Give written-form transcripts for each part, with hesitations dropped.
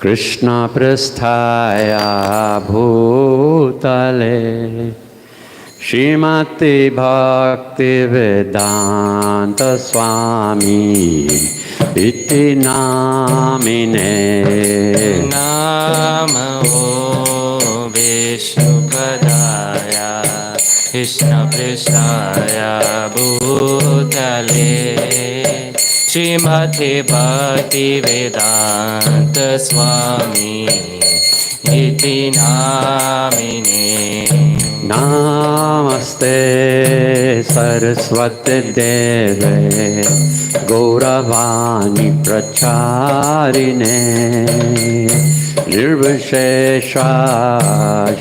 कृष्ण पृष्ठाय भूतले श्रीमति भक्ति वेदांत स्वामी इति नामिने नमो विष्णुपदाय कृष्णपृष्ठाय भूतले श्रीमति भक्ति वेदांत स्वामी इति नामिने नमस्ते सरस्वती देवे गौरवाणी प्रचारिणे निर्विशेषा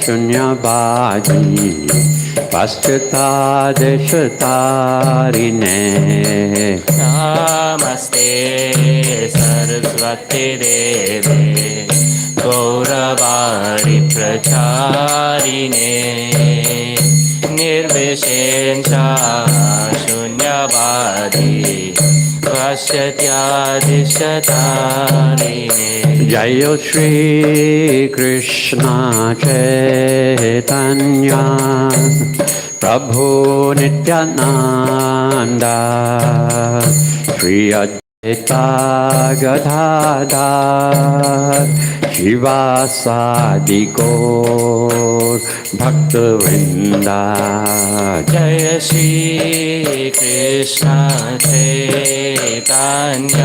शून्यवादी पाश्चात्देशतारिणे नमस्ते सरस्वती देवे गौरवाणी प्रचारिणे निर्विशेषा शून्यवादी पाश्चात्देशतारिणे जय श्री कृष्ण चैतन्य प्रभु नित्यानंद श्री अद्वैता गदाधर शिवासादि गौर भक्तवृंदा। जय श्री कृष्ण चैतन्य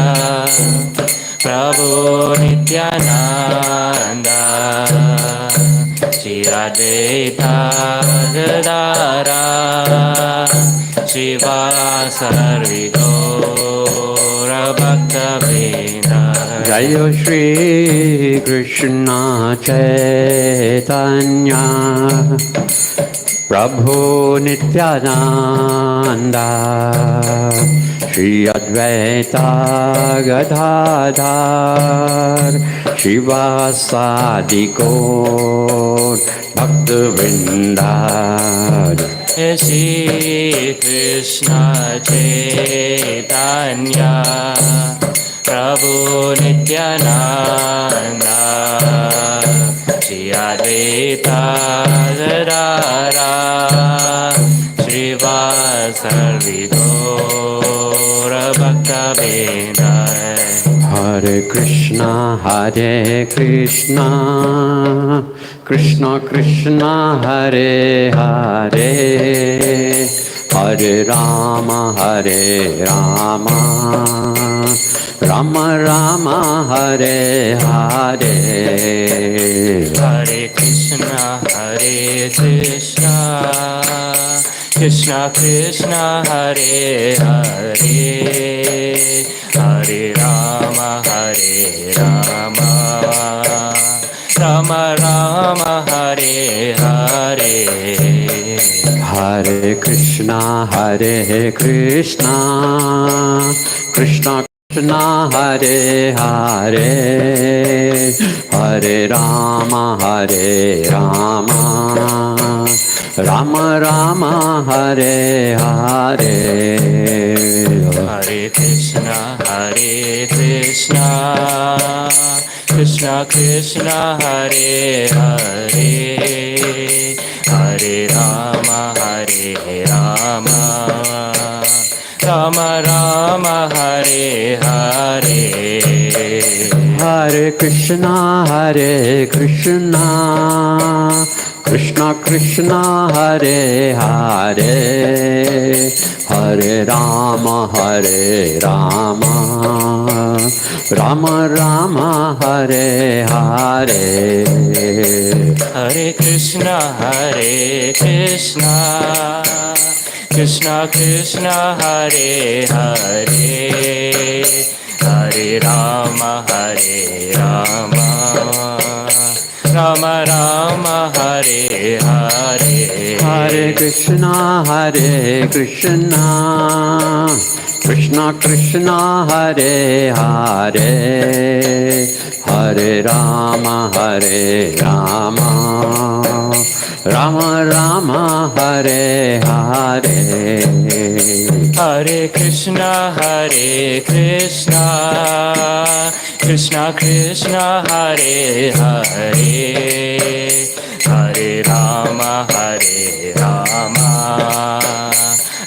प्रभु नित्यानंद श्री अद्वैता गदाधर शिवासादि गौर भक्तवृंदा। जय श्री कृष्ण चैतन्य प्रभु नित्यानंद श्री अद्वैता गदाधर शिवासादि गौर भक्तवृंदा। श्री कृष्ण चैतन्य प्रभु नित्यानंद श्री अद्वैता गदाधर श्रीवासादि गौर भक्तवृंदा। हरे कृष्णा कृष्ण कृष्ण हरे हरे हरे राम राम राम हरे हरे। हरे कृष्णा कृष्ण कृष्ण हरे हरे हरे राम राम राम हरे हरे। हरे कृष्णा कृष्ण कृष्ण हरे हरे हरे राम राम राम हरे हरे। हरे कृष्णा कृष्ण कृष्ण हरे हरे हरे राम राम राम हरे हरे। हरे कृष्णा कृष्ण कृष्ण हरे हरे हरे राम राम राम हरे हरे। हरे कृष्णा कृष्ण कृष्ण हरे हरे हरे राम राम राम हरे हरे। हरे Krishna Krishna Krishna Hare Hare Hare Ram Ram Ram Hare Hare. Hare Krishna, Krishna Krishna, Hare Hare, Hare Rama,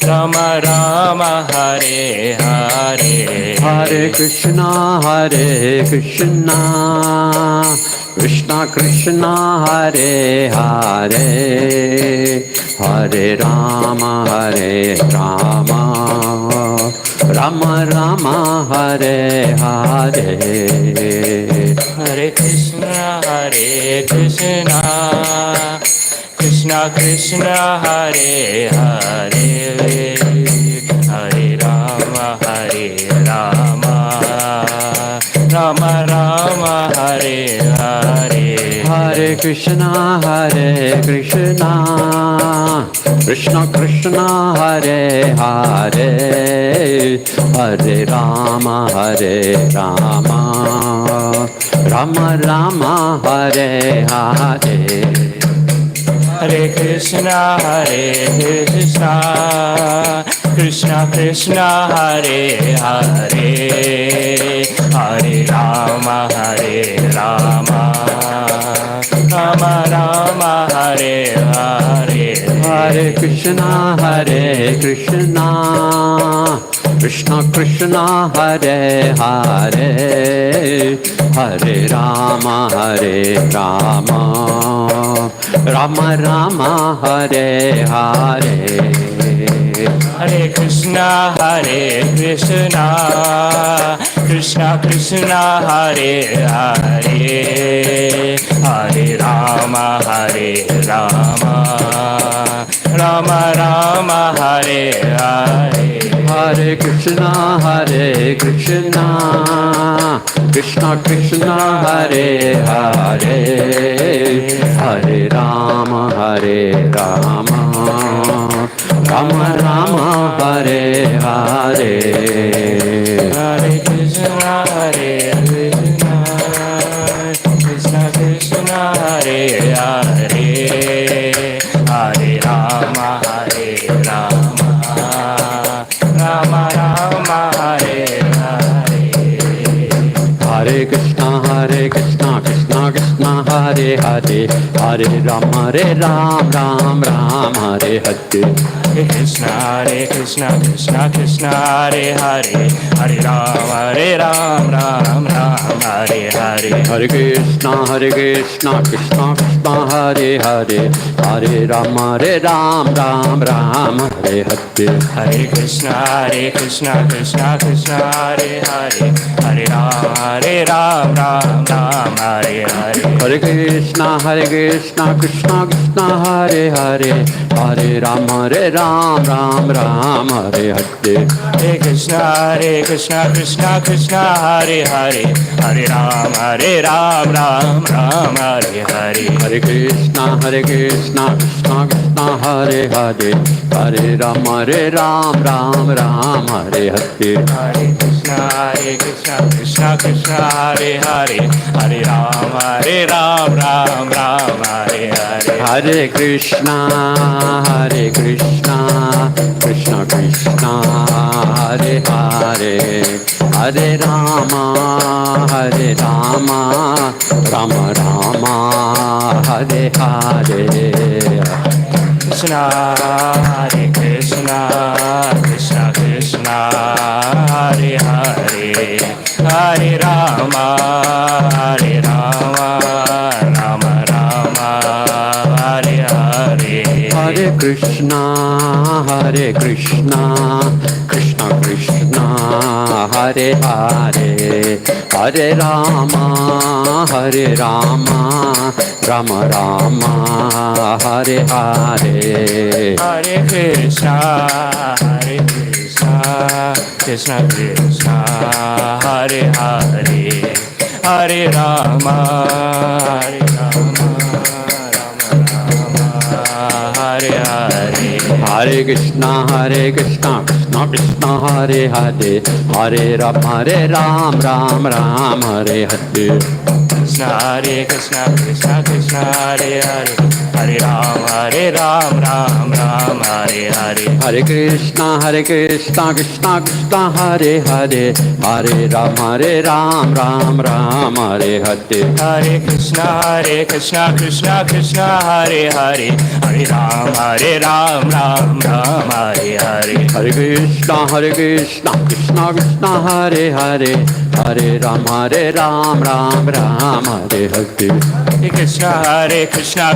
Rama Rama, Hare Hare. Hare Krishna, Krishna Krishna, Hare Hare, Hare Rama, Rama Rama, Hare Hare. Hare Krishna, Krishna Krishna, Hare Hare, Hare Rama, Rama Rama, Hare Hare. Hare Krishna, Krishna Krishna, Hare Hare, Hare Rama, Rama Rama, Hare Hare. Hare Krishna, Krishna Krishna, Hare Hare, Hare Rama, Rama Rama, Hare Hare. Hare Krishna, Krishna Krishna, Hare Hare, Hare Rama, Rama Rama, Hare Hare. Hare Krishna, Krishna Krishna, Hare Hare, Hare Rama, Rama Rama, Hare Hare. Hare Krishna, Krishna Krishna, Hare Hare, Hare Rama, Rama Rama, Hare Hare. Hare Krishna, Krishna Krishna, Hare Hare, Hare Rama, Rama Rama, Hare Hare. Hare Krishna, Krishna Krishna, Hare Hare, Hare Rama, Ram Hare Hare. Hare Krishna, Krishna Krishna, Hare Hare, Hare Ram, Ram Hare Hare. Hare Krishna, Krishna Krishna, Hare Hare, Hare Rama, Ram Hare Hare. Hare Krishna, Krishna Krishna, Hare Hare, Hare Ram, Ram Hare Hare. Hare Krishna, Krishna Krishna, Hare Hare, Hare Rama, Ram Hare Hare. Hare Krishna, Krishna Krishna, Hare Hare, Hare Ram, Ram Hare Hare. Hare Krishna, Krishna Krishna, Hare Hare, Hare Rama, Ram Hare Hare. Hare Krishna, Krishna Krishna, Hare Hare, Hare Ram, Ram Hare Hare. Hare Krishna, Krishna Krishna, Hare Hare, Hare Rama, Rama Hare Hare. Krishna, Hare Krishna, Krishna Krishna, Hare Hare, Hare Rama, Rama Hare Hare. Hare Krishna, Krishna Krishna, Hare Hare, Hare Rama, Rama Hare Hare. Hare Krishna, Krishna Krishna, Hare Hare, Hare Rama, Rama Hare Hare. Hare Krishna, Krishna Krishna, Hare Hare, Hare Rama, Ram Hare Hare. Krishna Hare Krishna Krishna Krishna Hare Hare Hare Ram Ram Ram Hare Hare Hare Krishna Krishna Krishna Hare Hare Hare Ram Ram Ram Hare Hare Hare Krishna Krishna Krishna Hare Hare Hare Ram Ram Ram Hare Hare Hare Krishna Krishna Krishna Hare Hare Hare Ram Ram Ram Hare Hare Hare Krishna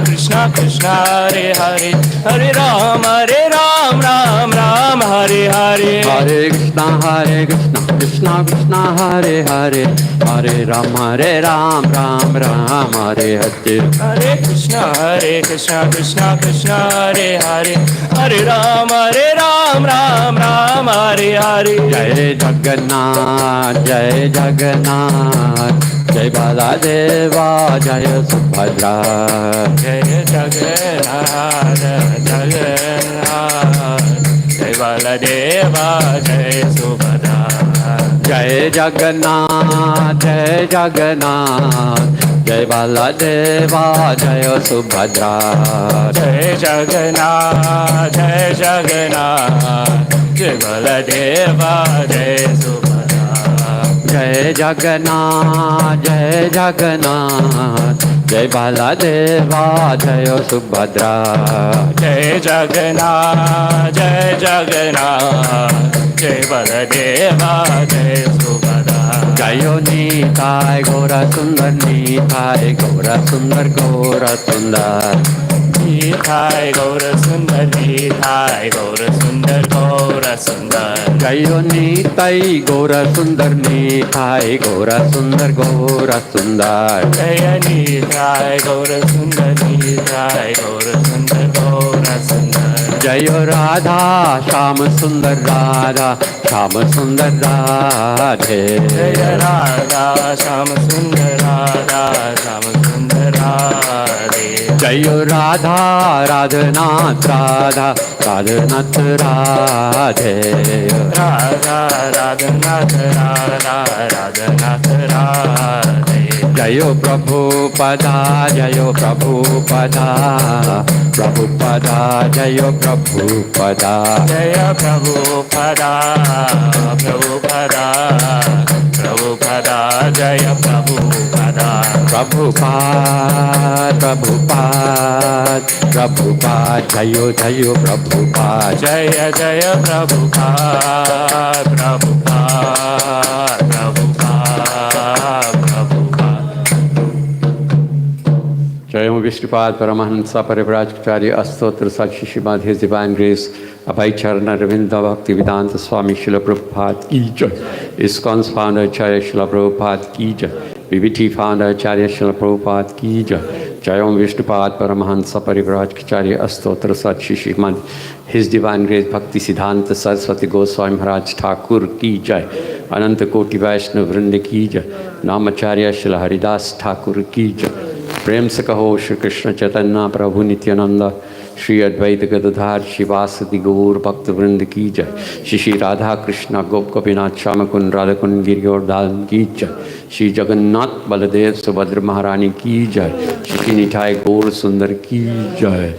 Krishna Hare Hare Hare Ram Ram Ram Hare Hare Hare Krishna Krishna Hare Hare Hare Ram Ram Ram Hare Hare Hare Krishna Krishna Hare Hare Hare Ram Ram Hare Hare Jai Jagannath Jai Baladeva Jai Subhadra Jai Jagannath Jai Baladeva Jai Subhadra Jai Jagannath Jai Baladeva Jai Subhadra Jai Jagannath Jai Baladeva Jai Subhadra Jai Jagannath Jai Baladeva Jai Subhadra Jai Jagannath Jai Baladeva Jai Subhadra Jayo Nitai Gora Sundar Nitai Gora Sundar Gora Sundar Nitai Gaura Sundar Nitai Gaura Sundar Gaura Sundar Jayo Nitai Gora Sundar Nitai Gora Sundar Gora Sundar Jaya Nitai Gaura Sundar Nitai Gaura Sundar Gaura Sundar Jayo Radha Sham Sundar Radha Sham Sundar Radhe Jaya Radha Sham Sundar Radha Sham Sundar Radhe Jayo Radha Radhanath Radha Radhanath Radhe Radha Radhanath Radha Radhanath Radhe Jayo Prabhupada Jayo Prabhupada Prabhupada Jayo Prabhupada Jaya Prabhupada Prabhupada Prabhupada Jaya Prabhupada Prabhupada Prabhupada Prabhupada Jayo Jayo Prabhupada Jaya Jaya Prabhupada Prabhupada Prabhupada Prabhupada Jayam Vishnupad Paramahansa Parivrajacharya Astotra Sakshi Shrimad His Divine Grace Abhay Charana Ravinda Bhakti Vedanta Swami Srila Prabhupada Ki Jai ISKCON's founder Acharya Srila Prabhupada Ki Jai VVT founder Acharya Srila Prabhupada Ki Jai Jayam Vishnupad Paramahansa Parivrajacharya Astotra Sakshi Shrimad His Divine Grace Bhakti Siddhanta Saraswati Goswami Maharaj Thakur Ki Jai Ananta Koti Vaishnav Vrinda Ki Jai Namacharya Srila Haridas Thakur Ki Jai प्रेम से कहो श्री कृष्ण चैतन्य प्रभु नित्यानंद श्री अद्वैत गदाधर शिवासदि गौर भक्त वृंद की जय श्री श्री राधा कृष्ण गोप गोपीनाथ श्याम कुंड राधा कुंड गिरियोर्धान की जय श्री जगन्नाथ बलदेव सुभद्र महारानी की जय श्री निठाई गौर सुंदर की जय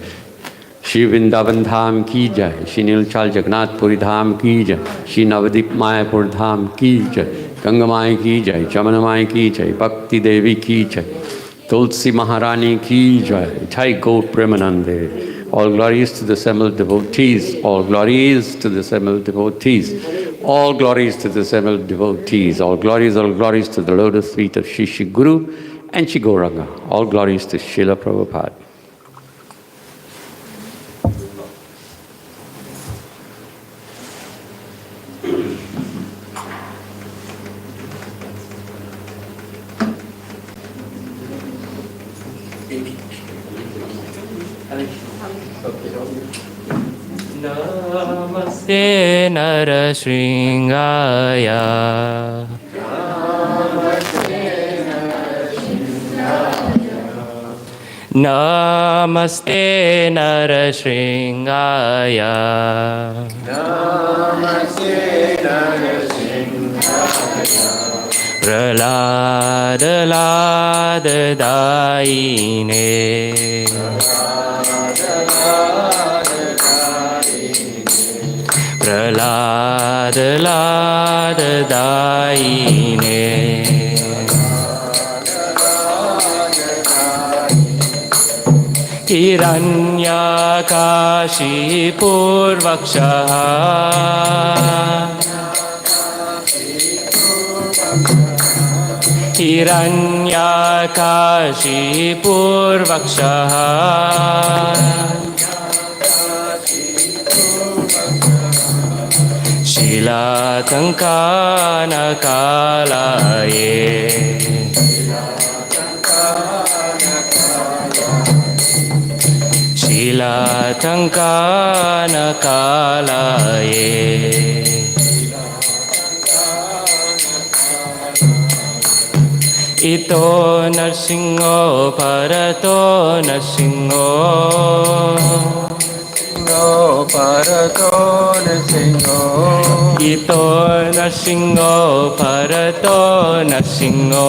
श्री वृंदावन धाम की जय श्री नीलचाल जगन्नाथपुरी धाम की जय श्री नवदीप मायापुर धाम की जय गंगा माई की जय जमुना माई की जय भक्ति देवी की जय Tulsi Maharani ki jai, Jai Gaur Premanande. All glories to the assembled devotees, all glories to the assembled devotees, all glories to the assembled devotees, all glories to the lotus feet of Shri Shri Guru and Shri Gauranga. All glories to Srila Prabhupada. Namaste Narasringaya Namaste Narasringaya Prahlad लाददायिने Prahlad लाददायिने हिरण्यकाशिपूर्वक्षः हिरण्यकाशिपूर्वक्षः शीलातङ्कानकालये शीलातङ्कानकालये इतो नरसिंहो परतो नरसिंहो परतो नरसिंहो इतो नरसिंहो परतो नरसिंहो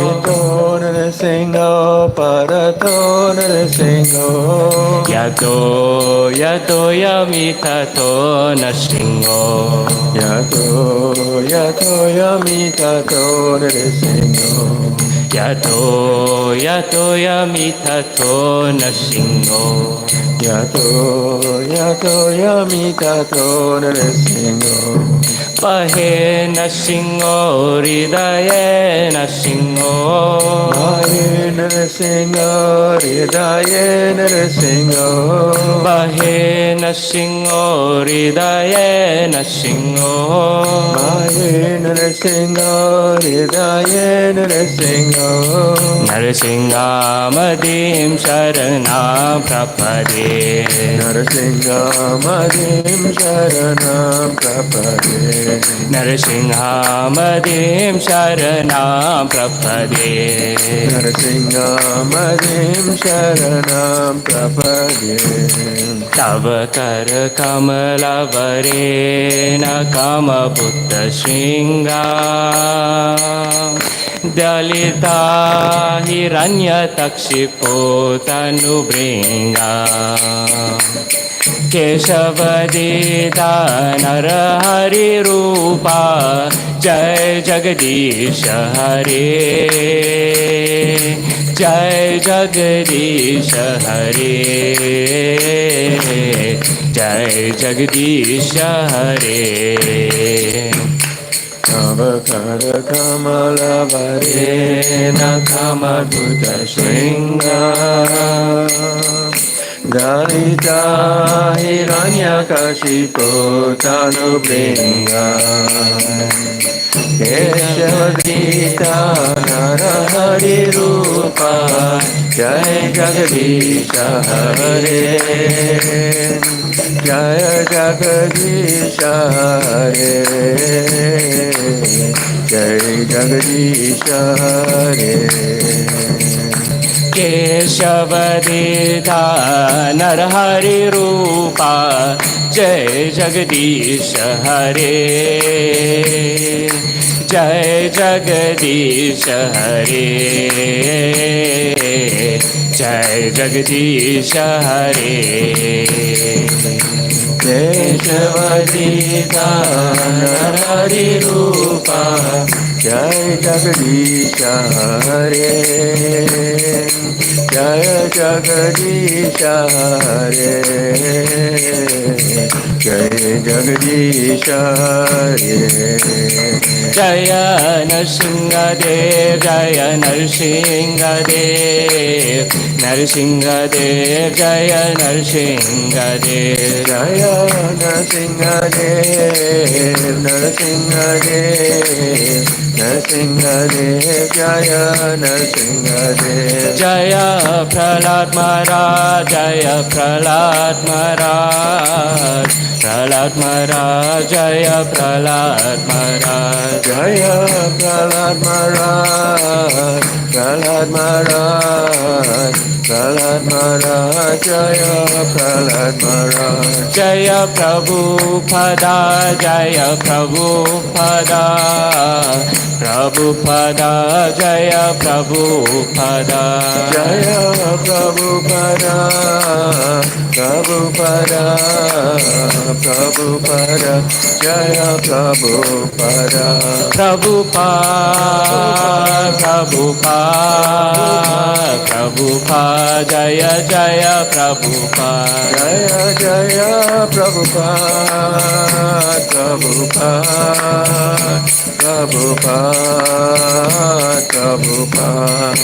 इतो नरसिंहो परतो नरसिंहो यतो यतो यमिततो नरसिंहो यतो यतो यमिततो नरसिंहो यतो यतो यमिततो नरसिंहो यतो यतो यमिततो नरसिंहो पहे नरसिंहो हृदये नरसिंहो हरे नरसिंहो हृदये नरसिंहो पहे नरसिंहो हृदये नरसिंहो हरे नरसिंहो हृदये नरसिंहो नरसिंहामदिं शरणं प्रपदे नरसिंहामदिं शरणं प्रपदे नरसिंहामदिं शरणं प्रपदे नरसिंहामदिं शरणं प्रपदे तव करकमलवरेण कमबुद्धशृङ्गा दलिता हिरण्यतक्षिपो तनुभृङ्गा केशवदिता नरहरिरूपा जय जगदीश हरे जय जगदीश हरे जय जगदीश हरे तव कर कमलवरेण कमबुद्धशृङ्गा दलिता हिरण्यकशिपो तनुभृङ्गा केशवदीता नरहरिरूपा जय जगदीश हरे जय जगदीश हरे जय जगदीश हरे केशवदिता नरहरिरूपा जय जगदीश हरे जय जगदीश हरे जय जगदीश हरे केशवदीता नरहरिरूपा जय जगदीश हरे जय जगदीश हरे जय जगदीश हरे जय नरसिंहदेव जय नरसिंहदेव नरसिंहदेव जय नरसिंहदेव जय नरसिंहदेव नरसिंहदेव नरसिंहदेव जय नरसिंहदेव जय प्रहलाद महाराज जय प्रहलाद महाराज प्रहलाद महाराज जय प्रहलाद महाराज जय प्रहलाद महाराज प्रहलाद महाराज Prahlad Maharaj, Jaya Prahlad Maharaj. Jaya Prabhupada, Jaya Prabhupada, Prabhupada, Jaya Prabhupada, Jaya Prabhupada, Prabhupada, Prabhupada, Jaya Prabhupada. Prabhupada, Prabhupada, Prabhupada, Jaya Jaya Prabhupada, Jaya Jaya Prabhupada, Prabhupada, Prabhupada, Prabhupada.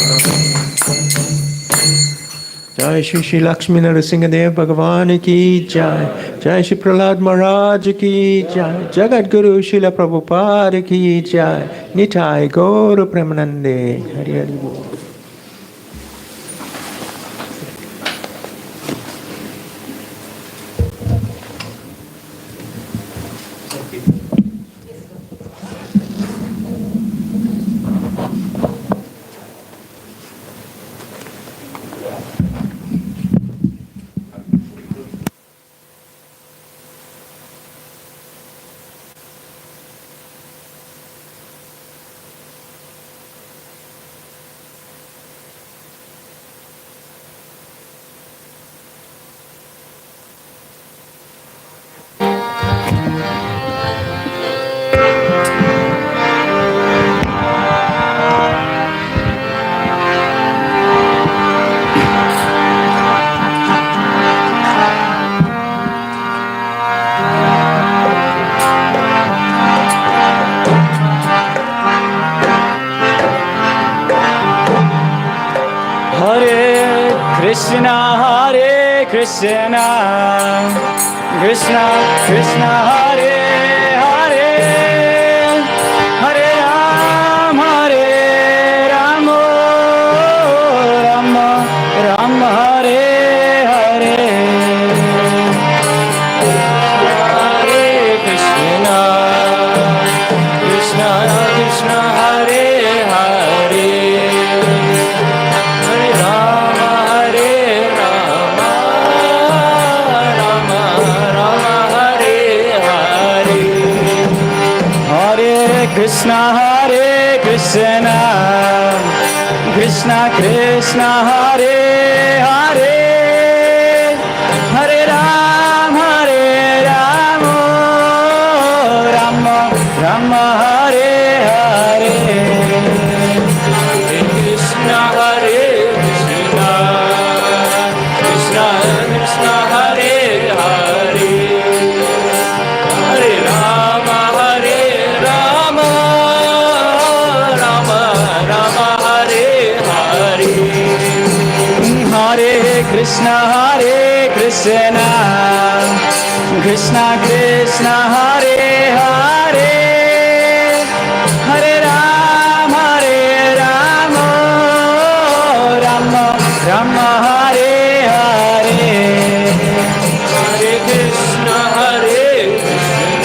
Jai Shri Shri Lakshmi Narasimhadev Bhagavan ki Jai. Jai Shri Prahlad Maharaj ki Jai. Jagat Guru Srila Prabhupada ki Jai. Nitai Gaura Premanande. Hari Hari Bol. Krishna, Hare Krishna, Krishna Krishna, Hare Hare, Hare Ram, Hare Ram, Ram Ram, Hare Hare, Hare Krishna, Krishna Krishna, Hare Hare. Krishna, Hare Krishna, Krishna Krishna, Hare Hare, Hare Ram, Hare Ram, Ram Ram, Hare Hare, Krishna, Hare Krishna, Krishna Krishna, Hare Hare, Hare Ram, Hare Ram, Krishna, Hare Krishna, Krishna Krishna, Hare Hare, Hare Ram, Hare Ram, Ram Ram, Hare Hare, Hare Krishna, Hare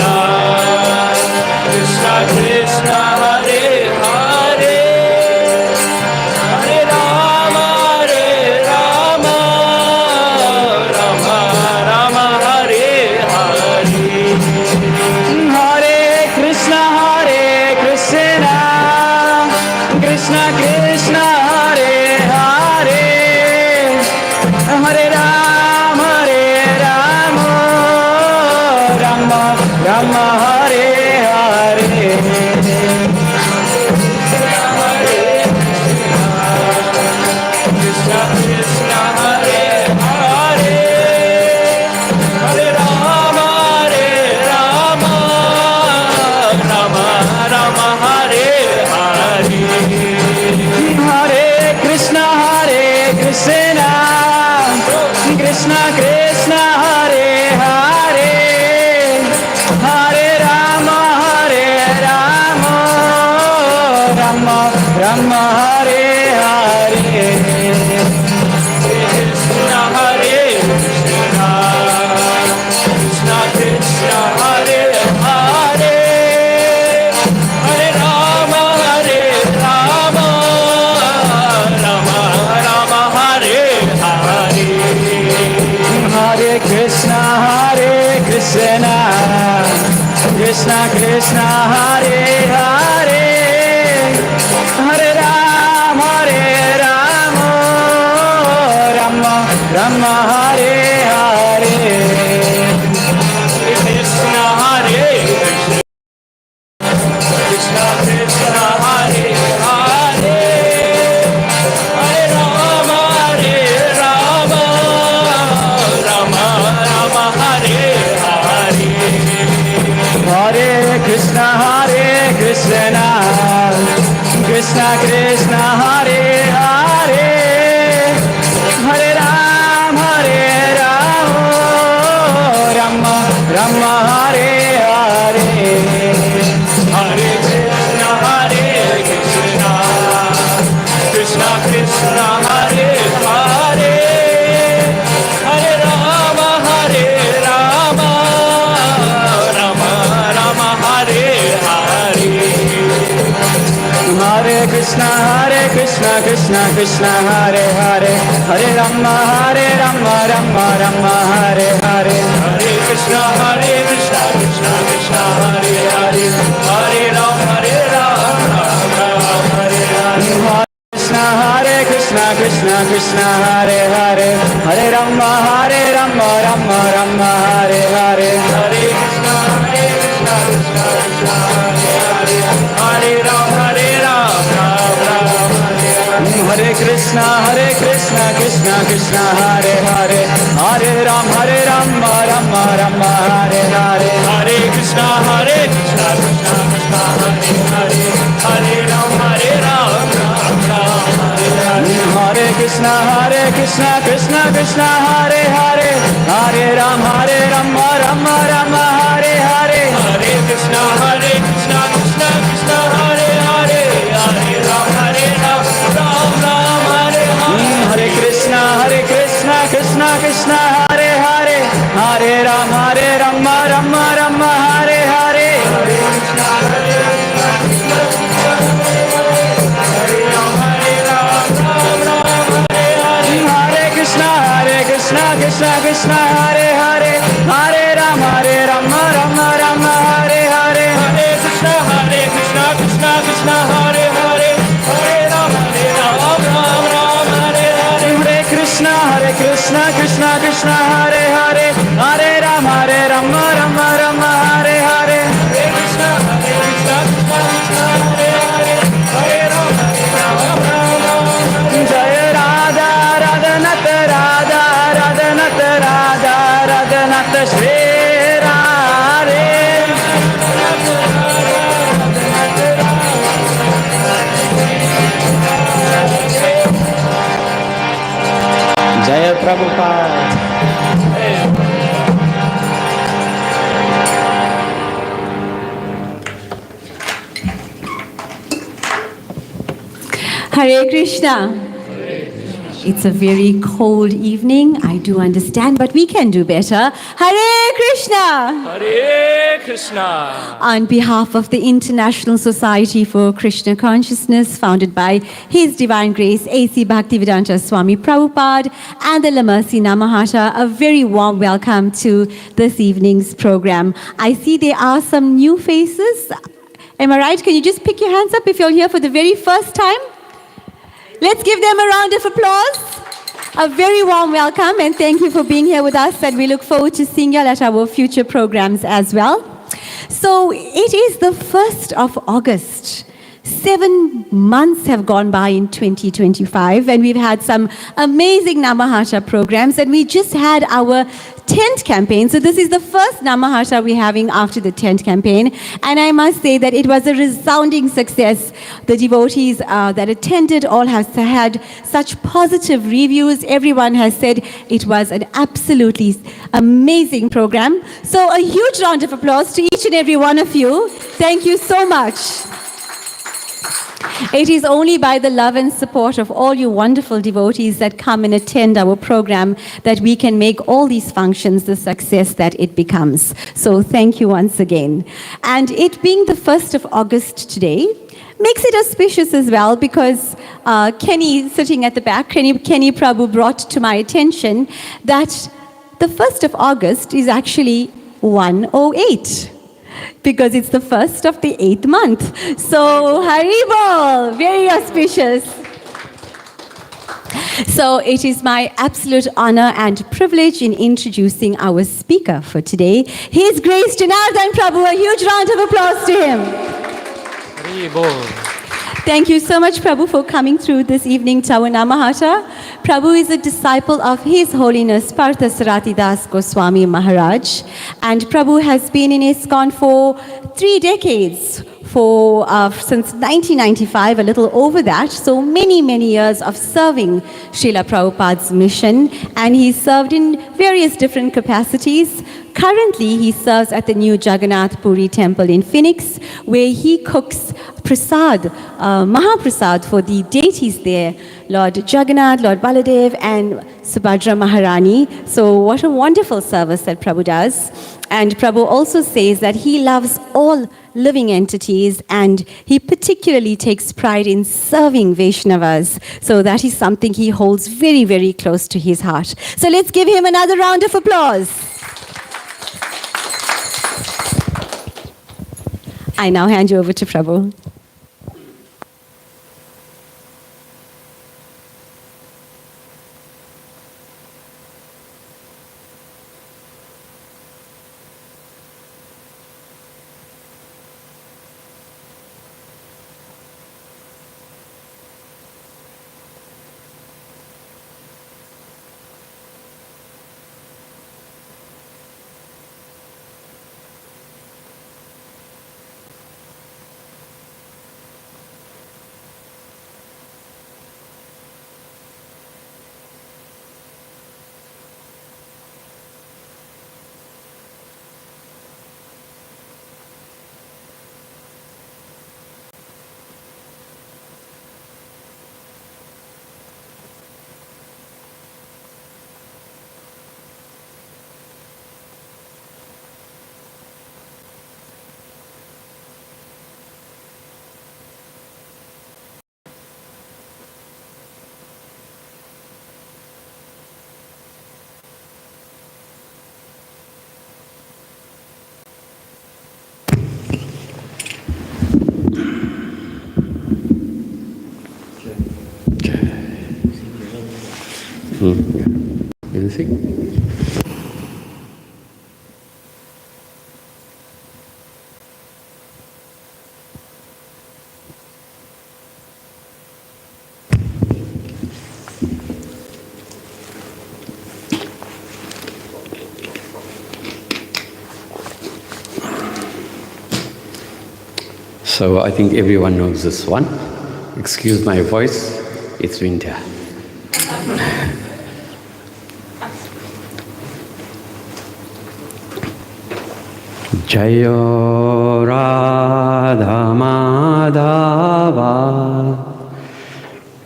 Krishna, Krishna Krishna, Hare Hare, Hare Ram, Hare Ram, Ram Hare Hare, Hare Krishna, Hare Krishna, Krishna Krishna, Hare Hare, Hare Ram, Hare Ram, Ram Ram, Hare Hare, Krishna Krishna, Hare Hare, Hare Ram, Hare Ram, Ram Ram, Hare Hare, Hare Krishna, Hare Krishna, Krishna Krishna, Hare Hare, Hare Ram, Hare Ram, Ram Ram, Hare Hare, Krishna, Hare Krishna, Krishna Krishna, Hare Hare, Hare Ram, Hare Ram, Ram Ram, Hare Rama Hare Hare Krishna Hare Krishna Krishna Hare Hare Hare Rama Rama Rama Hare Hare Hare Krishna Krishna Krishna Hare Hare Hare Ram Rama Rama Hare Hare Hare Krishna Krishna Krishna Hare Hare Hare Rama Rama Rama Hare Hare Hare Krishna Krishna Krishna Hare Hare Hare Rama Rama Rama Hare Hare Hare Krishna Krishna Krishna Hare Hare Hare Rama Hare Hare Krishna Krishna Hare Hare Hare Rama Rama Hare Hare Hare Krishna Krishna Krishna Hare Hare Hare Rama Hare Krishna Krishna Krishna Hare Hare Hare Rama Rama Hare Hare Hare Krishna Krishna Krishna Hare Hare Hare Rama Hare Krishna Krishna Krishna Hare Hare Hare Rama Rama Hare Hare Hare Krishna Krishna Krishna Hare Hare Hare Rama Hare Hare Krishna Krishna Krishna Hare Hare Hare Rama Rama Hare Hare Hare Krishna Krishna Krishna Hare Hare Hare Rama Rama Hare Hare Hare Krishna Krishna Krishna Hare Hare Hare Rama Hare Hare Hare Krishna Krishna Krishna Hare Hare Hare Rama Rama Hare Hare Hare Krishna Krishna Krishna Hare Hare Hare Rama Jaya Radha Radhanat Radha Radhanat Radha Radhanat Shri Radhe Jaya Prabhupada. Hare Krishna. It's a very cold evening, I do understand, but we can do better. Hare Krishna! Hare Krishna. On behalf of the International Society for Krishna Consciousness, founded by His Divine Grace A.C. Bhaktivedanta Swami Prabhupada and the Lamercy Namahata, a very warm welcome to this evening's program. I see there are some new faces. Am I right? Can you just pick your hands up if you're here for the very first time? Let's give them a round of applause. A very warm welcome and thank you for being here with us, and we look forward to seeing you at our future programs as well. So it is the 1st of August. 7 months have gone by in 2025 and we've had some amazing Namahasha programs, and we just had our tent campaign. So this is the first Namahasha we're having after the tent campaign, and I must say that it was a resounding success. The devotees that attended all have had such positive reviews. Everyone has said it was an absolutely amazing program. So a huge round of applause to each and every one of you. Thank you so much. It is only by the love and support of all you wonderful devotees that come and attend our program that we can make all these functions the success that it becomes. So thank you once again. And it being the 1st of August today makes it auspicious as well, because Kenny, sitting at the back, Kenny Prabhu brought to my attention that the 1st of August is actually 108. Because it's the 1st of the 8th month. So, Haribol, very auspicious. So it is my absolute honor and privilege in introducing our speaker for today. His Grace Janardana Prabhu. A huge round of applause to him. Thank you so much, Prabhu, for coming through this evening to our Namahata. Prabhu is a disciple of His Holiness Parthasarati Das Goswami Maharaj, and Prabhu has been in ISKCON for 3 decades, since 1995, a little over that, so many, many years of serving Srila Prabhupada's mission, and he served in various different capacities. Currently, he serves at the new Jagannath Puri temple in Phoenix, where he cooks prasad, Mahaprasad for the deities there, Lord Jagannath, Lord Baladev, and Subhadra Maharani. So what a wonderful service that Prabhu does. And Prabhu also says that he loves all living entities, and he particularly takes pride in serving Vaishnavas. So that is something he holds very, very close to his heart. So let's give him another round of applause. I now hand you over to Prabhu. Anything? So I think everyone knows this one. Excuse my voice, it's winter. Jayo Radha Madhava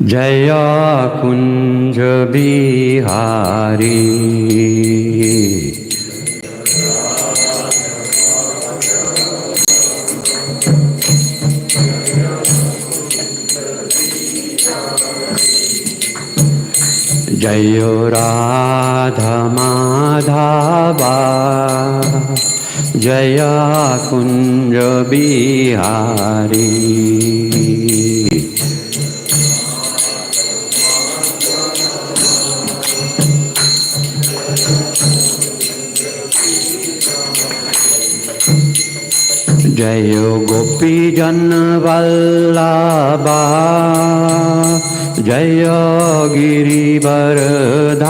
Jaya Kunja Bihari Jayo Radha Madhava Jaya Kunja Bihari Jayo Gopi Jan Vallabha Jaya Giri Varadhari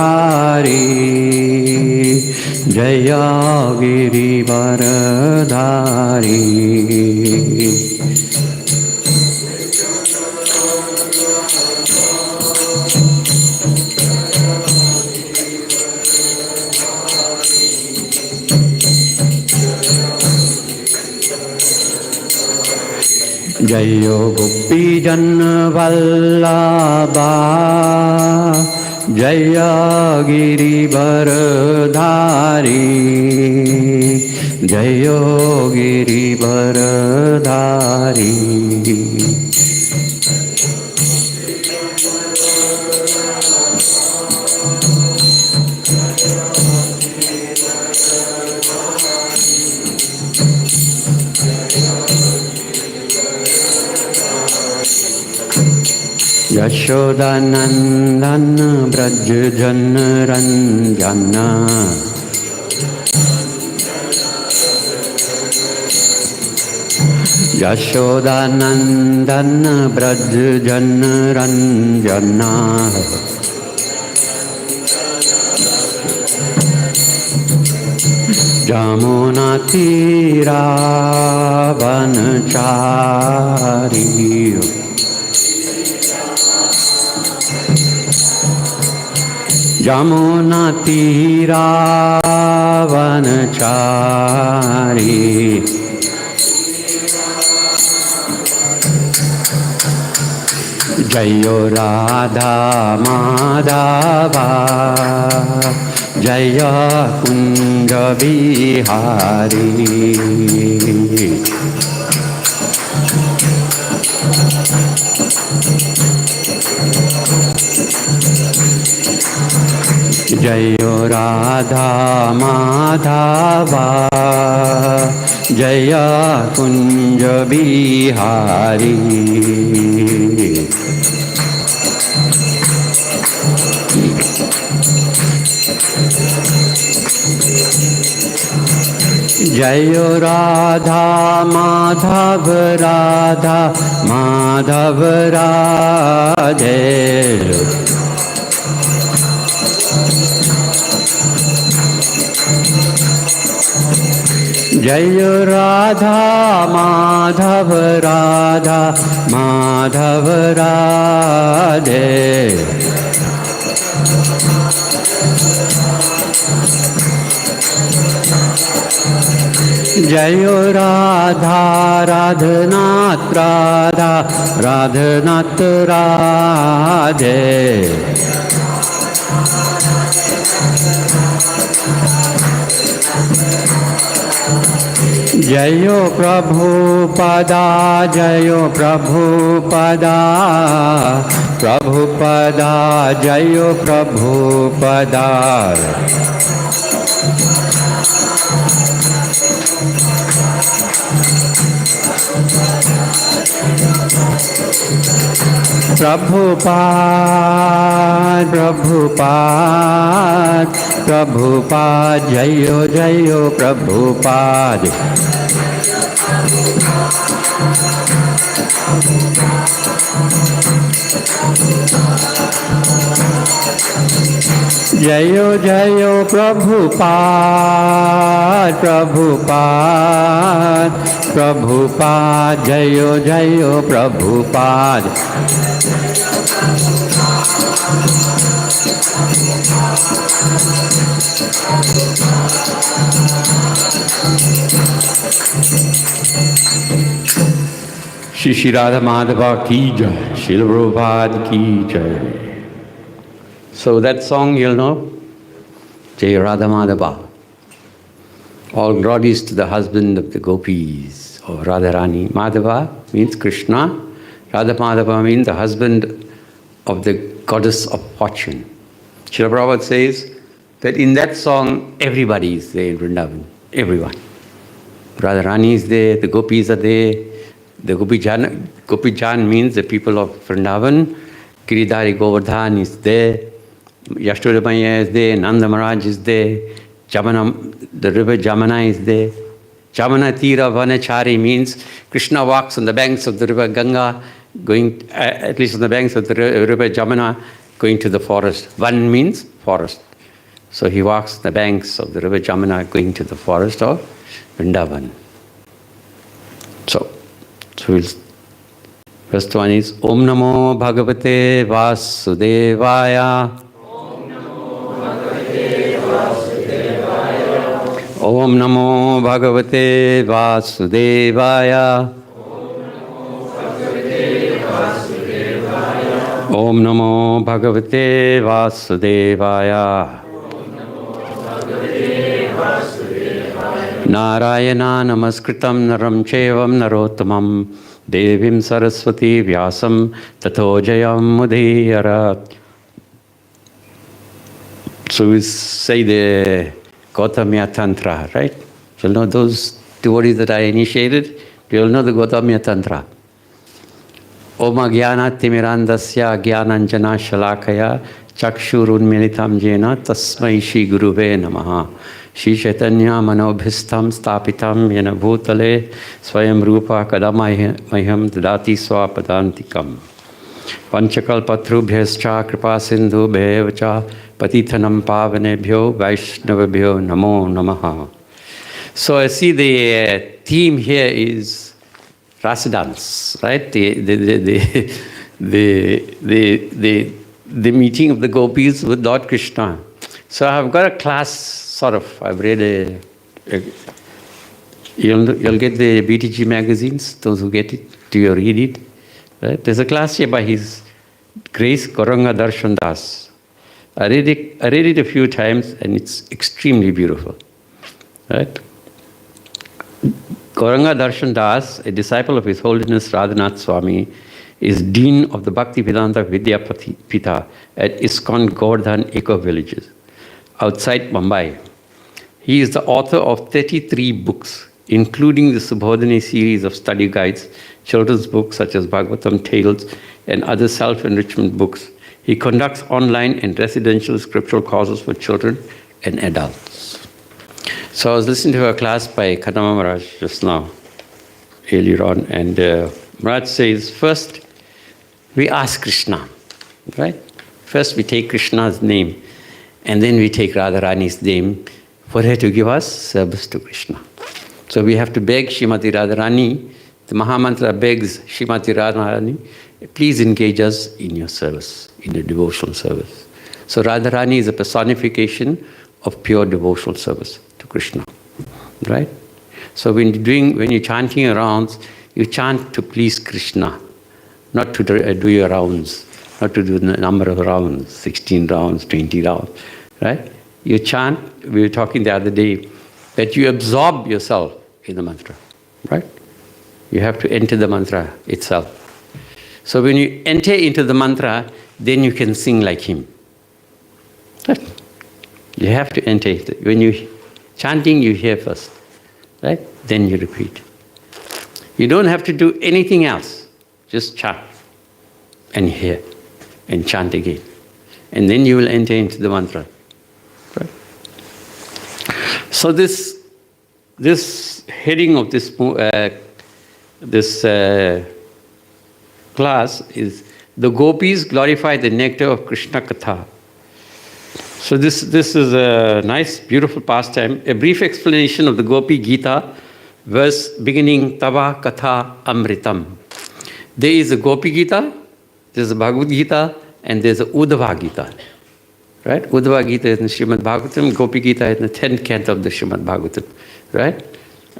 Jaya Giri Varadhari Jayo Gopi Jan Vallabha Jaya Giri Varadhari Jayo Giri Varadhari Yashodanandan Braj जनरञ्जन Yashodanandan Braj जनरञ्जन जमुनातीरावनचारी यमुनातीरावनचारी जयो राधा माधवा जय कुंज बिहारी जयो राधा माधवा जय कुंज बिहारी जयो राधा माधव राधा माधव राधे जयो राधा माधव राधा माधव राधे जयो राधा राधनाथ राधा राधनाथ राधे जयो प्रभुपदा जयो प्रभुपदा प्रभुपदा जयो प्रभुपदा प्रभुपाद प्रभुपाद प्रभुपाद जयो जयो प्रभुपाद जयो जयो प्रभुपाद प्रभुपाद प्रभुपाद जयो जयो प्रभुपाद श्री राधा माधवा की जय, श्रील प्रभुपाद की जय. So that song you'll know, Jai Radha Madhava. All glories to the husband of the gopis, or Radharani. Madhava means Krishna. Radha Madhava means the husband of the goddess of fortune. Srila Prabhupada says that in that song, everybody is there in Vrindavan. Everyone. Radharani is there, the gopis are there. The Gopi Jan means the people of Vrindavan. Giridhari Govardhan is there. Yashoda Maya is there. Nanda Maharaj is there. Jamana, the river Jamana is there. Jamana Tira Vanachari means Krishna walks on the banks of the river Ganga, going at least on the banks of the river Jamana, going to the forest. Van means forest. So he walks on the banks of the river Jamana, going to the forest of Vrindavan. So we'll, first one is Om Namo Bhagavate Vasudevaya. Om Namo Bhagavate Vasudevaya. Om Namo Bhagavate Vasudevaya. Narayana Namaskritam Naram Chevam Narottamam Devim Saraswati Vyasam Tato Jayam Mudhiyarat. So we say the Gautamya Tantra, right? You'll know those devotees that I initiated, you'll know the Gautamya Tantra. Om Jnana Jnananjana Shalakaya Chakshurunmilitam Jena Tasmai Shri Guruve Namaha. Shri Chaitanya Manobhistam Stapitam Yena Bhutale Swayam Rupa Kadamaham Dadati Swapadantikam. Panchakalpatrubhyascha Kripa Sindhu Bhevacha Patithanam Pavanebhyo Vaishnavabhyo Namo Namaha. So I see the theme here is Rasa dance, right? The meeting of the gopis with Lord Krishna. So I've got a class, sort of. I've read you'll get the BTG magazines. Those who get it, do you read it? Right? There's a class here by His Grace Gauranga Darshan Das. I read it a few times, and it's extremely beautiful, right? Gauranga Darshan Das, a disciple of His Holiness Radhanath Swami, is Dean of the Bhaktivedanta Vidyapita at ISKCON Govardhan Eco Villages outside Mumbai. He is the author of 33 books, including the Subodhini series of study guides, children's books such as Bhagavatam Tales, and other self-enrichment books. He conducts online and residential scriptural courses for children and adults. So I was listening to a class by Kadama Maharaj just now, earlier on, and Maharaj says, first we ask Krishna, right? First we take Krishna's name, and then we take Radharani's name for her to give us service to Krishna. So we have to beg Srimati Radharani, the Mahamantra begs Srimati Radharani, please engage us in your service, in the devotional service. So Radharani is a personification of pure devotional service to Krishna, right? So when you're chanting your rounds, you chant to please Krishna, not to do your rounds, not to do the number of rounds, 16 rounds, 20 rounds, right? You chant, we were talking the other day, that you absorb yourself in the mantra, right? You have to enter the mantra itself. So when you enter into the mantra, then you can sing like him. Right? You have to enter it. When you chanting, you hear first, right? Then you repeat. You don't have to do anything else. Just chant and hear and chant again. And then you will enter into the mantra. Right? So this heading of this class is the gopis glorify the nectar of Krishna Katha. So this is a nice, beautiful pastime. A brief explanation of the Gopi Gita, verse beginning Tava Katha Amritam. There is a Gopi Gita, there's a Bhagavad Gita, and there's a Uddhava Gita. Right? Uddhava Gita is in Srimad Bhagavatam, Gopi Gita is in the 10th canto of the Srimad Bhagavatam. Right?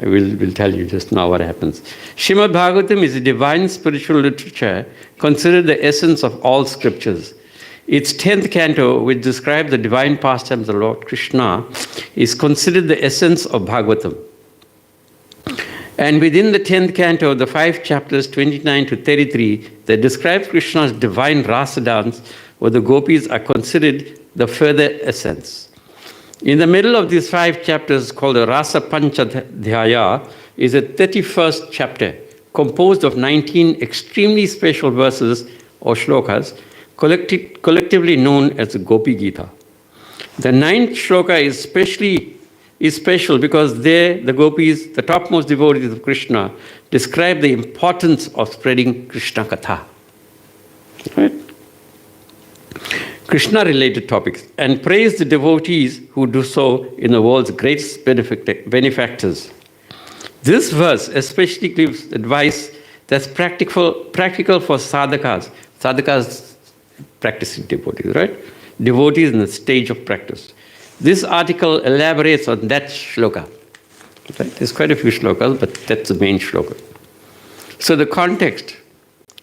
I will tell you just now what happens. Srimad Bhagavatam is a divine spiritual literature considered the essence of all scriptures. Its 10th canto, which describes the divine pastimes of Lord Krishna, is considered the essence of Bhagavatam. And within the 10th canto, the 5 chapters 29 to 33 that describe Krishna's divine rasa dance, where the gopis are considered the further essence. In the middle of these 5 chapters, called the Rasa Panchadhyaya, is a 31st chapter composed of 19 extremely special verses or shlokas, collectively known as the Gopi Gita. The 9th shloka is special because there the gopis, the topmost devotees of Krishna, describe the importance of spreading Krishna Katha. Right? Krishna-related topics, and praise the devotees who do so in the world's greatest benefactors. This verse especially gives advice that's practical for sadhakas. Sadhakas practicing devotees, right? Devotees in the stage of practice. This article elaborates on that shloka. Right? There's quite a few shlokas, but that's the main shloka. So the context.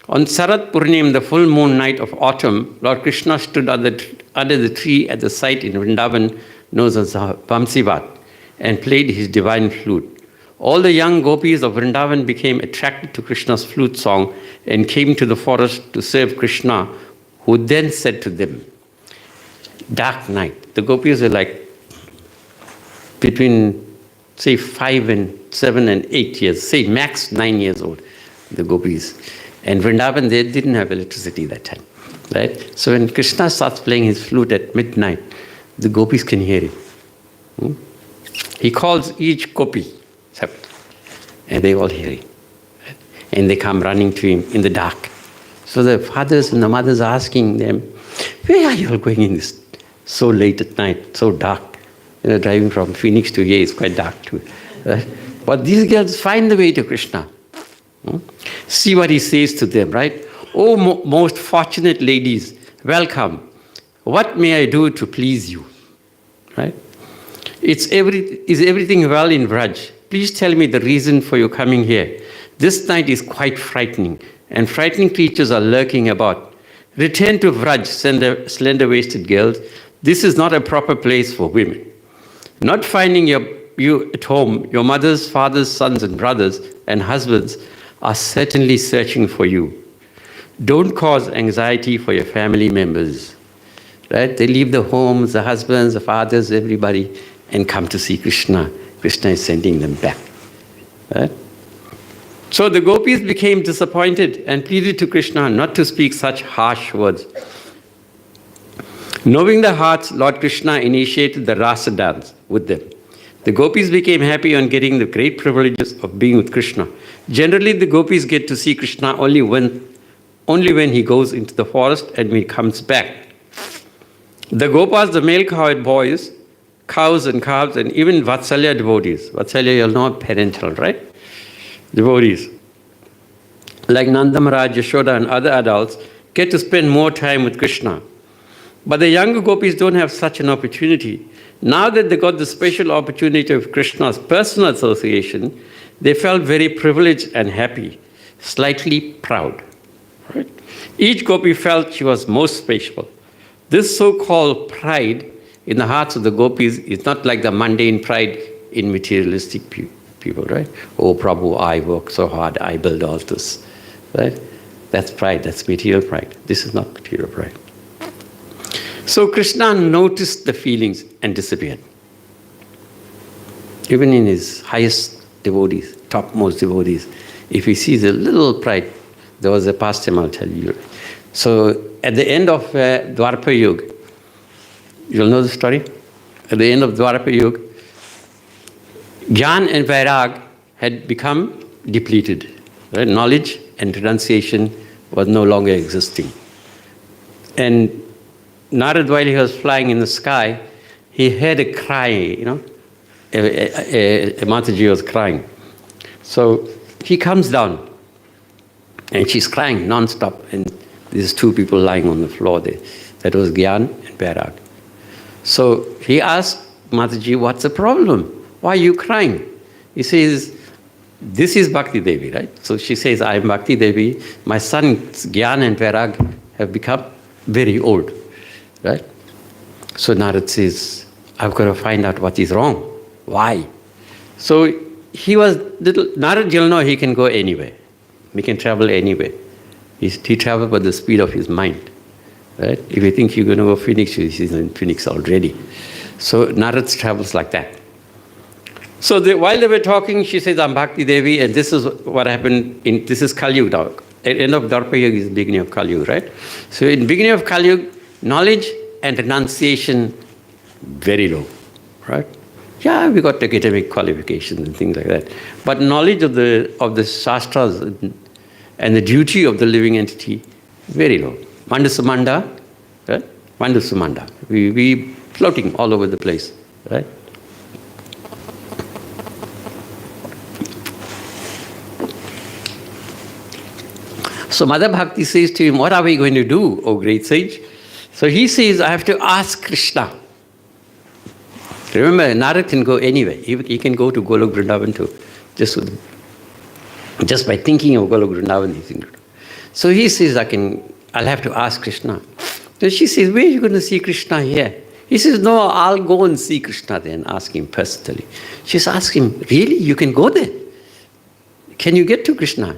On Sarat Purnim, the full moon night of autumn, Lord Krishna stood under the tree at the site in Vrindavan known as Vamsivat and played his divine flute. All the young gopis of Vrindavan became attracted to Krishna's flute song and came to the forest to serve Krishna, who then said to them, dark night. The gopis were like between, say, 5 and 7 and 8 years, say max 9 years old, the gopis. And Vrindavan, they didn't have electricity that time, right? So when Krishna starts playing his flute at midnight, the gopis can hear him. He calls each gopi, and they all hear him. And they come running to him in the dark. So the fathers and the mothers are asking them, where are you all going in this so late at night, so dark? Driving from Phoenix to here is quite dark too. Right? But these girls find the way to Krishna. See what he says to them, right? Oh, most fortunate ladies, welcome. What may I do to please you? Right? Is everything well in Vraj? Please tell me the reason for your coming here. This night is quite frightening, and frightening creatures are lurking about. Return to Vraj, slender-waisted girls. This is not a proper place for women. Not finding you at home, your mothers, fathers, sons, and brothers, and husbands are certainly searching for you. Don't cause anxiety for your family members. Right? They leave the homes, the husbands, the fathers, everybody, and come to see Krishna. Krishna is sending them back. Right? So the gopis became disappointed and pleaded to Krishna not to speak such harsh words. Knowing their hearts, Lord Krishna initiated the rasa dance with them. The gopis became happy on getting the great privileges of being with Krishna. Generally, the gopis get to see Krishna only when he goes into the forest and when he comes back. The gopas, the male cowherd boys, cows and calves, and even Vatsalya devotees. Vatsalya, you'll know, parental, right? Devotees, like Nanda Maharaj, Yashoda, and other adults, get to spend more time with Krishna. But the younger gopis don't have such an opportunity. Now that they got the special opportunity of Krishna's personal association, they felt very privileged and happy, slightly proud. Right? Each gopi felt she was most special. This so-called pride in the hearts of the gopis is not like the mundane pride in materialistic people, right? Oh, Prabhu, I work so hard, I build all this, right? That's pride, that's material pride. This is not material pride. So Krishna noticed the feelings and disappeared. Even in his highest devotees, topmost devotees, if he sees a little pride, there was a pastime, I'll tell you. So at the end of Dwapara Yuga, you'll know the story? At the end of Dwapara Yuga, Gyan and Vairag had become depleted. Right? Knowledge and renunciation was no longer existing. And Narad, while he was flying in the sky, he heard a cry, a Mataji was crying. So he comes down, and she's crying non-stop, and there's two people lying on the floor there. That was Gyan and Vairag. So he asked Mataji, what's the problem? Why are you crying? He says, this is Bhakti Devi, right? So she says, I am Bhakti Devi. My sons, Gyan and Vairag, have become very old, right? So Narad says, I've got to find out what is wrong. Why? So he was Narad, you'll know he can go anywhere. He can travel anywhere. He traveled by the speed of his mind, right? If you think you're going to go Phoenix, he's in Phoenix already. So Narad travels like that. So while they were talking, she says, I'm Bhakti Devi, and this is what happened. This is Kali Yuga. At the end of Dwapara Yuga is the beginning of Kali Yuga, right? So in the beginning of Kali Yuga, knowledge and renunciation, very low, right? Yeah, we got academic qualifications and things like that. But knowledge of the Shastras and the duty of the living entity, very low. Mandasumanda, right? Mandasumanda. We floating all over the place, right? So Mother Bhakti says to him, what are we going to do, O great sage? So he says, I have to ask Krishna. Remember, Narad can go anywhere. He can go to Golok Vrindavan too. Just by thinking of Golok Vrindavan, he can go. So he says, I'll have to ask Krishna. So she says, where are you going to see Krishna here? He says, no, I'll go and see Krishna there and ask him personally. She's asking him, really? You can go there? Can you get to Krishna?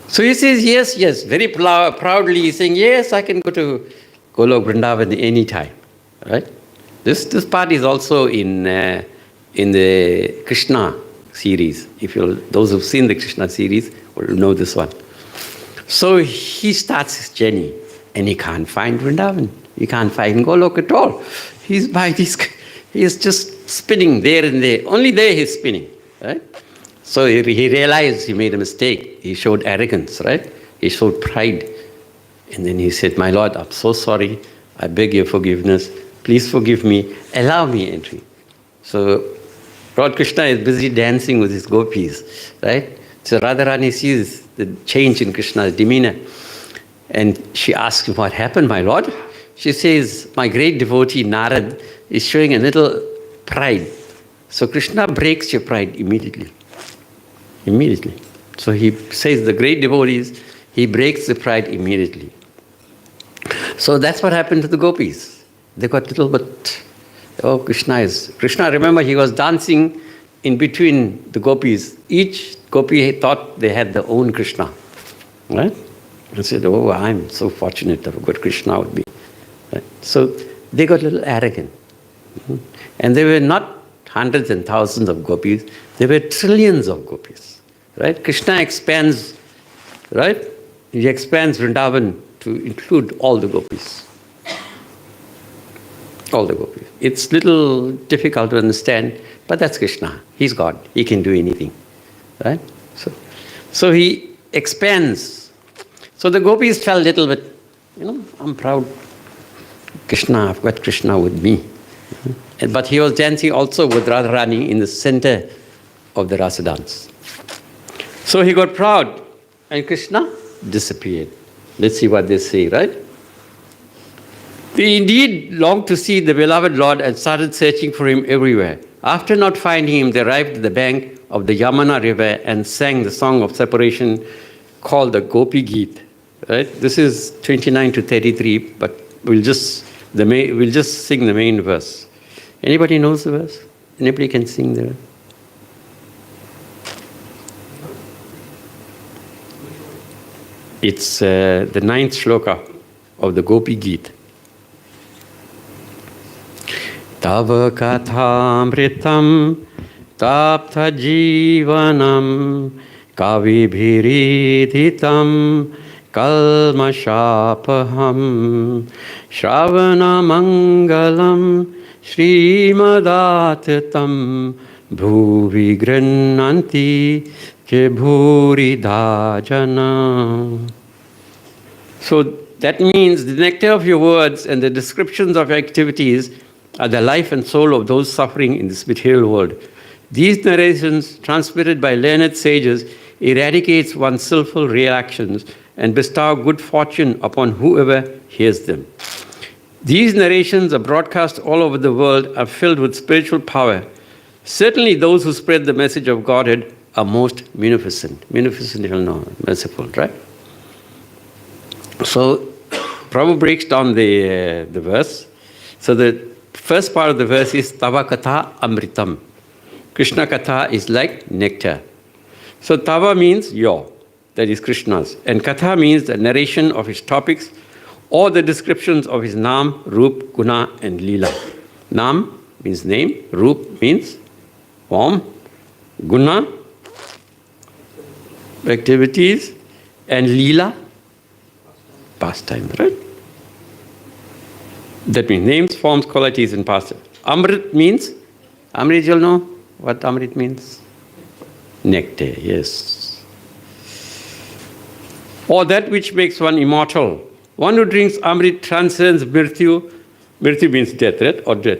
So he says, yes, very proudly. He's saying, yes, I can go to Golok Vrindavan any time. Right? This part is also in the Krishna series. Those who've seen the Krishna series will know this one. So he starts his journey and he can't find Vrindavan. He can't find Golok at all. He's just spinning there and there. Only there he's spinning, right? So he realized he made a mistake. He showed arrogance, right? He showed pride. And then he said, my Lord, I'm so sorry. I beg your forgiveness. Please forgive me. Allow me entry. So Lord Krishna is busy dancing with his gopis, right? So Radharani sees the change in Krishna's demeanor. And she asks him, what happened, my Lord? She says, my great devotee Narad is showing a little pride. So Krishna breaks your pride immediately. Immediately. So he says the great devotees, he breaks the pride immediately. So that's what happened to the gopis. They got a little bit, Krishna, remember, he was dancing in between the gopis. Each gopi thought they had their own Krishna. Right? And said, oh, I'm so fortunate to have a good Krishna with me. Right? So they got a little arrogant. And there were not hundreds and thousands of gopis, there were trillions of gopis. Right? Krishna expands, right? He expands Vrindavan to include all the gopis. All the gopis. It's little difficult to understand, but that's Krishna. He's God. He can do anything. Right? So he expands. So the gopis felt a little bit, I'm proud. Krishna, I've got Krishna with me. But he was dancing also with Radharani in the center of the rasa dance. So he got proud and Krishna disappeared. Let's see what they say, right? They indeed longed to see the beloved Lord and started searching for him everywhere. After not finding him, they arrived at the bank of the Yamuna river and sang the song of separation called the Gopi Geet. Right? This is 29 to 33, but we'll just sing the main verse. Anybody knows the verse? Anybody can sing the verse? It's the 9th shloka of the Gopi Geet. Tava kathamritam taptha jivanam kavibhiridhitam kalmashapaham shravana mangalam Srimadattatam bhuvi grananti ke bhurida jana. So that means the nectar of your words and the descriptions of your activities are the life and soul of those suffering in this material world. These narrations, transmitted by learned sages, eradicates one's sinful reactions and bestow good fortune upon whoever hears them. These narrations are broadcast all over the world, are filled with spiritual power. Certainly those who spread the message of Godhead are most munificent. Munificent, merciful, right? So Prabhu breaks down the verse. So the first part of the verse is Tava Katha Amritam. Krishna Katha is like nectar. So Tava means your, that is Krishna's. And Katha means the narration of his topics or the descriptions of his Nam, Roop, Guna and Leela. Nam means name, Roop means form, Guna, activities, and Leela, pastime, right? That means names, forms, qualities, and pastime. Amrit means, Amrit, you'll know what Amrit means? Nectar, yes. Or that which makes one immortal. One who drinks Amrit transcends Mrityu. Mrityu means death, right? Or death.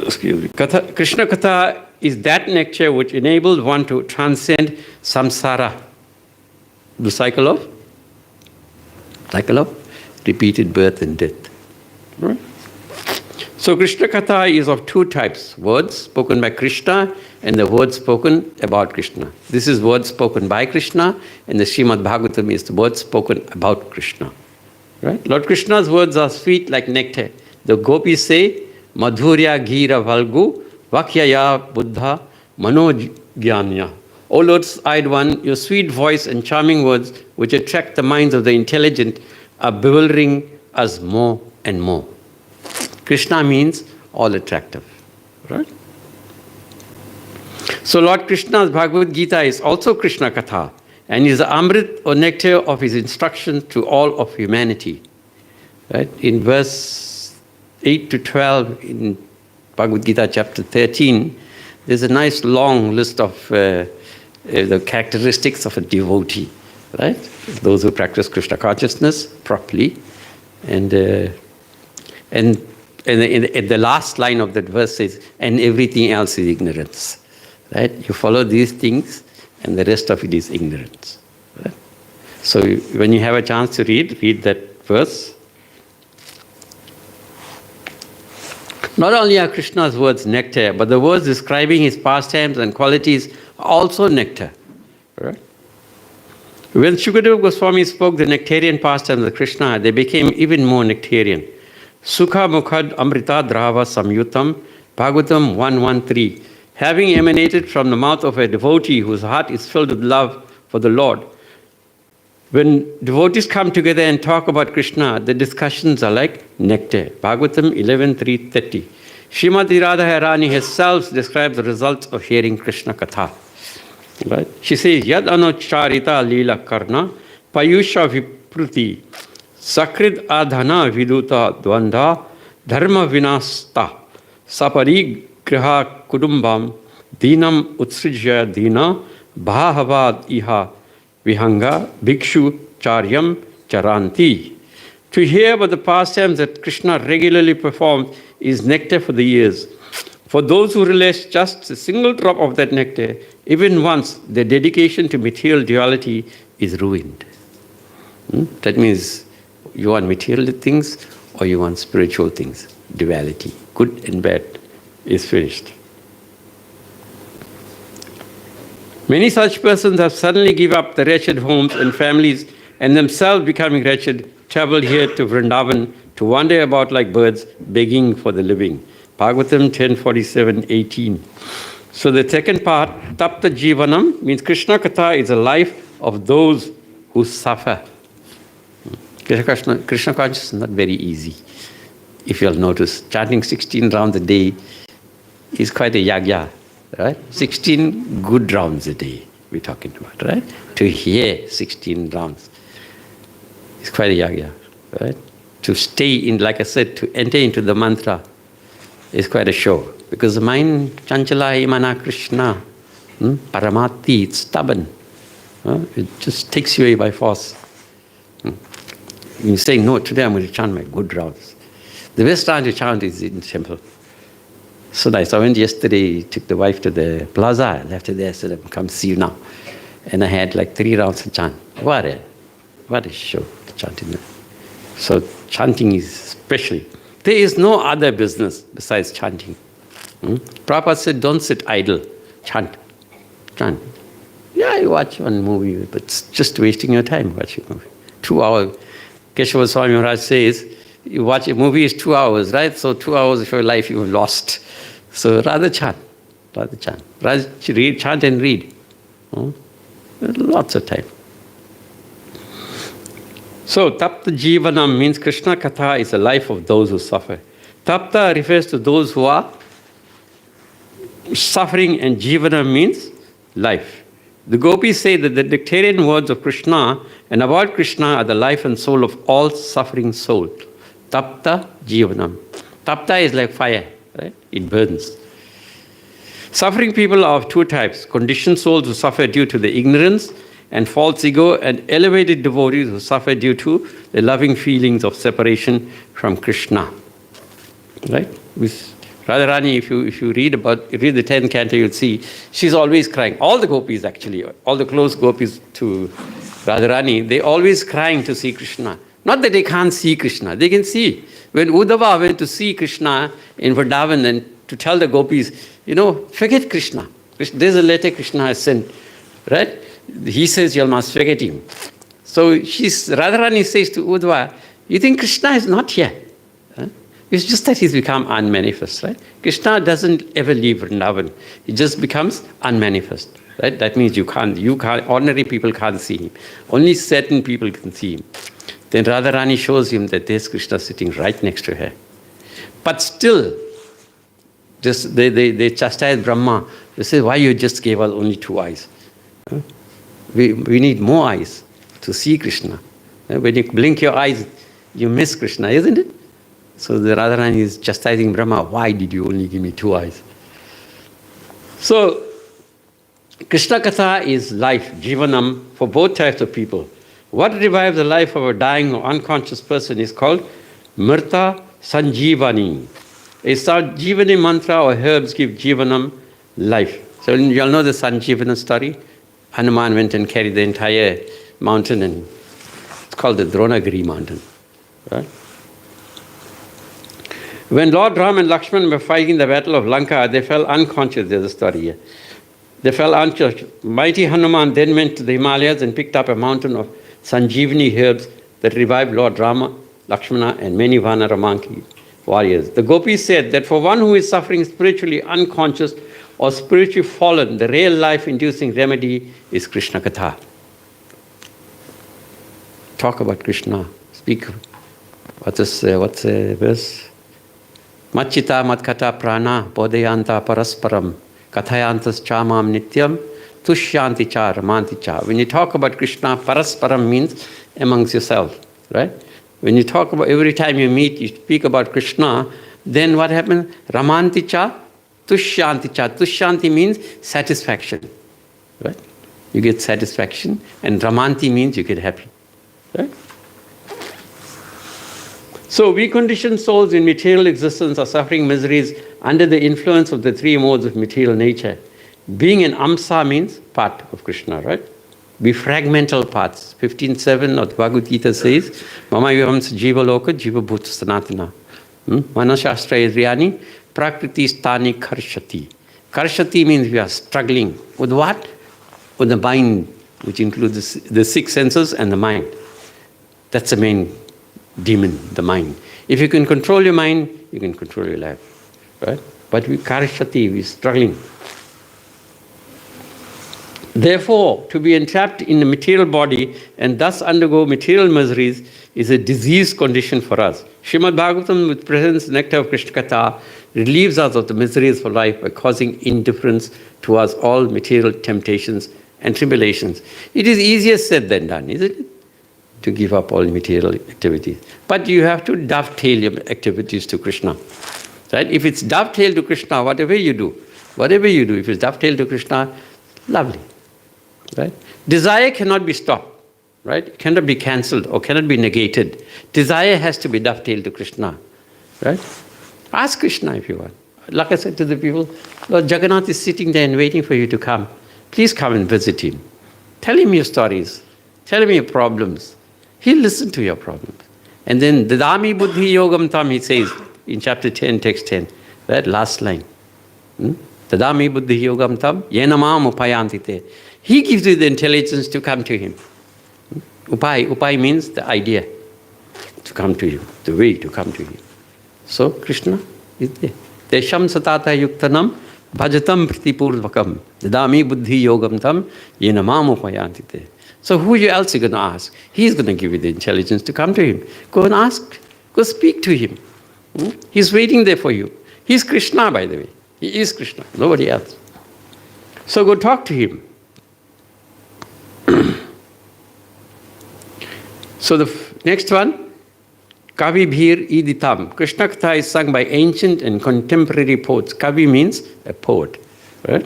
Excuse me. Krishna Katha is that nectar which enables one to transcend samsara, the cycle of repeated birth and death. Right? So Krishna Katha is of two types, words spoken by Krishna and the words spoken about Krishna. This is words spoken by Krishna, and the Srimad Bhagavatam is the words spoken about Krishna. Right? Lord Krishna's words are sweet like nectar. The gopis say, Madhurya Gira Valgu Vakyaya Buddha Manojgyanya. O Lotus-eyed one, your sweet voice and charming words, which attract the minds of the intelligent, are bewildering us more and more. Krishna means all attractive. Right? So Lord Krishna's Bhagavad Gita is also Krishna Katha and is the Amrit or nectar of his instruction to all of humanity. Right? In verse 8 to 12 in Bhagavad Gita chapter 13, there's a nice long list of the characteristics of a devotee, right? Those who practice Krishna consciousness properly. And the last line of that verse says, and everything else is ignorance. Right? You follow these things and the rest of it is ignorance. Right? So when you have a chance to read that verse. Not only are Krishna's words nectar, but the words describing his pastimes and qualities are also nectar. Right? When Shukadeva Goswami spoke the nectarian pastimes of Krishna, they became even more nectarian. Sukha Mukhad Amrita Drava Samyutam, Bhagavatam 113. Having emanated from the mouth of a devotee whose heart is filled with love for the Lord. When devotees come together and talk about Krishna, the discussions are like nectar. Bhagavatam 11.3.30. Srimati Radharani herself describes the results of hearing Krishna Katha. Right? She says, Yad anucharita lila karna payusha vipruti sakrid adhana viduta dvanda dharma vinasta sapari griha kudumbam dinam utsrijya dina bhahavad iha vihanga bhikshu charyam charanti. To hear about the pastimes that Krishna regularly performs is nectar for the ears. For those who relish just a single drop of that nectar, even once, their dedication to material duality is ruined. That means you want material things or you want spiritual things. Duality, good and bad, is finished. Many such persons have suddenly given up the wretched homes and families and themselves becoming wretched, travel here to Vrindavan to wander about like birds, begging for the living. Bhagavatam 10:47-18. So the second part, Tapta Jivanam, means Krishna Katha is a life of those who suffer. Krishna consciousness is not very easy. If you'll notice, chanting 16 rounds a day is quite a yagya, right? 16 good rounds a day we're talking about, right? To hear 16 rounds is quite a yagya, right? To stay in, like I said, to enter into the mantra is quite a show. Because the mind, chanchala imana Krishna, paramati, it's stubborn. It just takes you away by force. You say, no, today I'm going to chant my good rounds. The best time to chant is in the temple. So nice. I went yesterday, took the wife to the plaza, I left her there, said, come see you now. And I had like 3 rounds to chant. What a show, chanting. So chanting is special. There is no other business besides chanting. Prabhupada said, don't sit idle, chant. Chant. Yeah, you watch one movie, but it's just wasting your time watching a movie. 2 hours. Keshava Swami Maharaj says, you watch a movie is 2 hours, right? So 2 hours of your life you've lost. So rather chant. Rather chant. Rather read, chant and read. Lots of time. So, Tapta Jivanam means Krishna Katha is the life of those who suffer. Tapta refers to those who are suffering, and Jivanam means life. The gopis say that the nectarian words of Krishna and about Krishna are the life and soul of all suffering soul. Tapta Jivanam. Tapta is like fire, right? It burns. Suffering people are of 2 types: conditioned souls who suffer due to the ignorance and false ego, and elevated devotees who suffer due to the loving feelings of separation from Krishna. Right? With Radharani, if you read the 10th canto, you'll see she's always crying. All the gopis actually, all the close gopis to Radharani, they're always crying to see Krishna. Not that they can't see Krishna, they can see. When Uddhava went to see Krishna in Vrindavan and to tell the gopis, forget Krishna. There's a letter Krishna has sent, right? He says you must forget him. So Radharani says to Uddhava, you think Krishna is not here? It's just that he's become unmanifest, right? Krishna doesn't ever leave Vrindavan. He just becomes unmanifest, right? That means you can't, ordinary people can't see him. Only certain people can see him. Then Radharani shows him that there's Krishna sitting right next to her. But still, Just they chastise Brahma. They say, why you just gave us only 2 eyes? We need more eyes to see Krishna. When you blink your eyes, you miss Krishna, isn't it? So the Radharani is chastising Brahma, why did you only give me 2 eyes? So Krishna Katha is life, jivanam, for both types of people. What revives the life of a dying or unconscious person is called Mrta Sanjeevani. A Sanjeevani mantra or herbs give jivanam, life. So you all know the Sanjeevana story? Hanuman went and carried the entire mountain, and it's called the Dronagiri mountain. Right? When Lord Ram and Lakshman were fighting the battle of Lanka, they fell unconscious. There's a story here. They fell unconscious. Mighty Hanuman then went to the Himalayas and picked up a mountain of Sanjeevani herbs that revived Lord Rama, Lakshmana, and many Vanara monkey warriors. The gopis said that for one who is suffering spiritually unconscious or spiritually fallen, the real life-inducing remedy is Krishna Katha. Talk about Krishna. Speak. What's the verse? Machita matkata prana bodhayanta parasparam kathayantas chamam nityam tushyanti cha ramanti cha. When you talk about Krishna, parasparam means amongst yourself, right? When you talk about, every time you meet, you speak about Krishna, then what happens? Ramanti cha, tushyanti cha. Tushyanti means satisfaction, right? You get satisfaction, and ramanti means you get happy, right? So we conditioned souls in material existence are suffering miseries under the influence of the 3 modes of material nature. Being an amsa means part of Krishna, right? We fragmental parts. 15.7 of the Bhagavad Gita says, Mama yavamsa jiva loka jiva bhuta sanatana. Manashastra idriyani prakriti stani karshati. Karshati means we are struggling. With what? With the mind, which includes the 6 senses and the mind. That's the main demon, the mind. If you can control your mind, you can control your life, right? But we karshati, we're struggling. Therefore, to be entrapped in the material body and thus undergo material miseries is a diseased condition for us. Srimad Bhagavatam, with presence nectar of Krishna Katha, relieves us of the miseries of life by causing indifference towards all material temptations and tribulations. It is easier said than done, isn't it? To give up all material activities. But you have to dovetail your activities to Krishna. Right? If it's dovetailed to Krishna, whatever you do, if it's dovetailed to Krishna, lovely. Right? Desire cannot be stopped. Right? It cannot be cancelled or cannot be negated. Desire has to be dovetailed to Krishna. Right? Ask Krishna if you want. Like I said to the people, Lord Jagannath is sitting there and waiting for you to come. Please come and visit him. Tell him your stories. Tell him your problems. He'll listen to your problems. And then, Dadami buddhi yogam tam, he says in chapter 10, text 10, that last line. Dadami buddhi yogam tam, yenamam upayantite. He gives you the intelligence to come to him. Upai means the idea to come to you, the way to come to him. So, Krishna is there. Desham satata yuktanam bhajatam pritipurvakam. Dadami buddhi yogam tam, yenamam upayantite. So who else are you going to ask? He's going to give you the intelligence to come to him. Go and ask. Go speak to him. He's waiting there for you. He's Krishna, by the way. He is Krishna, nobody else. So go talk to him. So the next one, Kavi Bhir Iditam. Krishna Katha is sung by ancient and contemporary poets. Kavi means a poet. Right?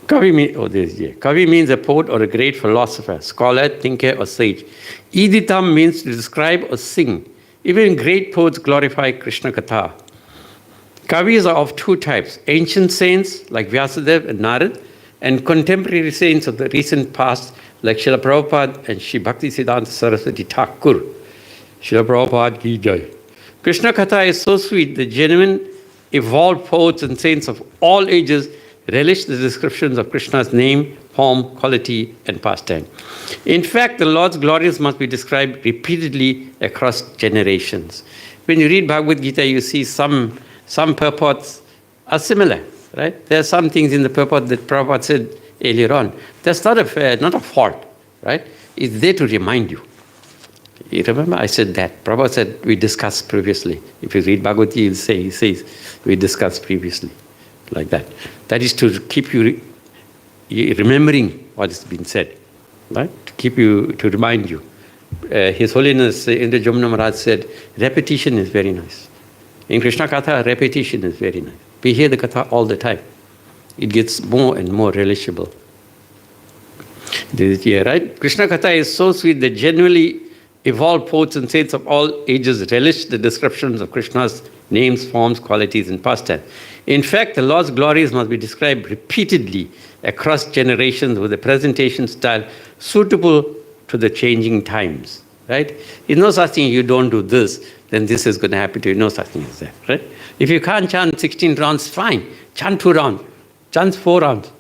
Kavi means a poet or a great philosopher, scholar, thinker, or sage. Iditam means to describe or sing. Even great poets glorify Krishna Katha. Kavis are of 2 types: ancient saints like Vyasadeva and Narad, and contemporary saints of the recent past like Srila Prabhupada and Shri Bhaktisiddhanta Saraswati Thakur. Srila Prabhupada ki jai. Krishna Katha is so sweet that genuine, evolved poets and saints of all ages relish the descriptions of Krishna's name, form, quality, and pastime. In fact, the Lord's glories must be described repeatedly across generations. When you read Bhagavad Gita, you see some purports are similar, right? There are some things in the purport that Prabhupada said earlier on. That's not a fault, right? It's there to remind you. You remember I said that. Prabhupada said we discussed previously. If you read Bhagavad Gita, he says we discussed previously. Like that. That is to keep you remembering what has been said. Right? To remind you. His Holiness Indra Jamuna Maharaj said, repetition is very nice. In Krishna Katha, repetition is very nice. We hear the Katha all the time. It gets more and more relishable. This is here, right? Krishna Katha is so sweet that genuinely evolved poets and saints of all ages relish the descriptions of Krishna's names, forms, qualities, and pastime. In fact, the Lord's glories must be described repeatedly across generations with a presentation style suitable to the changing times, right? There's no such thing, you don't do this, then this is going to happen to you. No such thing as that, right? If you can't chant 16 rounds, fine. Chant 2 rounds. Chant 4 rounds.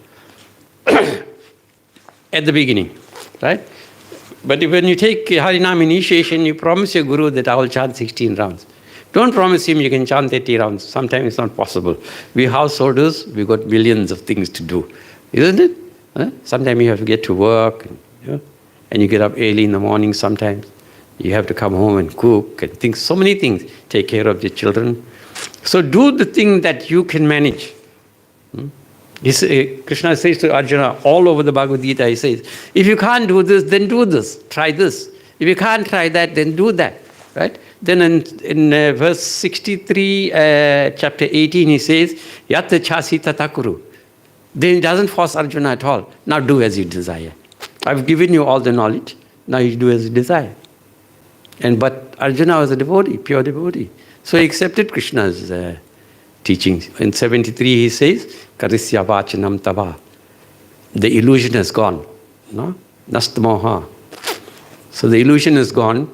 At the beginning, right? But when you take Harinam initiation, you promise your Guru that I will chant 16 rounds. Don't promise him you can chant 80 rounds. Sometimes it's not possible. We householders, we've got millions of things to do. Isn't it? Huh? Sometimes you have to get to work, and you get up early in the morning sometimes. You have to come home and cook and think, so many things. Take care of your children. So do the thing that you can manage. Krishna says to Arjuna all over the Bhagavad Gita, he says, if you can't do this, then do this. Try this. If you can't try that, then do that. Right? Then in verse 63, chapter 18, he says, Yatta chasi tatakuru. Then he doesn't force Arjuna at all. Now do as you desire. I've given you all the knowledge. Now you do as you desire. But Arjuna was a devotee, pure devotee. So he accepted Krishna's teachings. In 73, he says, Karisya vachanam tava. The illusion is gone. No? Nastamoha. So the illusion is gone.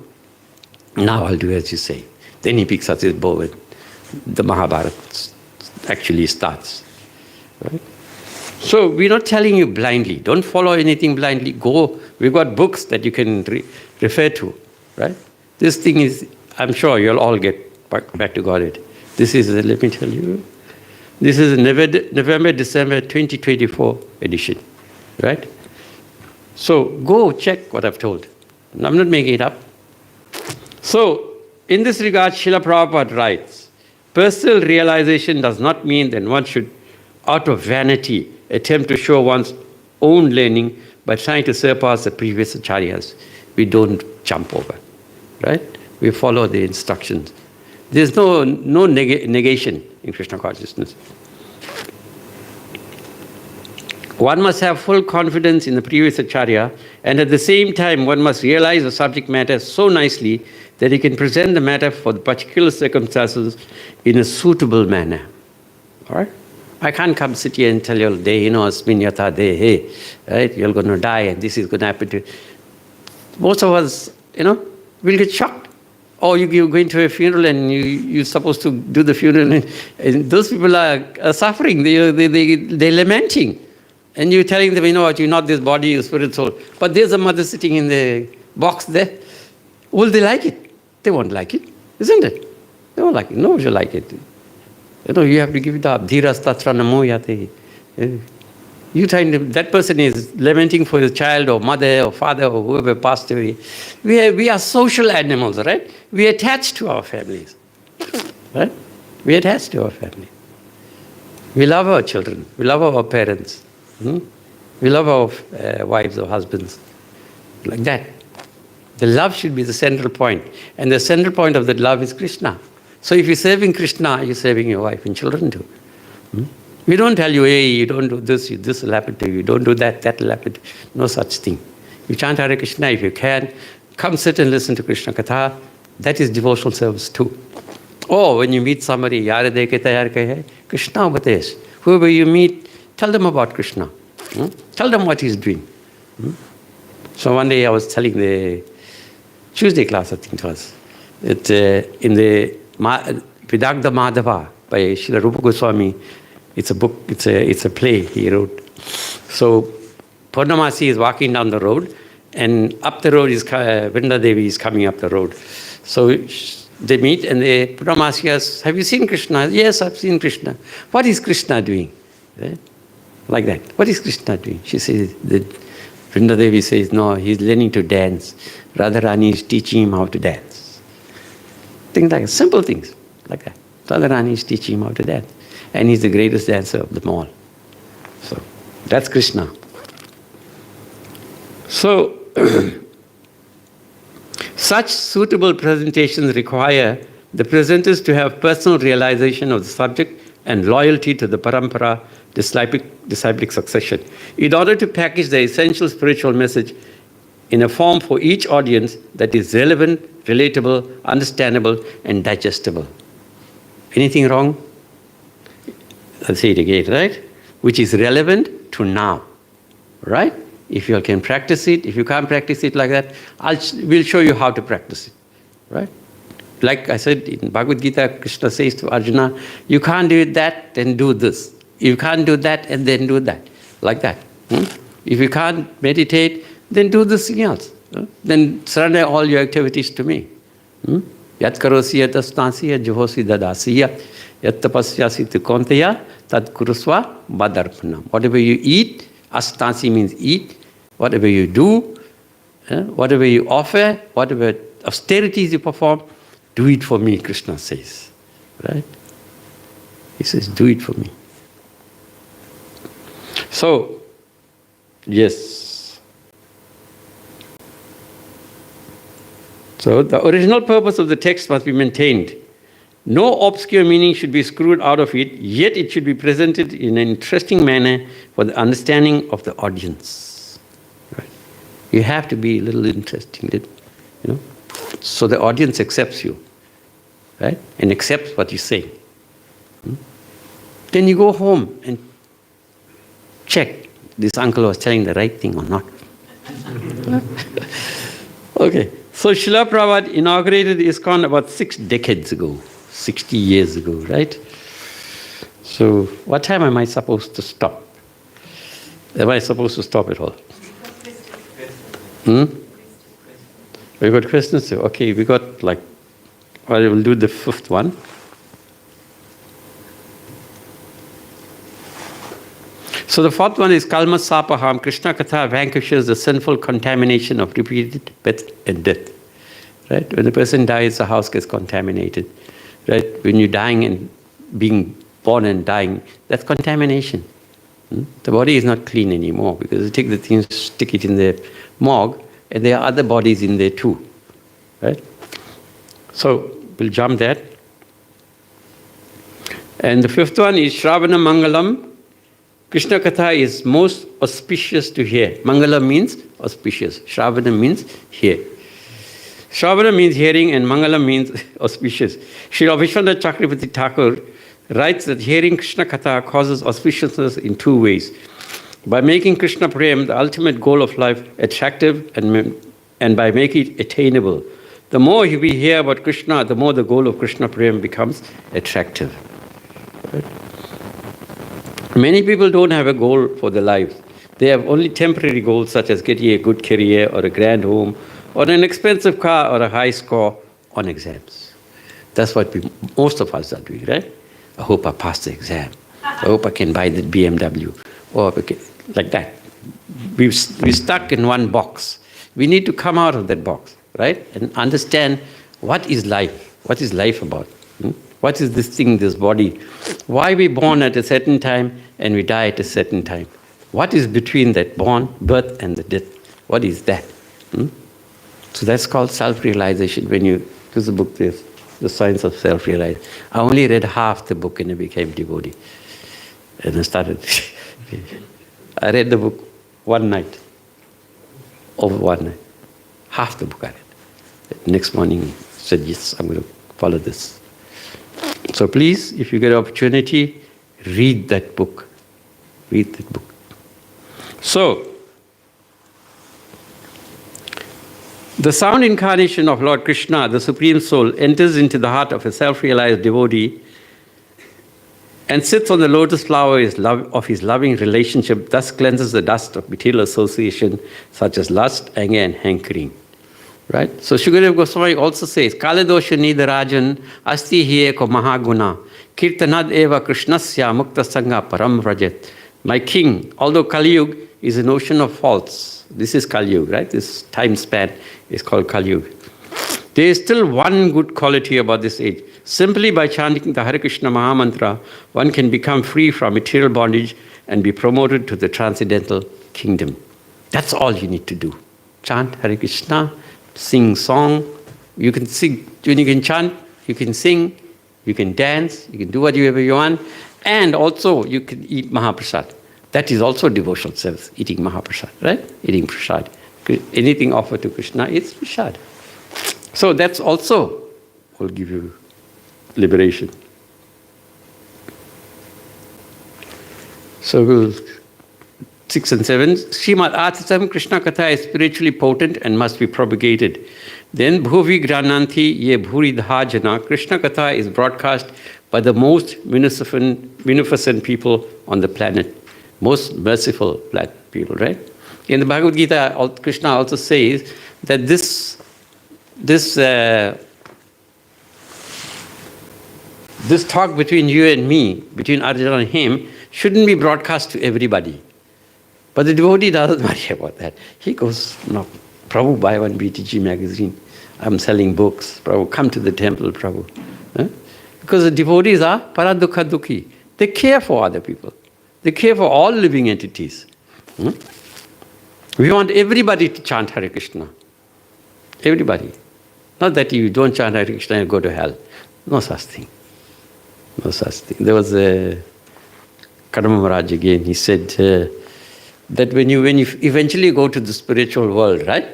Now I'll do as you say. Then he picks up his bow and the Mahabharata actually starts. Right? So we're not telling you blindly. Don't follow anything blindly. Go. We've got books that you can refer to. Right? This thing is, I'm sure you'll all get back to Godhead. This is, let me tell you, this is November, December 2024 edition. Right? So go check what I've told. I'm not making it up. So, in this regard, Srila Prabhupada writes, personal realization does not mean that one should, out of vanity, attempt to show one's own learning by trying to surpass the previous acharyas. We don't jump over, right? We follow the instructions. There's no negation in Krishna consciousness. One must have full confidence in the previous acharya, and at the same time, one must realize the subject matter so nicely that he can present the matter for the particular circumstances in a suitable manner. All right? I can't come sit here and tell you all day, asmin yatha dehe, right? You're going to die and this is going to happen to you. Most of us, will get shocked. Or you're going to a funeral and you're supposed to do the funeral and those people are suffering, they're lamenting. And you're telling them, you're not this body, you're spirit, soul. But there's a mother sitting in the box there. Will they like it? They won't like it, isn't it? They won't like it. Nobody will like it. You have to give it up. Dhiras tatra namo yate. That person is lamenting for his child or mother or father or whoever passed away. We are social animals, right? We attach to our families. Right? We attach to our family. We love our children. We love our parents. We love our wives or husbands. Like that. The love should be the central point. And the central point of that love is Krishna. So if you're serving Krishna, you're serving your wife and children too. We don't tell you, hey, you don't do this will happen to you. You don't do that will happen to you. No such thing. You chant Hare Krishna if you can. Come sit and listen to Krishna Katha. That is devotional service too. Or when you meet somebody, Yare dekhe tayar kahe, Krishna batesh. Whoever you meet, tell them about Krishna. Tell them what he's doing. So one day I was telling the Tuesday class, I think it was, that in the Vidagdha Madhava by Srila Rupa Goswami, it's a book, it's a play he wrote. So Purnamasi is walking down the road, and up the road is Vrinda Devi is coming up the road. So they meet, and Purnamasi asks, have you seen Krishna? Yes, I've seen Krishna. What is Krishna doing? Like that. What is Krishna doing? She says, Vrindadevi says, no, he's learning to dance. Radharani is teaching him how to dance. Things like simple things like that. Radharani is teaching him how to dance. And he's the greatest dancer of them all. So that's Krishna. So such suitable presentations require the presenters to have personal realization of the subject and loyalty to the parampara, disciplic succession, in order to package the essential spiritual message in a form for each audience that is relevant, relatable, understandable, and digestible. Anything wrong? I'll say it again, right? Which is relevant to now, right? If you can practice it, if you can't practice it like that, we'll show you how to practice it, right? Like I said in Bhagavad Gita, Krishna says to Arjuna, you can't do that, then do this. You can't do that, and then do that, like that. If you can't meditate, then do this thing else. Then surrender all your activities to me. Yat karosi yat asnasi yat juhosi dadasi yat tapasyasi tukontaya tad kurusva badarpanam. Whatever you eat, asnasi means eat. Whatever you do, whatever you offer, whatever austerities you perform, do it for me, Krishna says. Right? He says, do it for me. So, yes. So the original purpose of the text must be maintained. No obscure meaning should be screwed out of it, yet it should be presented in an interesting manner for the understanding of the audience. Right? You have to be a little interesting, so the audience accepts you, right? And accepts what you say. Then you go home and check this uncle was telling the right thing or not. Okay, so Srila Prabhupada inaugurated ISKCON about 6 decades ago, 60 years ago, right? So what time am I supposed to stop? Am I supposed to stop at all? We got questions too. Okay, we got I will do the 5th one. So the 4th one is Kalma Sapaham. Krishna Katha vanquishes the sinful contamination of repeated birth and death. Right? When a person dies, the house gets contaminated. Right? When you're dying and being born and dying, that's contamination. The body is not clean anymore because you take the things, stick it in the morgue, and there are other bodies in there too. Right? So we'll jump that. And the 5th one is Shravana Mangalam. Krishna Katha is most auspicious to hear. Mangala means auspicious. Shravana means hear. Shravana means hearing and Mangala means auspicious. Srila Vishwanath Chakravarti Thakur writes that hearing Krishna Katha causes auspiciousness in 2 ways. By making Krishna Prem the ultimate goal of life attractive and by making it attainable. The more we hear about Krishna, the more the goal of Krishna Prem becomes attractive. Right? Many people don't have a goal for their lives. They have only temporary goals such as getting a good career or a grand home or an expensive car or a high score on exams. That's what most of us are doing, right? I hope I pass the exam. I hope I can buy the BMW. Or like that. We're stuck in one box. We need to come out of that box, right? And understand what is life. What is life about? What is this thing, this body? Why we born at a certain time and we die at a certain time? What is between that birth and the death? What is that? So that's called self-realization. There's a book, there's The Science of Self-Realization. I only read half the book and I became devotee. And I started... I read the book one night. Over one night. Half the book I read. Next morning, I said, yes, I'm going to follow this. So please, if you get an opportunity, read that book. Read that book. So, the sound incarnation of Lord Krishna, the Supreme Soul, enters into the heart of a self-realized devotee and sits on the lotus flower of his loving relationship, thus cleanses the dust of material association such as lust, anger, and hankering. Right? So Shukadev Goswami also says, Kaladosha Nidarajan Asti Hieko Mahaguna Kirtanad Eva Krishnasya Mukta Sangha Param Vrajet. My king, although Kali Yuga is a notion of faults. This is Kali Yuga, right? This time span is called Kali Yuga. There is still one good quality about this age. Simply by chanting the Hare Krishna Maha Mantra, one can become free from material bondage and be promoted to the transcendental kingdom. That's all you need to do. Chant Hare Krishna, sing song. You can sing, when you can chant, you can sing, you can dance, you can do whatever you want, and also you can eat Mahaprasad. That is also devotional service, eating Mahaprasad, right? Eating Prasad. Anything offered to Krishna is Prasad. So that's also will give you liberation. So 6 and 7. Srimad Atatam Krishna Katha is spiritually potent and must be propagated. Then Bhuvi Grananthi Ye Bhuri Dhajana. Krishna Katha is broadcast by the most beneficent people on the planet. Most merciful people, right? In the Bhagavad Gita, Krishna also says that this talk between you and me, between Arjuna and him, shouldn't be broadcast to everybody. But the devotee doesn't worry about that. He goes, no, Prabhu, buy one BTG magazine. I'm selling books. Prabhu, come to the temple, Prabhu. Because the devotees are paradukha dukhi. They care for other people. They care for all living entities. We want everybody to chant Hare Krishna. Everybody. Not that you don't chant Hare Krishna and go to hell. No such thing. No such thing. There was a Kadamba Maharaj again. He said that when you eventually go to the spiritual world, right?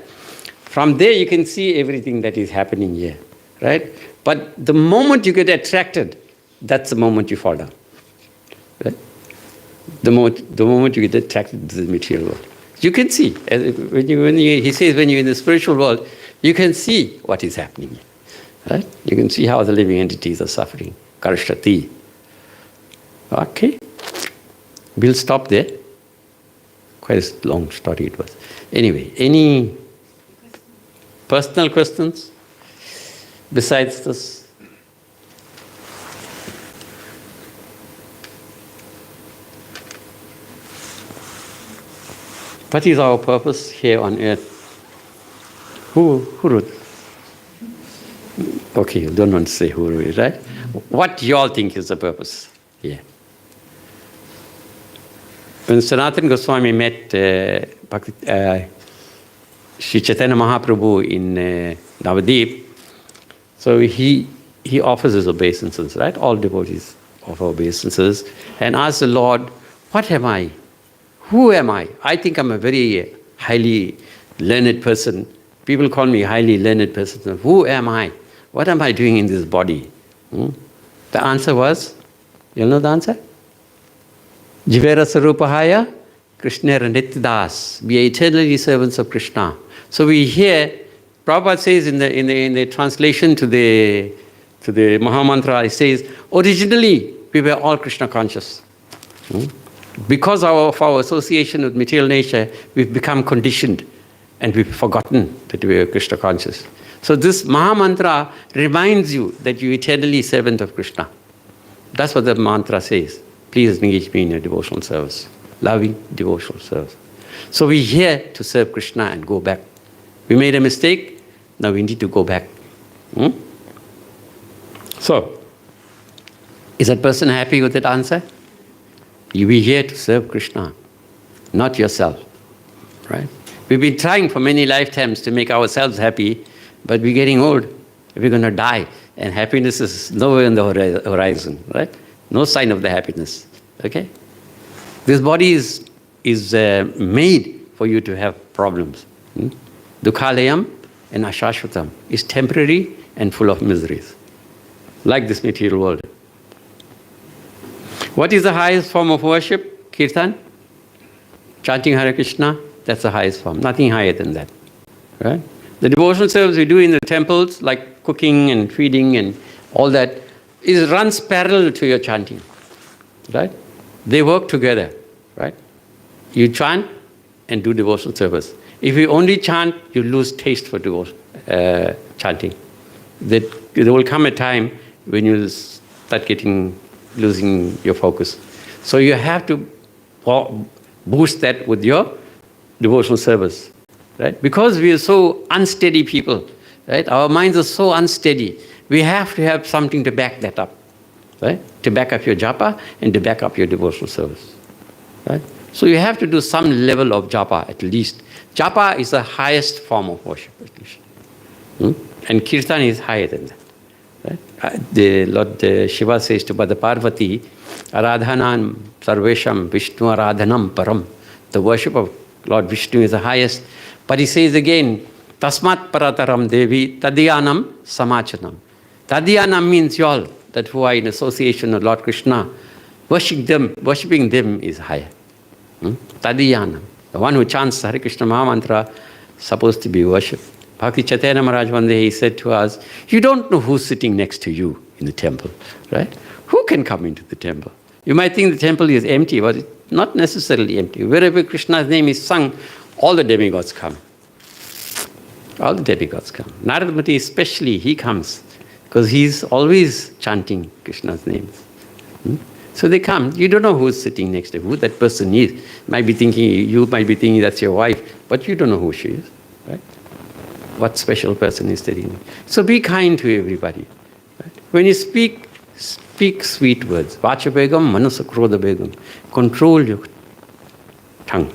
From there you can see everything that is happening here, right? But the moment you get attracted, that's the moment you fall down, right? The moment you get attracted to the material world, you can see. He says when you're in the spiritual world, you can see what is happening, right? You can see how the living entities are suffering. Karshati. Okay, we'll stop there. Quite a long story it was. Anyway, any personal questions besides this? What is our purpose here on earth? Who wrote? Okay, you don't want to say who wrote it, right? What you all think is the purpose here? When Sanatana Goswami met Sri Chaitanya Mahaprabhu in Navadip, so he offers his obeisances, right? All devotees offer obeisances and asks the Lord, what am I? Who am I? I think I'm a very highly learned person. People call me a highly learned person. Who am I? What am I doing in this body? The answer was, you know the answer? Jivera Sarupahaya, Krishna Nityadas. We are eternally servants of Krishna. So we hear, Prabhupada says in the translation to the Mahamantra, he says, originally we were all Krishna conscious. Because of our association with material nature, we've become conditioned and we've forgotten that we are Krishna conscious. So this Mahamantra reminds you that you're eternally servant of Krishna. That's what the mantra says. Please engage me in your devotional service. Loving devotional service. So we're here to serve Krishna and go back. We made a mistake, now we need to go back. So, is that person happy with that answer? You be here to serve Krishna, not yourself. Right? We've been trying for many lifetimes to make ourselves happy, but we're getting old. We're going to die, and happiness is nowhere on the horizon, right? No sign of the happiness. Okay? This body is made for you to have problems. Dukhalayam and ashashvatam is temporary and full of miseries, like this material world. What is the highest form of worship? Kirtan? Chanting Hare Krishna? That's the highest form. Nothing higher than that. Right? The devotional service we do in the temples, like cooking and feeding and all that, runs parallel to your chanting. Right? They work together. Right? You chant and do devotional service. If you only chant, you lose taste for chanting. There will come a time when you start losing your focus. So you have to boost that with your devotional service, right? Because we are so unsteady people, right? Our minds are so unsteady. We have to have something to back that up, right? To back up your japa and to back up your devotional service, right? So you have to do some level of japa at least. Japa is the highest form of worship at least. And kirtan is higher than that. Right? The Lord Shiva says to Mother Parvati, Aradhanam Sarvesham Vishnu Aradhanam Param. The worship of Lord Vishnu is the highest. But he says again, Tasmat Parataram Devi Tadyanam Samachanam. Tadyanam means you all that who are in association with Lord Krishna. Worshipping them is higher. Tadyanam. The one who chants Hare Krishna Mahamantra supposed to be worshipped. Bhakti Chaitanya Maharaj one day he said to us, you don't know who's sitting next to you in the temple, right? Who can come into the temple? You might think the temple is empty, but it's not necessarily empty. Wherever Krishna's name is sung, all the demigods come. All the demigods come. Narada Muni especially, he comes because he's always chanting Krishna's names. So they come. You don't know who's sitting next to who that person is. You might be thinking that's your wife, but you don't know who she is, right? What special person is sitting there. So be kind to everybody. Right? When you speak sweet words. Vacha begam, manasa krodha begam. Control your tongue.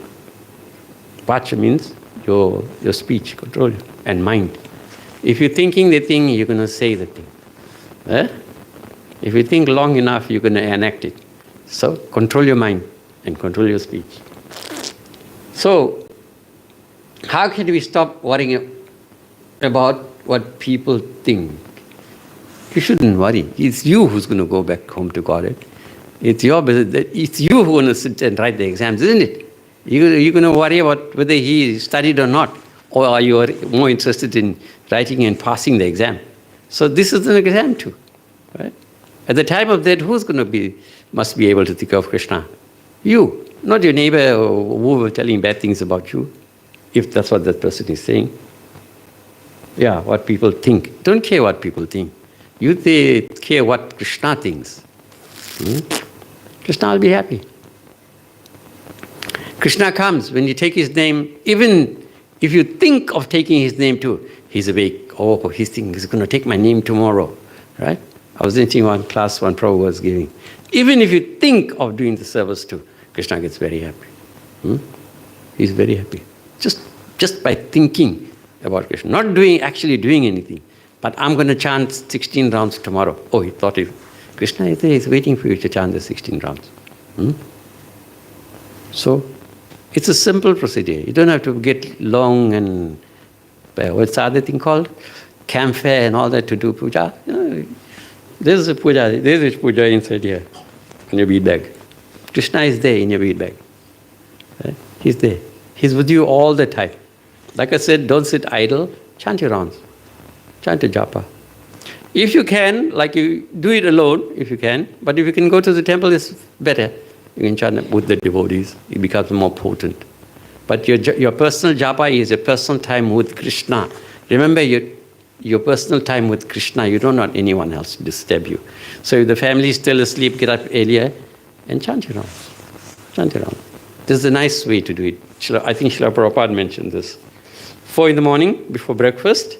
Vacha means your speech, control and mind. If you're thinking the thing, you're going to say the thing. If you think long enough, you're going to enact it. So control your mind and control your speech. So how can we stop worrying about what people think? You shouldn't worry. It's you who's going to go back home to Godhead. It's your business. It's you who's going to sit and write the exams, isn't it? You're going to worry about whether he studied or not, or are you more interested in writing and passing the exam? So this is an exam too, right? At the time of that, must be able to think of Krishna? You, not your neighbor who were telling bad things about you, if that's what that person is saying. Yeah, what people think. Don't care what people think. You care what Krishna thinks. Krishna will be happy. Krishna comes when you take his name, even if you think of taking his name too, he's awake. Oh, he's thinking he's going to take my name tomorrow, right? I was teaching one class, one Prabhu was giving. Even if you think of doing the service too, Krishna gets very happy. He's very happy. Just by thinking about Krishna. Not actually doing anything. But I'm going to chant 16 rounds tomorrow. Oh, he thought Krishna is there, he's waiting for you to chant the 16 rounds. So, it's a simple procedure. You don't have to get long and, what's the other thing called? Campfire and all that to do puja. There's a puja inside here, in your bead bag. Krishna is there in your bead bag. Right? He's there. He's with you all the time. Like I said, don't sit idle, chant your rounds. Chant your japa. If you can, like you do it alone, if you can, but if you can go to the temple, it's better. You can chant with the devotees. It becomes more potent. But your personal japa is a personal time with Krishna. Remember, your personal time with Krishna, you don't want anyone else to disturb you. So if the family is still asleep, get up earlier and chant your rounds. Chant your rounds. This is a nice way to do it. I think Srila Prabhupada mentioned this. 4 in the morning before breakfast,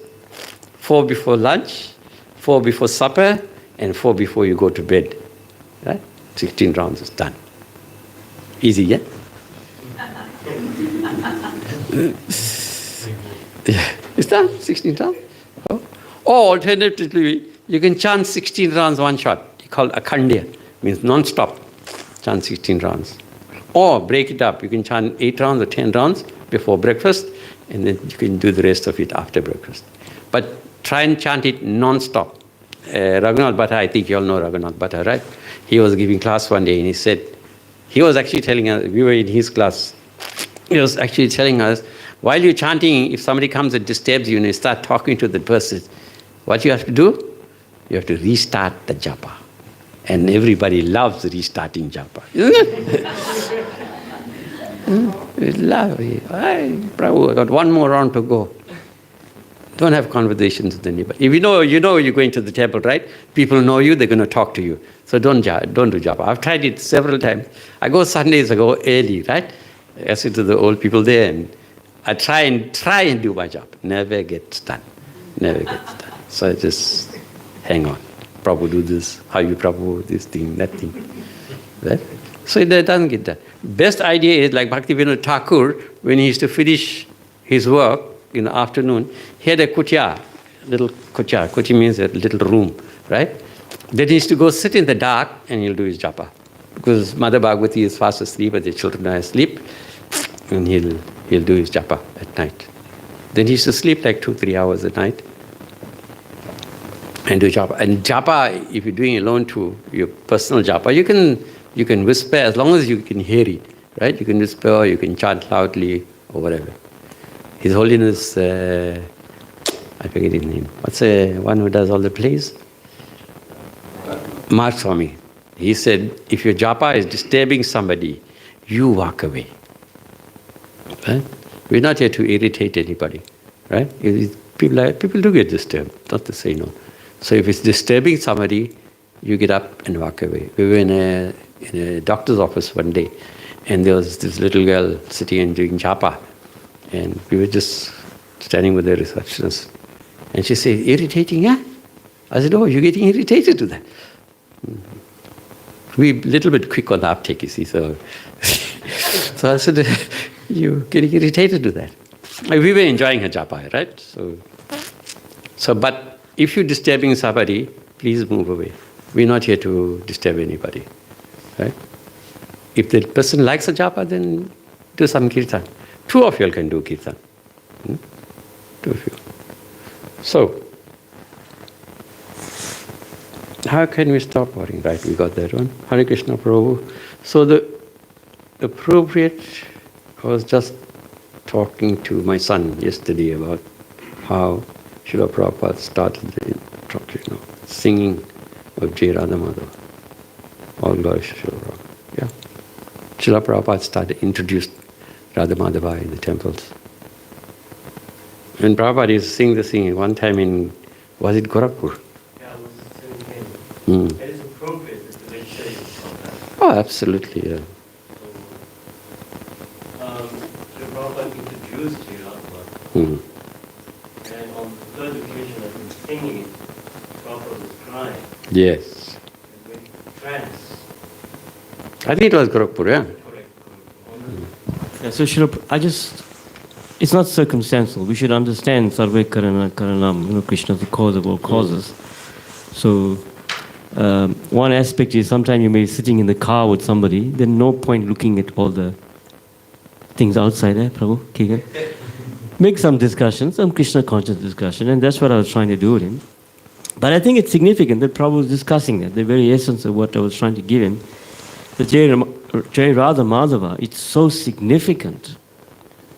4 before lunch, 4 before supper, and 4 before you go to bed. Right? 16 rounds is done. Easy, yeah? It's done, 16 rounds. Or alternatively, you can chant 16 rounds one shot. It's called akhandya, means non-stop. Chant 16 rounds. Or break it up. You can chant 8 rounds or 10 rounds before breakfast, and then you can do the rest of it after breakfast. But try and chant it non-stop. Raghunath Bhatta, I think you all know Raghunath Bhatta, right? He was giving class one day and he said, he was actually telling us, we were in his class, he was actually telling us, while you're chanting, if somebody comes and disturbs you and you start talking to the person, what you have to do? You have to restart the japa. And everybody loves restarting japa, isn't it? Love it. Prabhu, I got one more round to go. Don't have conversations with anybody. If you know you're going to the temple, right? People know you, they're going to talk to you. So don't do japa. I've tried it several times. I go Sundays, I go early, right? I sit to the old people there, and I try and do my job. Never gets done. Never gets done. So I just hang on. Prabhu do this, how you Prabhu, this thing, that thing. Right? So it doesn't get done. Best idea is like Bhaktivinoda Thakur, when he used to finish his work in the afternoon, he had a kutia, little kutia. Kutia means a little room, right? Then he used to go sit in the dark and he'll do his japa. Because Mother Bhagavati is fast asleep, but the children are asleep, and he'll do his japa at night. Then he used to sleep like 2-3 hours a night and do japa. And japa, if you're doing alone too, your personal japa, you can whisper as long as you can hear it, right? You can whisper, or you can chant loudly, or whatever. His Holiness, I forget his name. What's the one who does all the plays? Mark Swami. He said, if your japa is disturbing somebody, you walk away. Right? We're not here to irritate anybody, right? People do get disturbed, not to say no. So if it's disturbing somebody, you get up and walk away. We were in a doctor's office one day, and there was this little girl sitting and doing japa, and we were just standing with the receptionist, and she said, irritating, yeah? I said, oh, you're getting irritated to that. We're a little bit quick on the uptake, you see, so I said, you're getting irritated to that. We were enjoying her japa, right? So, but if you're disturbing somebody, please move away. We're not here to disturb anybody, right? If the person likes a japa, then do some kirtan. 2 of you can do kirtan. 2 of you. So, how can we stop worrying? Right, we got that one. Hare Krishna Prabhu. So the appropriate, I was just talking to my son yesterday about how Srila Prabhupada started the singing of Jai Radha Madhava. All glory to Srila Prabhupada. Yeah. Srila Prabhupada introduced Radha Madhava in the temples. And Prabhupada used to sing the singing one time was it Gorakhpur? It is appropriate that the vegetarians about that. Oh, absolutely, yeah. The Prabhupada introduced Janardana. And on the 3rd occasion of him singing it, Prabhupada was crying. Yes. And went into trance. I think it was Gorakhpur, yeah? Correct. Yeah, so it's not circumstantial. We should understand Sarve Karana Karanam, Krishna is the cause of all causes. So, one aspect is sometimes you may be sitting in the car with somebody, there's no point looking at all the things outside there, Prabhu, Keegan. Make some discussion, some Krishna conscious discussion, and that's what I was trying to do with him. But I think it's significant that Prabhu was discussing that, the very essence of what I was trying to give him. The Jai Radha Madhava, it's so significant.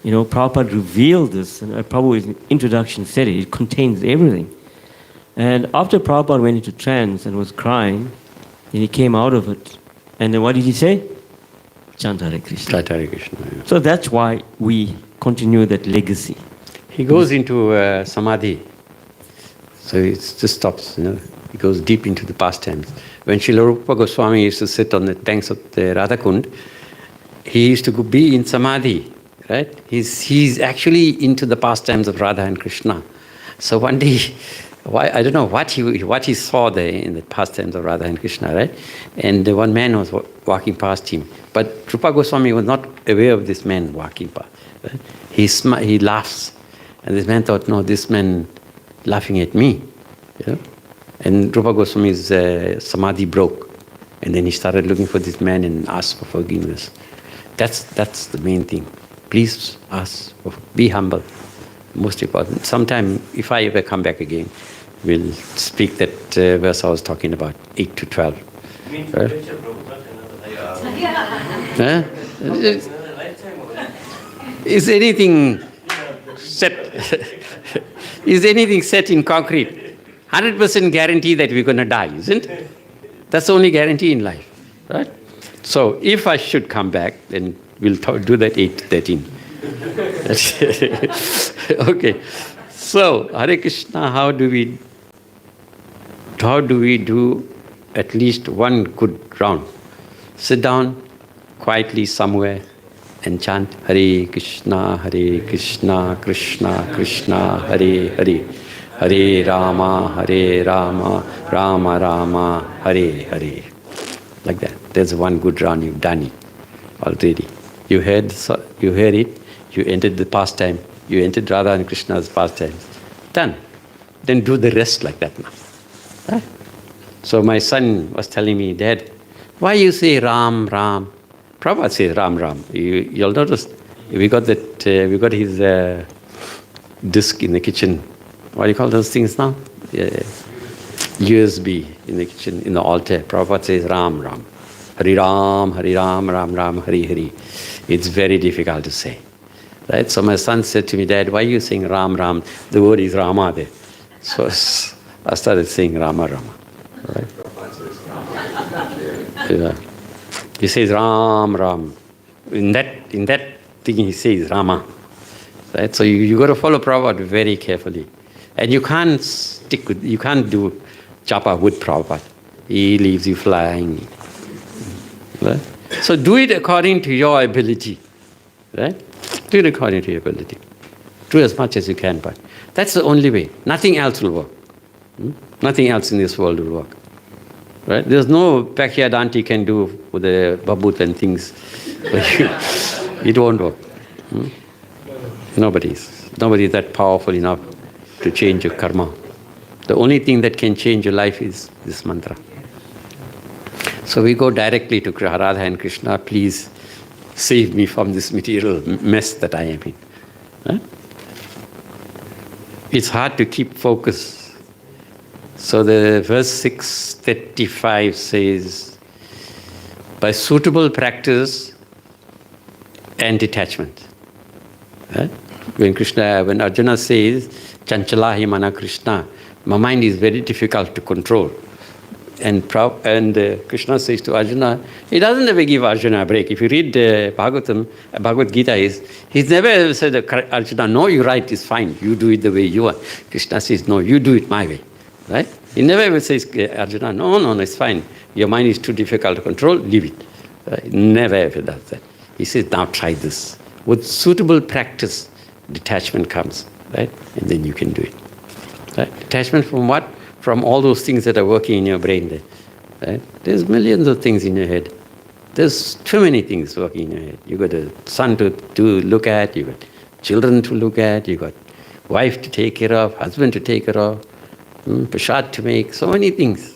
Prabhupada revealed this, and Prabhu in introduction said it contains everything. And after Prabhupada went into trance and was crying, then he came out of it. And then what did he say? Chant Hare Krishna. Chant Hare Krishna, yeah. So that's why we continue that legacy. He goes into samadhi. So it just stops, He goes deep into the pastimes. When Srila Rupa Goswami used to sit on the banks of the Radhakund, he used to be in samadhi, right? He's actually into the pastimes of Radha and Krishna. So one day, I don't know what he saw there in the pastimes of Radha and Krishna, right? And one man was walking past him. But Rupa Goswami was not aware of this man walking past. Right? He laughs. And this man thought, no, this man laughing at me. And Rupa Goswami's samadhi broke. And then he started looking for this man and asked for forgiveness. That's the main thing. Please be humble. Most important. Sometime, if I ever come back again, we'll speak that verse I was talking about, 8 to 12. You mean Right? future, Prabhu, not another Is anything set? Is anything set in concrete? 100% guarantee that we're going to die, isn't it? That's the only guarantee in life, right? So if I should come back, then we'll do that 8 to 13. Okay. So, Hare Krishna, how do we do at least one good round? Sit down quietly somewhere and chant Hare Krishna, Krishna Krishna, Hare Hare, Hare Rama, Rama Rama, Hare Hare. Like that. There's one good round, you've done it already. You heard it, you entered the pastime, you entered Radha and Krishna's pastimes. Done. Then do the rest like that now. Right? So my son was telling me, Dad, why you say Ram, Ram? Prabhupada says Ram, Ram. You'll notice, we got his disc in the kitchen. What do you call those things now? USB in the kitchen, in the altar. Prabhupada says Ram, Ram. Hari Ram, Ram Ram, Hari Hari. It's very difficult to say. Right? So my son said to me, Dad, why are you saying Ram, Ram? The word is Rama there. So I started saying Rama, Rama. Right? Yeah. He says Ram, Ram. In that thing he says Rama. Right? So you got to follow Prabhupada very carefully. And you can't do japa with Prabhupada. He leaves you flying. Right? So do it according to your ability. Right? Do it according to your ability. Do as much as you can, but that's the only way. Nothing else will work. Nothing else in this world will work. Right? There's no backyard auntie can do with the babut and things. It won't work. Nobody's that powerful enough to change your karma. The only thing that can change your life is this mantra. So we go directly to Radha and Krishna, please save me from this material mess that I am in. Huh? It's hard to keep focus. So the verse 635 says, by suitable practice and detachment. Right? When Arjuna says, Chanchalahi mana Krishna, my mind is very difficult to control. And Krishna says to Arjuna, he doesn't ever give Arjuna a break. If you read Bhagavad Gita, he's never ever said, Arjuna, no, you're right, it's fine. You do it the way you want. Krishna says, no, you do it my way. Right? He never ever says, Arjuna, no, it's fine. Your mind is too difficult to control, leave it. Right? Never ever does that. He says, now try this. With suitable practice, detachment comes. Right? And then you can do it. Right? Detachment from what? From all those things that are working in your brain there. Right? There's millions of things in your head. There's too many things working in your head. You got a son to look at, you got children to look at, you got wife to take care of, husband to take care of, prasad to make, so many things.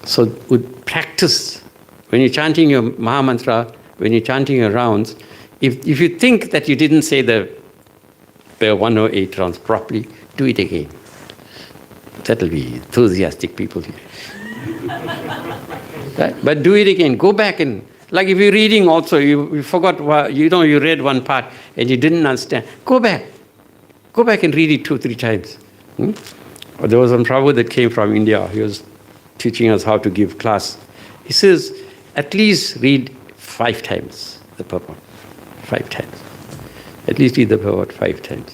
So with practice, when you're chanting your Maha Mantra, when you're chanting your rounds, if you think that you didn't say the 108 rounds properly, do it again. That'll be enthusiastic people. Right? But do it again. Go back and, like if you're reading also, you forgot, you read one part and you didn't understand. Go back. Go back and read it 2-3 times. There was one Prabhu that came from India. He was teaching us how to give class. He says, at least read 5 times the purport. 5 times. At least read the purport 5 times.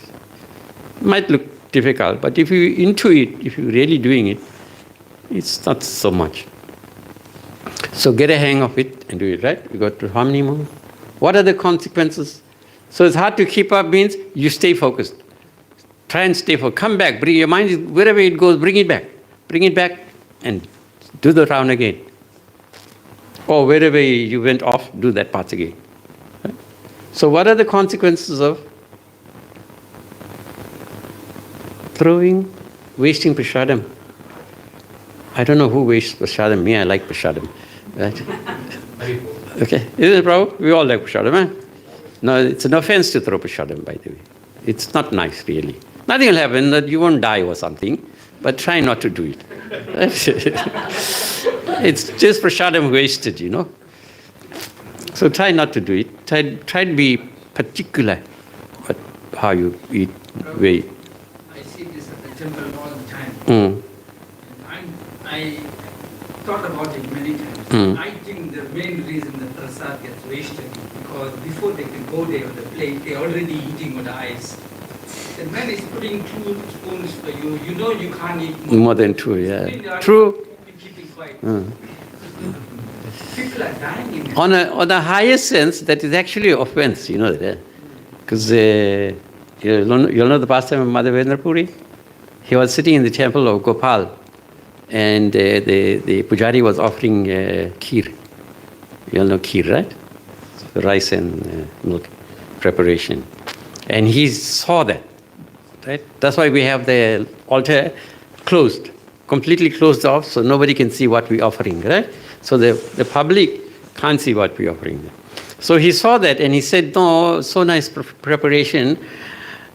Might look difficult, but if you're into it, if you're really doing it, it's not so much. So get a hang of it and do it, right? We got to how many more? What are the consequences? So it's hard to keep up means you stay focused. Try and stay focused. Come back, bring your mind, wherever it goes, bring it back. Bring it back and do the round again. Or wherever you went off, do that part again. Right? So what are the consequences of wasting prasadam? I don't know who wastes prasadam. Me, I like prasadam. Right? Okay. Isn't it, Prabhu? We all like prasadam, eh? No, it's an offense to throw prasadam, by the way. It's not nice, really. Nothing will happen, that you won't die or something, but try not to do it. It's just prasadam wasted, So try not to do it. Try to be particular how you eat, wait. I see this at the temple all the time. Mm. And I thought about it many times. I think the main reason the prasad gets wasted is because before they can go there on the plate, they're already eating on the ice. a man is putting 2 spoons for you, you know you can't eat More than 2, yeah. True. Keeping quiet. People are dying in it. On a higher sense, that is actually offense, you know that. Because you'll know the pastime of Madhavendra Puri? He was sitting in the temple of Gopal, and the pujari was offering kheer. You all know kheer, right? So rice and milk preparation. And he saw that, right? That's why we have the altar closed, completely closed off, so nobody can see what we're offering, right? So the public can't see what we're offering. So he saw that and he said, no, so nice preparation.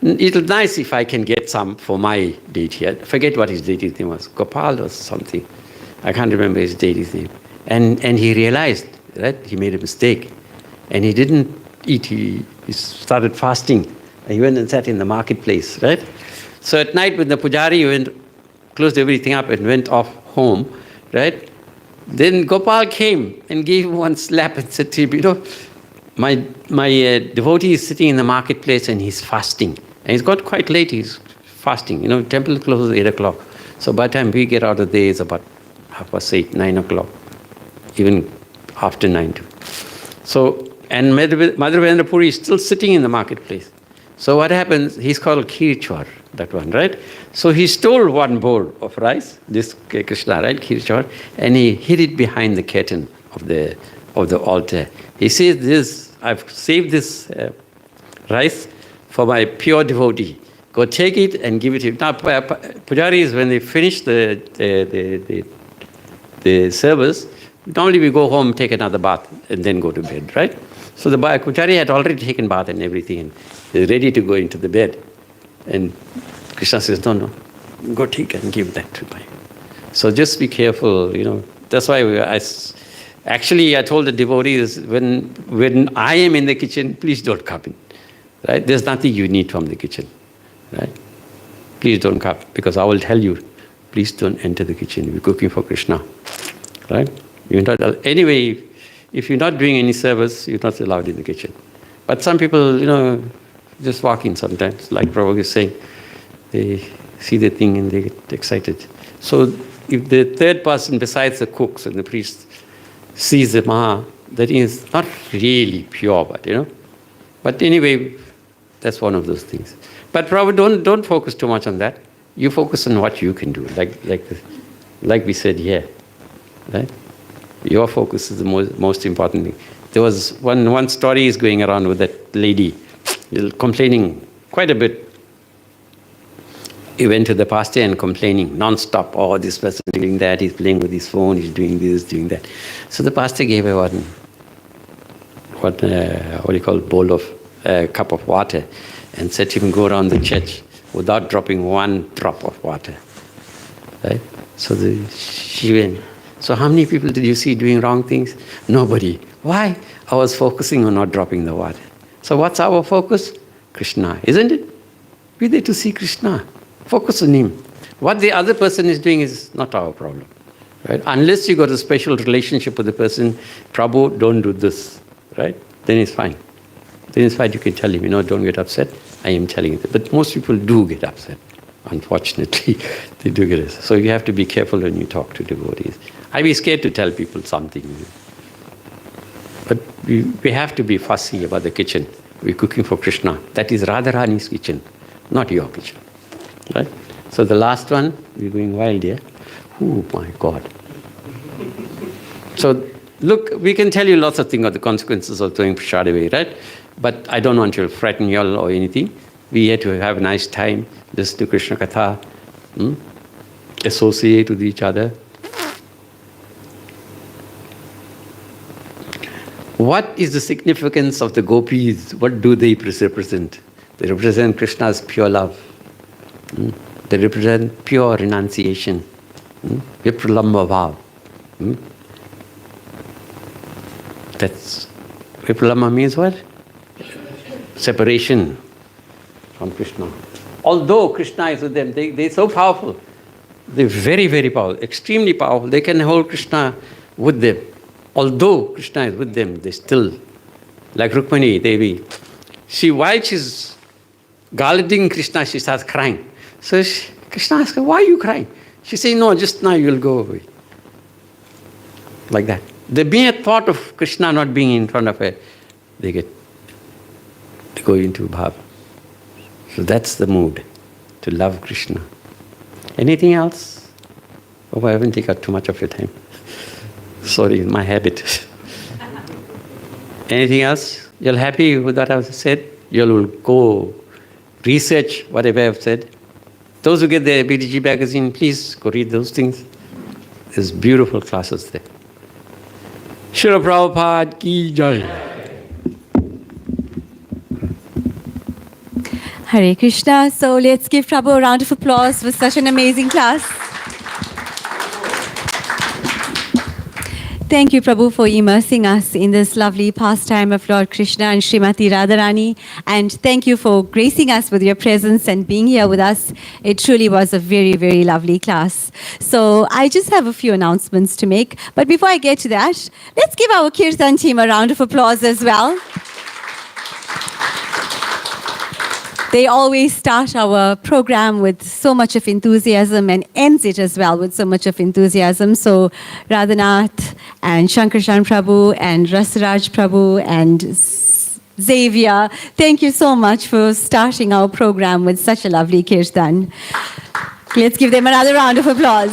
It'll be nice if I can get some for my deity. I forget what his deity's name was. Gopal or something. I can't remember his deity's name. And he realized that he made a mistake. And he didn't eat. He started fasting. And he went and sat in the marketplace, right? So at night when the pujari closed everything up and went off home, right? Then Gopal came and gave him one slap and said to him, you know, my devotee is sitting in the marketplace and he's fasting. And he's got quite late, he's fasting. You know, temple closes at 8 o'clock. So by the time we get out of there, it's about 8:30, 9 o'clock. Even after 9 too. So, and Madhavendra Puri is still sitting in the marketplace. So what happens, he's called Khirchwar, that one, right? So he stole one bowl of rice, this Krishna, right, Khirchwar, and he hid it behind the curtain of the altar. He says, this, I've saved this rice for my pure devotee. Go take it and give it to him. Now, pujaris, when they finish the service, normally we go home, take another bath, and then go to bed, right? So the pujari had already taken bath and everything, and he's ready to go into the bed. And Krishna says, no, go take and give that to me. So just be careful, you know. That's why I told the devotees, when I am in the kitchen, please don't come in, right? There's nothing you need from the kitchen, right? Please don't come, because I will tell you, please don't enter the kitchen. We're cooking for Krishna, right? Anyway, if you're not doing any service, you're not allowed in the kitchen. But some people, you know, just walk in sometimes, like Prabhupada is saying, they see the thing and they get excited. So if the third person besides the cooks and the priest sees the Maha, that is not really pure, but you know. But anyway, that's one of those things. But Prabhupada, don't focus too much on that. You focus on what you can do, like we said here, right? Your focus is the most important thing. There was one story is going around with that lady, complaining quite a bit. He went to the pastor and complaining non-stop, oh, this person is doing that, he's playing with his phone, he's doing this, doing that. So the pastor gave her a cup of water and said to him, go around the church without dropping one drop of water. Right? So she went. So how many people did you see doing wrong things? Nobody. Why? I was focusing on not dropping the water. So what's our focus? Krishna, isn't it? We're there to see Krishna. Focus on him. What the other person is doing is not our problem. Right? Unless you got a special relationship with the person, Prabhu, don't do this. Right? Then it's fine. Then it's fine, you can tell him, you know, don't get upset. I am telling you that. But most people do get upset. Unfortunately, they do get upset. So you have to be careful when you talk to devotees. I'd be scared to tell people something. But we have to be fussy about the kitchen. We're cooking for Krishna. That is Radharani's kitchen, not your kitchen. Right? So the last one, we're going wild here. Oh my God. So look, we can tell you lots of things of the consequences of throwing prasad away, right? But I don't want to frighten you all or anything. We're here to have a nice time, listen to Krishna Katha, associate with each other. What is the significance of the gopis? What do they represent? They represent Krishna's pure love. They represent pure renunciation. Vipralamba bhav. That's Vipralamba means what? Separation from Krishna. Although Krishna is with them, they're so powerful. They're very, very powerful, extremely powerful. They can hold Krishna with them. Although Krishna is with them, they still, like Rukmani Devi, while she's garlanding Krishna, she starts crying. So Krishna asks her, why are you crying? She says, no, just now you'll go away. Like that. The mere thought of Krishna not being in front of her, they go into bhava. So that's the mood, to love Krishna. Anything else? Oh, I haven't taken too much of your time. Sorry, my habit. Anything else? You're happy with what I've said? You'll go research whatever I've said. Those who get the BDG magazine, please go read those things. There's beautiful classes there. Srila Prabhupada ki jai. Hare Krishna. So let's give Prabhu a round of applause for such an amazing class. Thank you, Prabhu, for immersing us in this lovely pastime of Lord Krishna and Srimati Radharani. And thank you for gracing us with your presence and being here with us. It truly was a very, very lovely class. So I just have a few announcements to make. But before I get to that, let's give our Kirtan team a round of applause as well. They always start our program with so much of enthusiasm and ends it as well with so much of enthusiasm. So Radhanath and Shankarshan Prabhu and Rasraj Prabhu and Xavier, thank you so much for starting our program with such a lovely kirtan. Let's give them another round of applause.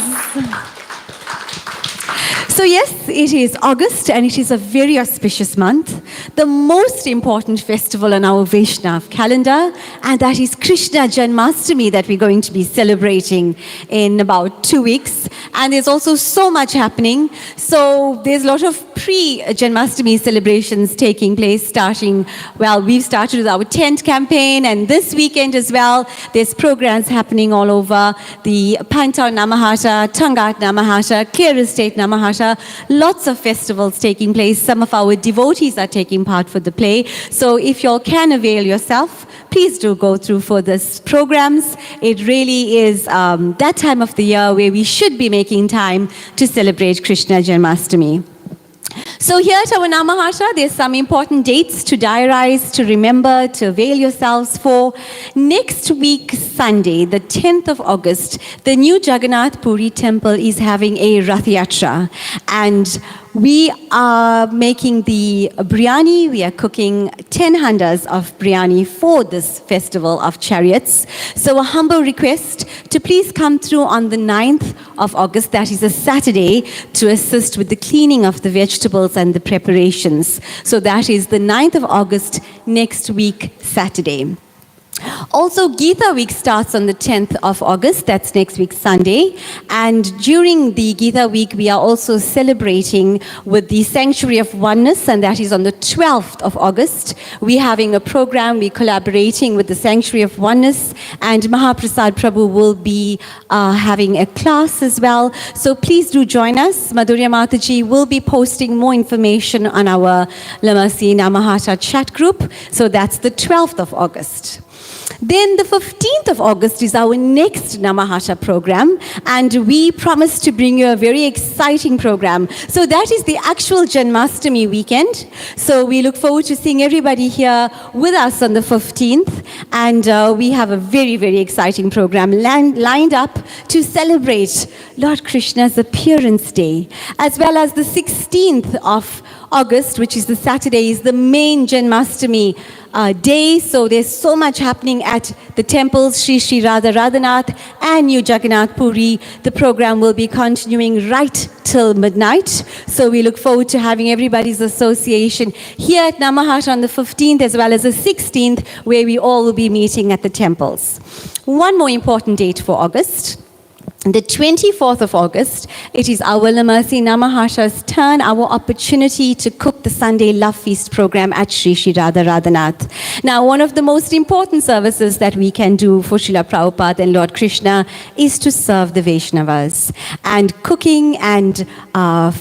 So yes, it is August and it is a very auspicious month, the most important festival on our Vaishnav calendar, and that is Krishna Janmastami that we're going to be celebrating in about 2 weeks. And there's also so much happening. So there's a lot of pre-Janmastami celebrations taking place we've started with our tent campaign, and this weekend as well, there's programs happening all over. The Pantown Namahata, Tangat Namahata, Clear Estate Namahata, lots of festivals taking place. Some of our devotees are taking part for the play. So if you all can avail yourself, please do go through for these programs. It really is that time of the year where we should be making time to celebrate Krishna Janmastami. So here at our Namahata, there's some important dates to diarize, to remember, to avail yourselves for. Next week, Sunday, the 10th of August, the new Jagannath Puri temple is having a Rath Yatra. And we are making the biryani. We are cooking 10 handas of biryani for this festival of chariots. So a humble request to please come through on the 9th of August, that is a Saturday, to assist with the cleaning of the vegetables and the preparations. So that is the 9th of August, next week, Saturday. Also, Gita Week starts on the 10th of August, that's next week Sunday. And during the Gita Week, we are also celebrating with the Sanctuary of Oneness, and that is on the 12th of August. We're having a program, we're collaborating with the Sanctuary of Oneness, and Mahaprasad Prabhu will be having a class as well. So please do join us. Madhurya Mataji will be posting more information on our Lamasi Namahata chat group. So that's the 12th of August. Then the 15th of August is our next Namahata program, and we promise to bring you a very exciting program. So that is the actual Janmastami weekend. So we look forward to seeing everybody here with us on the 15th, and we have a very, very exciting program lined up to celebrate Lord Krishna's appearance day, as well as the 16th of August, which is the Saturday, is the main Janmastami day. So there's so much happening at the temples, Sri Sri Radha Radhanath and New Jagannath Puri. The program will be continuing right till midnight. So we look forward to having everybody's association here at Namahata on the 15th as well as the 16th, where we all will be meeting at the temples. One more important date for August. The 24th of August, it is our Lamasi Namahata's turn, our opportunity to cook the Sunday Love Feast program at Sri Sri Radha Radhanath. Now, one of the most important services that we can do for Srila Prabhupada and Lord Krishna is to serve the Vaishnavas. And cooking and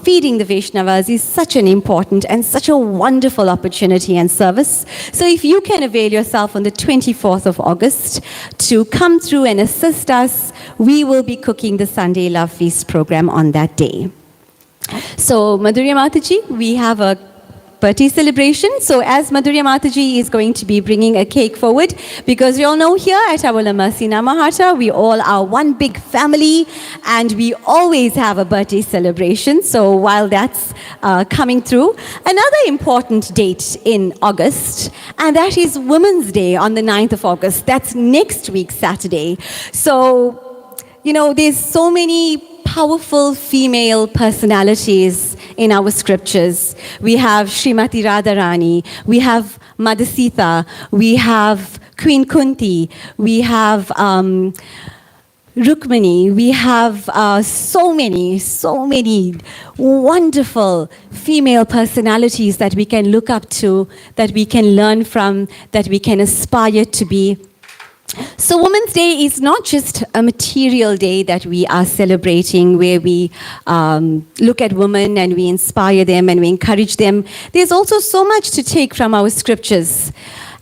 feeding the Vaishnavas is such an important and such a wonderful opportunity and service. So if you can avail yourself on the 24th of August to come through and assist us, we will be cooking the Sunday Love Feast program on that day. So, Madhurya Mataji, we have a birthday celebration. So as Madhurya Mataji is going to be bringing a cake forward, because we all know here at our Lamasi Namahata, we all are one big family and we always have a birthday celebration. So while that's coming through, another important date in August, and that is Women's Day on the 9th of August. That's next week, Saturday. So, you know, there's so many powerful female personalities in our scriptures. We have Srimati Radharani, we have Madhusita, we have Queen Kunti, we have Rukmani, we have so many wonderful female personalities that we can look up to, that we can learn from, that we can aspire to be. So Women's Day is not just a material day that we are celebrating where we look at women and we inspire them and we encourage them. There's also so much to take from our scriptures.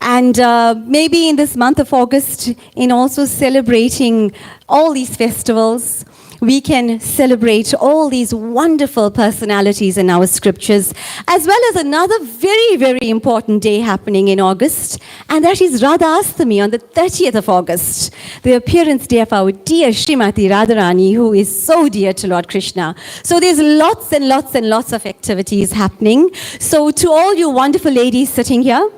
And maybe in this month of August, in also celebrating all these festivals, we can celebrate all these wonderful personalities in our scriptures, as well as another very, very important day happening in August, and that is Radha Astami on the 30th of August, the appearance day of our dear Srimati Radharani, who is so dear to Lord Krishna. So there's lots and lots and lots of activities happening. So to all you wonderful ladies sitting here,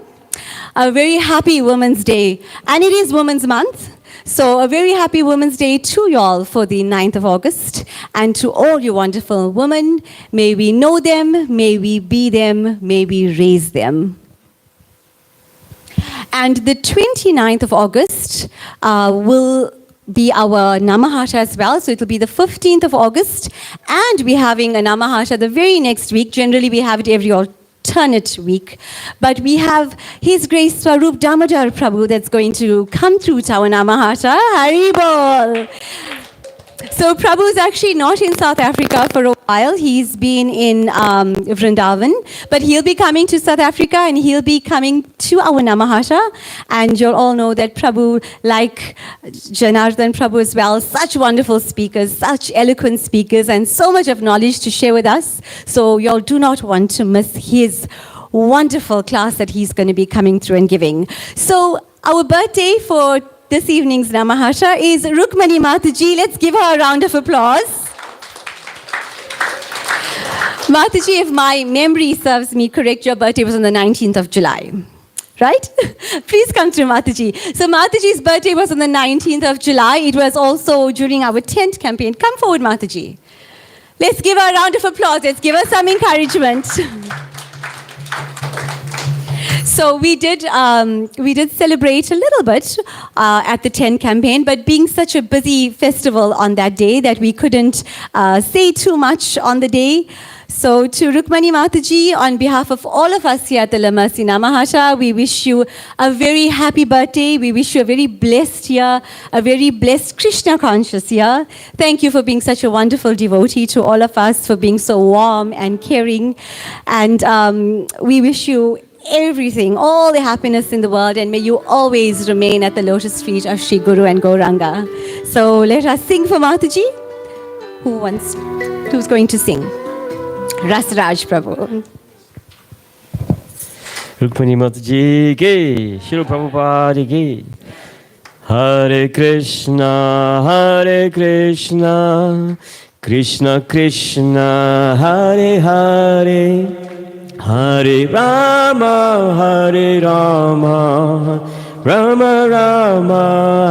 a very happy Women's Day, and it is Women's Month. So a very happy Women's Day to you all for the 9th of August, and to all you wonderful women. May we know them, may we be them, may we raise them. And the 29th of August will be our Namahata as well. So it will be the 15th of August, and we're having a Namahata the very next week. Generally we have it every alternate week, but we have His Grace Swarup Damodar Prabhu that's going to come through to our Namahata. Hari Bol! So Prabhu is actually not in South Africa for a while. He's been in Vrindavan, but he'll be coming to South Africa and he'll be coming to our Namahata. And you'll all know that Prabhu, like Janardana Prabhu as well, such wonderful speakers, such eloquent speakers, and so much of knowledge to share with us. So y'all do not want to miss his wonderful class that he's going to be coming through and giving. So our birthday for this evening's Namahata is Rukmani Mataji. Let's give her a round of applause. Mataji, if my memory serves me correct, your birthday was on the 19th of July, right? Please come through, Mataji. So Mataji's birthday was on the 19th of July. It was also during our tent campaign. Come forward, Mataji. Let's give her a round of applause. Let's give her some encouragement. So we did celebrate a little bit at the 10 campaign, but being such a busy festival on that day that we couldn't say too much on the day. So to Rukmani Mataji, on behalf of all of us here at the Lamasi Namahata, we wish you a very happy birthday. We wish you a very blessed year, a very blessed Krishna conscious year. Thank you for being such a wonderful devotee to all of us, for being so warm and caring. And we wish you everything, all the happiness in the world, and may you always remain at the lotus feet of Sri Guru and Gauranga. So let us sing for Mataji. Who's going to sing? Rasraj Prabhu. Rukmani Mataji ki, Shri Prabhupada ki. Hare Krishna, Krishna Krishna, Hare Hare. Hare Rama, Rama Rama,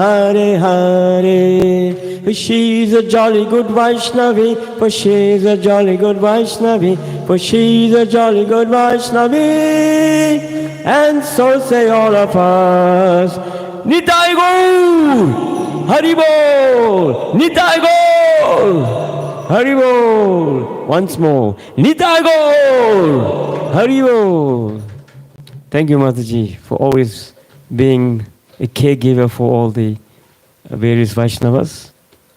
Hare Hare. She's a jolly good Vaishnavi, for she's a jolly good Vaishnavi, for she's a jolly good Vaishnavi. And so say all of us, Nitai Gaur, Hari Bol, Nitai Gaur, Hari Bol. Once more, Nitai Gaur, Hari Bol. Thank you, Mataji, for always being a caregiver for all the various Vaishnavas,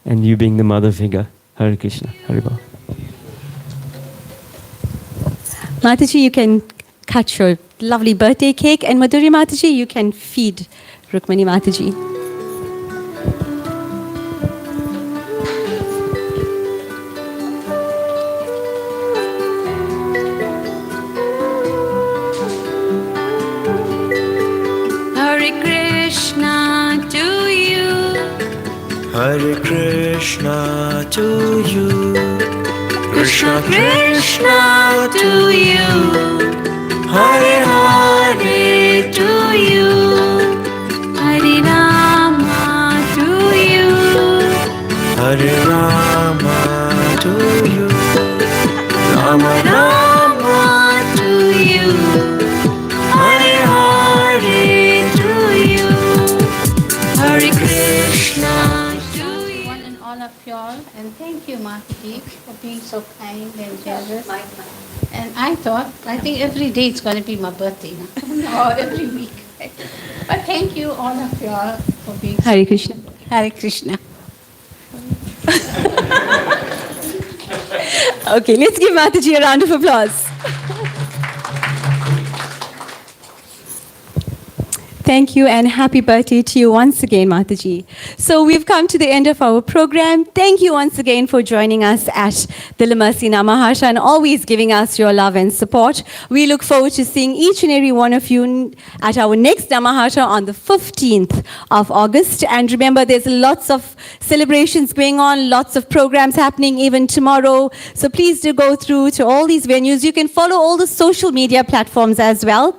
and you being the mother figure. Hare Krishna, Hari Bol. Mataji, you can cut your lovely birthday cake, and Madhuri Mataji, you can feed Rukmani Mataji. Hare Krishna to you. Krishna Krishna to you, Hare Hare to you, Hare Rama to you, Hare Rama to you. Rama Rama to you, Hare Hare to you, Hare Krishna to you. One and all of y'all, and thank you, Mataji, for being so kind and generous. And I think every day it's going to be my birthday now, or every week. But thank you, all of y'all, for being so Hare Krishna. Hare Krishna. Okay, let's give Mataji a round of applause. Thank you and happy birthday to you once again, Mataji. So we've come to the end of our program. Thank you once again for joining us at the Limasi Namahasha and always giving us your love and support. We look forward to seeing each and every one of you at our next Namahasha on the 15th of August. And remember, there's lots of celebrations going on, lots of programs happening even tomorrow. So please do go through to all these venues. You can follow all the social media platforms as well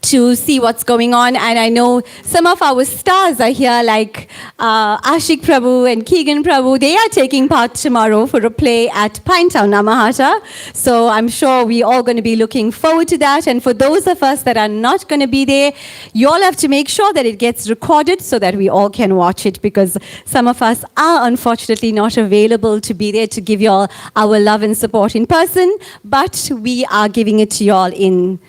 to see what's going on. And I know some of our stars are here, like Ashik Prabhu and Keegan Prabhu. They are taking part tomorrow for a play at Pinetown Namahasha. So I'm sure we're all going to be looking forward to that. And for those of us that are not going to be there, you all have to make sure that it gets recorded so that we all can watch it, because some of us are unfortunately not available to be there to give you all our love and support in person. But we are giving it to you all in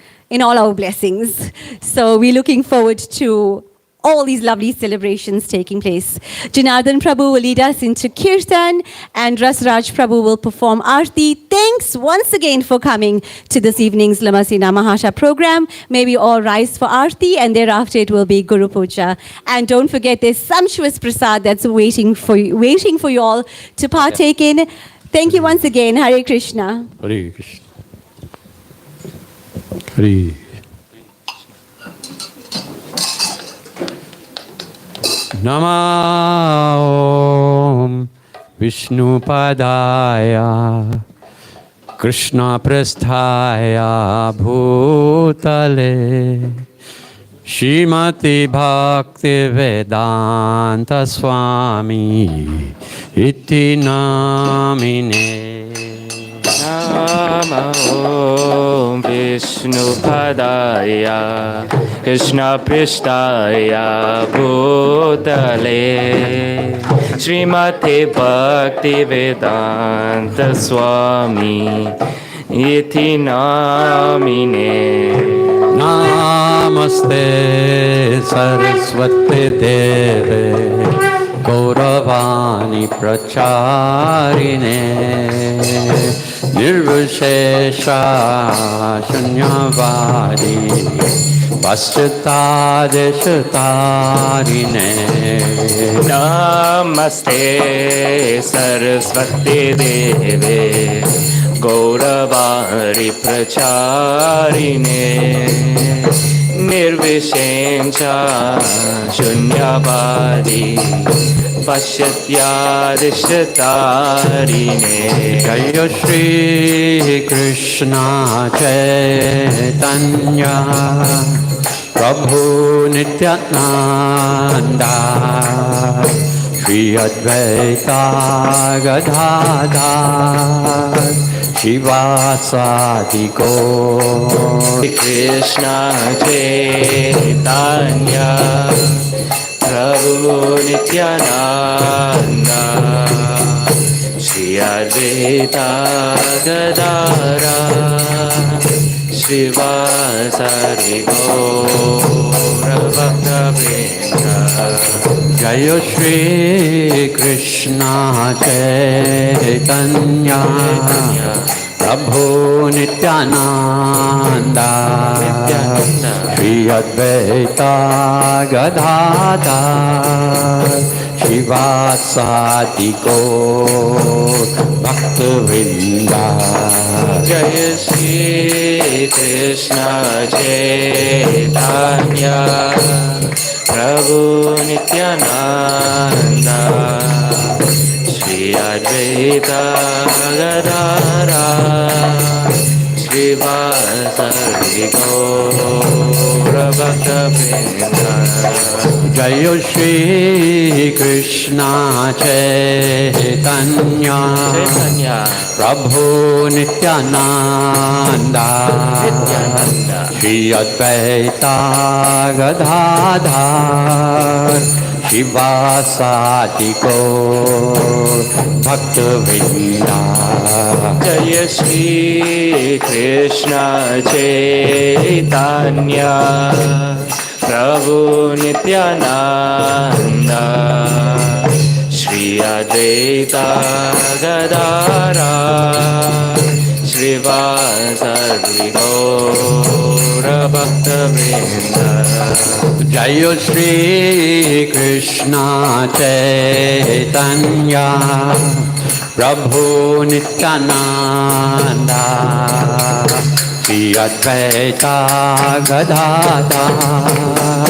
all our blessings. So we're looking forward to all these lovely celebrations taking place. Janardana Prabhu will lead us into Kirtan and Rasraj Prabhu will perform Aarti. Thanks once again for coming to this evening's Limasi Namahasha program. May we all rise for Aarti and thereafter it will be Guru Puja. And don't forget there's sumptuous prasad that's waiting for you all to partake in. Thank you once again. Hare Krishna. Hare Krishna. Hare. Namah Vishnupadaya Krishna Prasthaya Bhutale Shrimati Bhakti Vedanta Swami Iti Namine Namo Vishnupadaya Krishna Prishtaya Bhutale Srimati Bhakti Vedanta Swami Iti Namine Namaste Saraswati Deve Gauravani Pracharine Nirvishesha Shunyavadi Paschatadeshatarine Namaste Saraswati Deve Gauravari Pracharine Nirvishesha Shunyavadi Paschatyadishtarine Jaya Shri Krishna Chaitanya Prabhu Nityananda Shri Advaita Gadadhar Shivasadi Gaur Krishna Chaitanya Prabhu Nityananda Shri Advaita Gadadhara Shivasari Gaura Bhakta Vrinda Jaya Shri Krishna Chaitanya Prabhu Nityananda Shri Advaita Gadadhar Shivasadi Gaur Bhakta Vrinda Jaya Shri Krishna Chaitanya Prabhu Nityananda Shri Advaita Gadadara Srivasari Gaura Bhakta Vrinda Jai Shri Krishna Chaitanya Chaitanya Prabhu Nityananda Nityananda Shri Advaita Gadadhar Shivasati Gaur Bhakta Vrinda Jaya Shri Krishna Chaitanya Prabhu Nityananda Shri Advaita Gadadara Srivasari Gaura Bhakta Vrinda Jai Shri Krishna Chaitanya Prabhu Nityananda Shri Advaita Gadadhar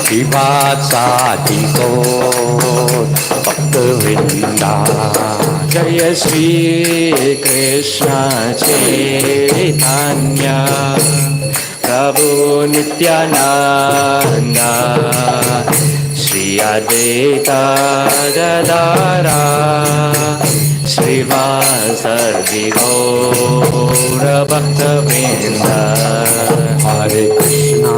Shivasati Gaur Bhakta Vrinda Jaya Shri Krishna Chaitanya Prabhu Nityananda Shri Advaita Gadadara Srivasari Gaura Bhakta Vrinda Hare Krishna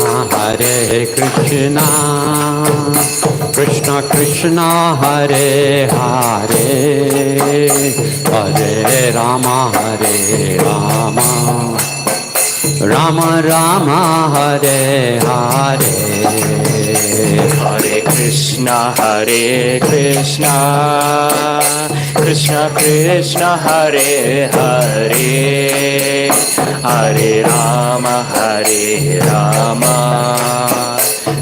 Krishna Krishna Hare Hare Hare Rama Rama Rama Hare Hare Hare Krishna Krishna Krishna Hare Hare Hare Rama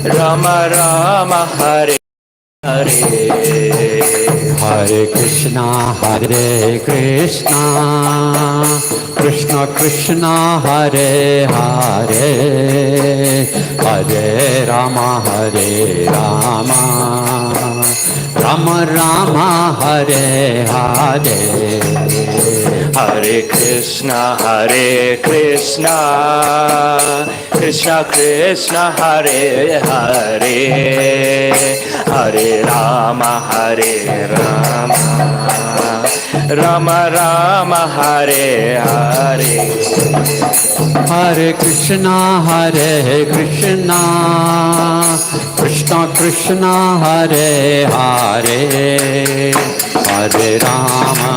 Rama Rama Hare Hare Hare Krishna Krishna Krishna Hare Hare Hare Rama Rama Rama Hare Hare Hare Krishna Krishna Krishna Hare Hare Hare Rama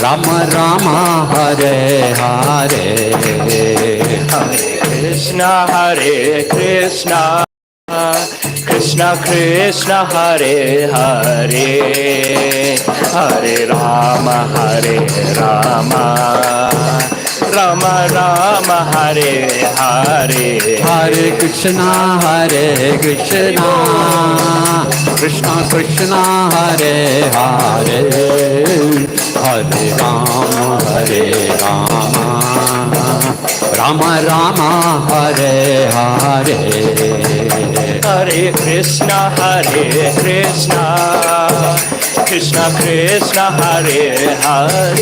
Rama Rama Hare Hare Hare Krishna Krishna Krishna Hare Hare Hare Rama Rama Rama Hare Hare Hare Krishna Krishna Krishna Hare Hare Hare Rama Rama Rama Hare Hare Hare Krishna Krishna Krishna Hare Hare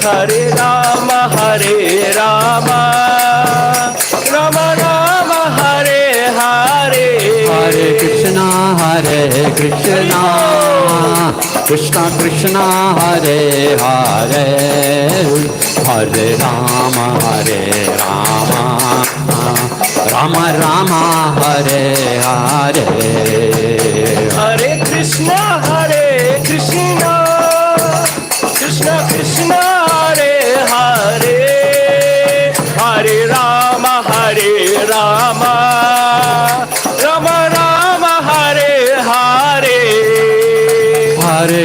Hare Rama Rama Rama Hare Hare Hare Krishna Krishna Hare Hare Hare Rama Rama Rama Hare Hare Hare Krishna Krishna Hare Hare Hare Rama Rama Rama Hare Hare Hare Krishna Krishna Hare Hare Hare Rama Rama Rama Hare Hare Hare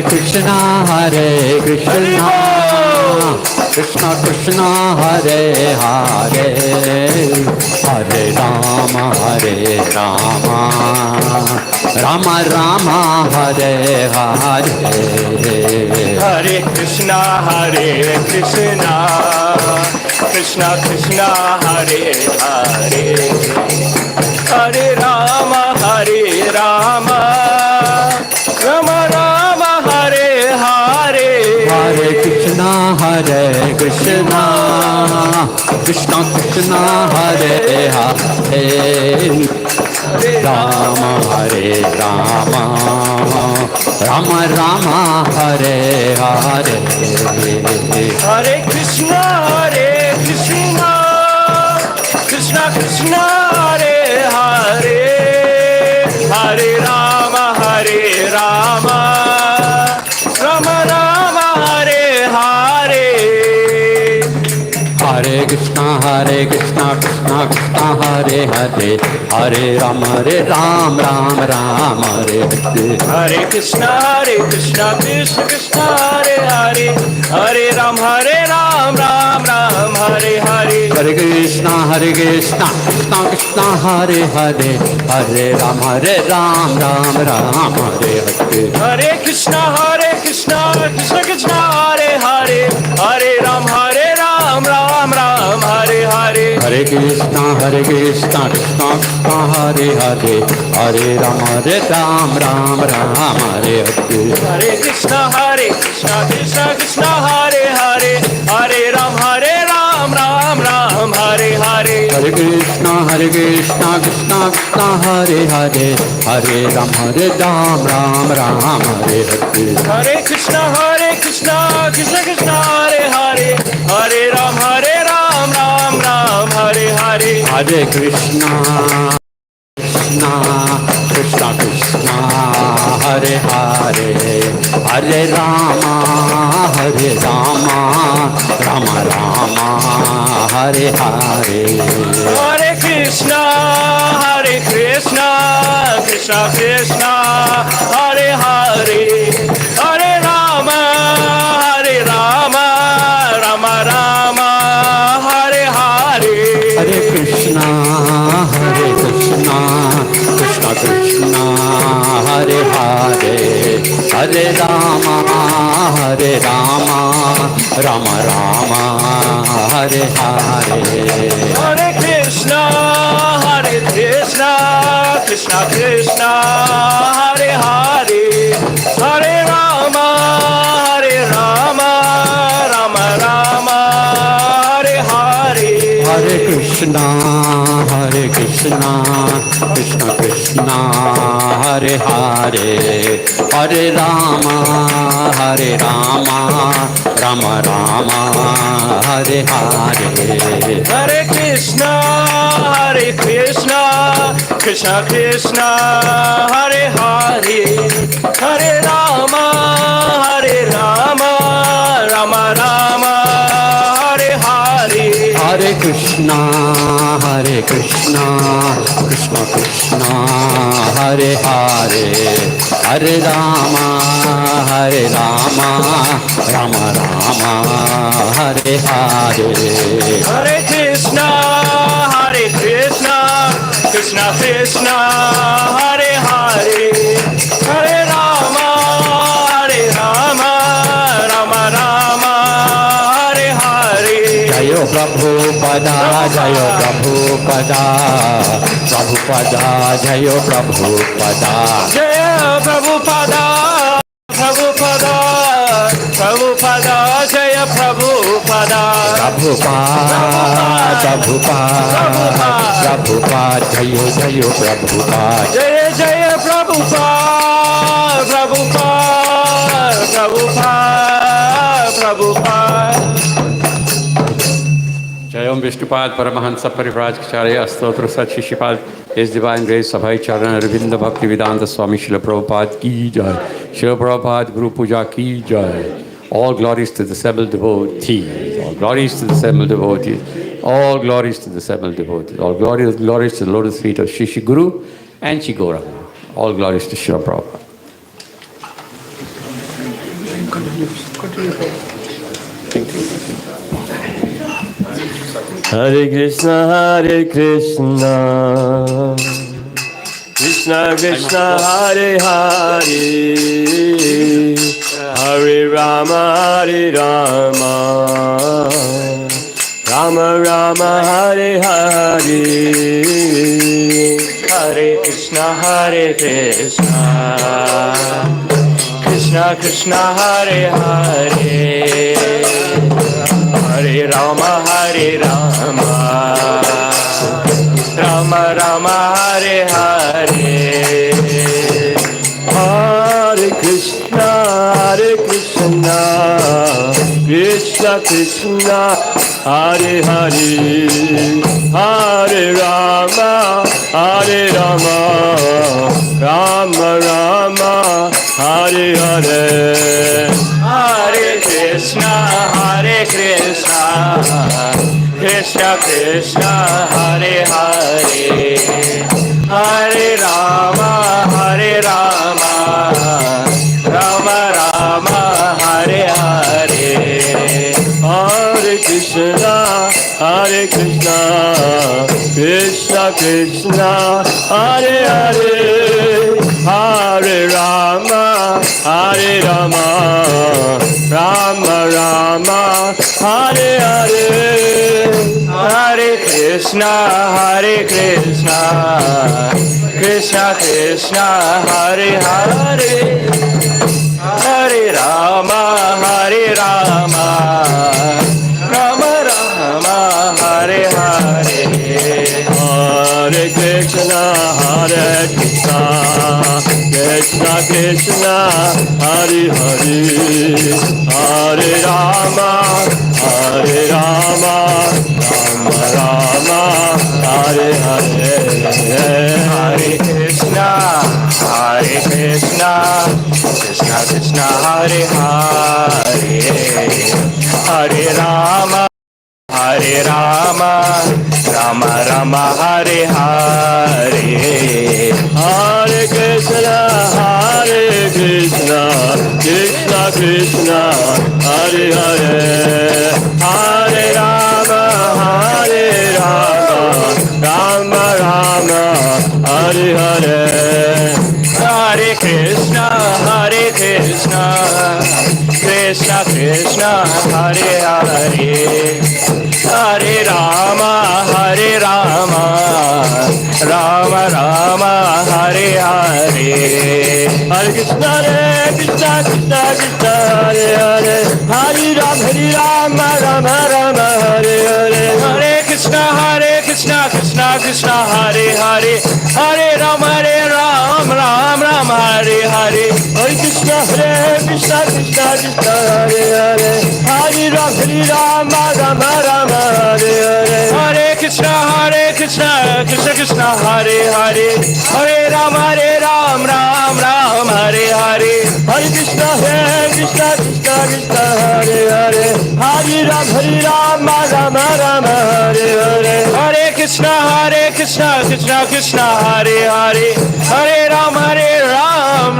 Krishna Krishna Hare Hare Hare Rama Rama Rama Hare Hare Hare Krishna Krishna Krishna Hare Hare Hare Rama Rama Rama Hare Hare Hare Krishna Krishna Krishna Hare Hare Rama Hare Rama Rama Rama Hare Hare Hare Krishna Krishna Krishna Hare Hare Hare Rama Rama Rama Hare Hare Hare Krishna Krishna Krishna Hare Hare Hare Rama Ram Hare Hare Hare Krishna Krishna Krishna Hare Hare Hare Ram Hare Ram Hare Hare Hare Krishna Krishna Krishna Hare Hare Hare Ram Ram Hare Hare Hare Krishna Krishna Krishna Hare Hare Hare Ram Hare Hare Hare Krishna Krishna Krishna Hare Hare Hare Ram Ram Hare Hare Hare Krishna Krishna Krishna Hare Hare Hare Ram Hare Hare Hare Krishna Krishna Krishna Hare Hare Hare Ram Ram Hare Hare Hare Krishna Krishna Krishna Hare Hare Hare Ram Hare Hare Hare Krishna Krishna Krishna Krishna Hare Hare Hare Rama Rama Rama Hare Hare Hare Krishna Krishna Krishna Hare Hare Hare Rama Rama Rama Hare Hare Hare Krishna Krishna Krishna Hare Hare Hare Rama Rama Rama Hare Hare Hare Krishna Krishna Krishna Hare Hare Hare Rama Rama Rama Hare Hare Hare Krishna Krishna Krishna Hare Hare Hare Rama Rama Rama Hare Hare Hare Krishna Krishna Krishna Hare Hare Hare Rama Rama Rama Hare Hare Hare Krishna Krishna Krishna Hare Hare Hare Rama Rama Rama Hare Hare Hare Krishna Krishna Krishna Hare Hare Hare Rama Rama Rama Hare Hare Jayo Prabhupada Jayo Prabhupada Jayo Prabhupada Jaya Prabhupada Prabhupada Jaya Prabhupada Prabhupada Jayo Prabhupada Jaya Prabhupada Jayom Vishnupad Paramahansa Parivrajacharya Astotra Sat Shishipad His Divine Grace Abhay Charan Arvinda Bhakti Vedanta Swami Srila Prabhupada Ki Jai Srila Prabhupada Guru Puja Ki Jai All glories to the several devotees. All glories to the several devotees. All glories to the several devotees. All glories to the lotus feet of Shri Guru and Shri Gauranga. All glories to Srila Prabhupada. Hare Krishna Krishna Krishna Hare Hare Hare Rama Rama Rama Rama Hare Hare, Hare Krishna Hare Krishna, Krishna Krishna Hare Hare, Hare Rama Hare Rama, Rama Rama Hare Hare, Hare Krishna Krishna Krishna Hare Hare, Hare Rama Rama Rama Hare Hare, Hare Krishna Krishna Krishna Hare Hare, Hare Rama Rama Rama Hare Hare, Hare Krishna Krishna Krishna Hare Hare, Hare Rama Rama Rama Hare Hare, Hare Krishna Krishna Krishna Hare Hare, Hare Rama Rama Rama Hare Hare, Hare Krishna Krishna Krishna Hare Hare, Hare Rama Rama Rama Hare Hare, Hare Krishna Krishna Krishna Hare Hare, Hare Rama Rama Rama Hare Hare, Hare Krishna Krishna Krishna Hare Hare, Hare Rama Rama Rama Hare Hare, Hare Krishna Krishna Krishna Hare Hare, Hare Rama Rama Rama Hare Hare, Hare Krishna Krishna Hare Hare, Hare Rama Rama Hare Hare, Hare Krishna Krishna Hare Hare, Hare Rama Rama Hare Hare, Hare Krishna Krishna Hare Hare, Hare Rama Rama Hare Hare, Hare Krishna Krishna Hare Hare, Hare Rama Hare Hare, Hare Krishna Krishna Hare Hare, Hare Rama Rama Hare Hare, Hare Krishna Krishna Hare Hare, Hare Rama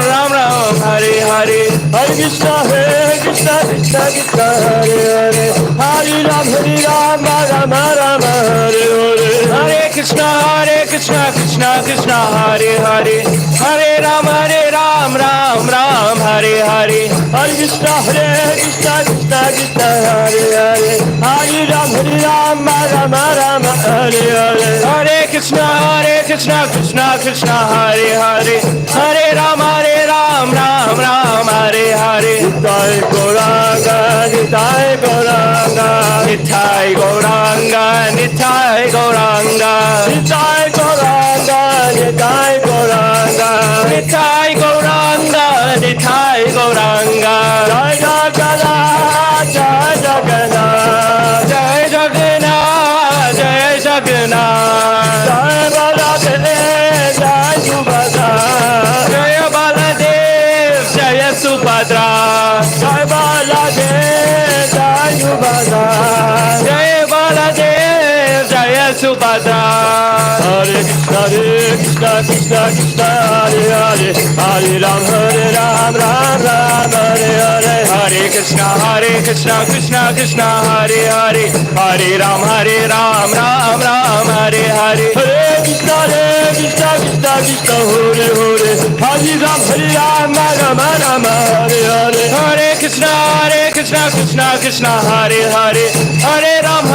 Rama Hare Hare, Hare Krishna Krishna Hare Hare, Hare Rama Rama Hare Hare, Hare Krishna Krishna Hare Hare, Hare Rama Hare Hare, Hare Krishna Krishna Hare Hare, Hare Rama Rama Hare Hare, Hare Krishna Krishna Hare Hare, Hare Rama Hare Hare, Nitai Gauranga Nitai Gauranga Nitai Gauranga Nitai Gauranga Nitai Gauranga Nitai Gauranga Nitai Gauranga Nitai Gauranga, Jai Jagannath Jai Jagannath Jai Jagannath Jai Jagannath, Jai Baladev Jai Subhadra, Jai Baladev Jai Subhadra, Jai Baladev Jai Subhadra, Jai Baladev Jai Subhadra, Hare Krishna Krishna Hare Hare, Hare Ram Ram Hare Hare, Hare Krishna Krishna Hare Hare, Hare Ram Ram Hare Hare, Hare Krishna Krishna Hare Hare, Hare Ram Hare Hare, Hare Krishna Krishna Hare Hare, Hare Ram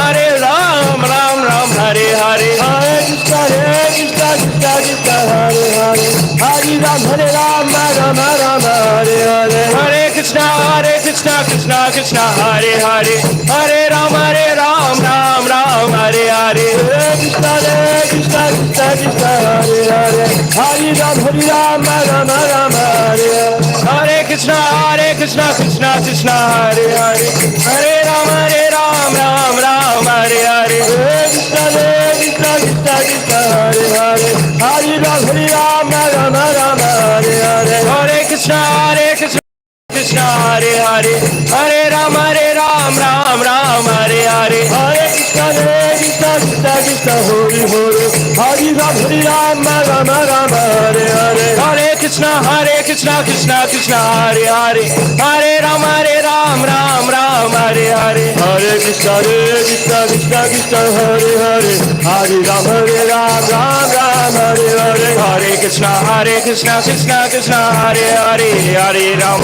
Hare Ram, Ram Ram, Hare Hare. Hare Krishna, Krishna Krishna, Hare Hare, Hare Ram, Ram Ram, Hare Hare. Hare Krishna, Krishna Krishna, Hare Hare. Hare Ram, Ram Ram, Hare Hare. Hare Krishna, Krishna Krishna, Hare Hare, Hare Ram, Ram Hare Hare. Hare Krishna, Krishna Krishna, Hare Hare. Hare Ram, Ram Hare Hare. Hare Krishna, Krishna Hare Hare, Hare Ram, Ram Hare Hare. Hare Krishna, Krishna Krishna, Hare Hare. Hare Ram, Ram Hare Hare. Hare Krishna, Krishna Krishna, Hare Hare, Hare Ram, Ram Hare Hare. Hare Krishna, Krishna Krishna, Hare Hare. Hare Ram, Ram Hare Hare. Hare Krishna, Krishna Krishna, Hare Hare, Hare Ram,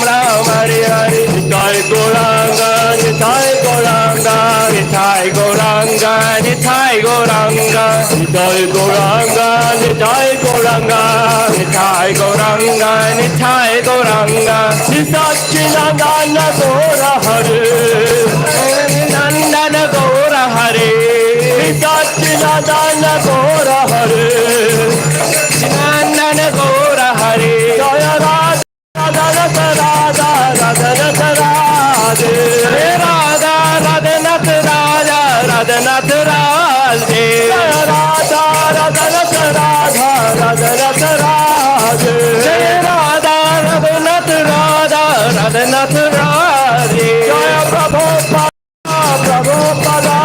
Ram Hare Hare. Nitai Gauranga, Nitai Gauranga, Nitai Gauranga, Nitai Gauranga, Nitai Gauranga, Nitai Gauranga, Nitai Gauranga, Nitai Gauranga. Nitachinandana Gaura Hare, Nandana Gaura Hare, Nitachinandana Gaura Hare, Nandana Gaura Hare. Jaya Radha Radha Radha Radha Radha Radha Radhanath Raja Radhanath Radhe. Jaya Radha Radha Radha Radha Radha Jai Radha Radhanath Raja Radhanath Radhe. Jaya Prabhupada, Prabhupada,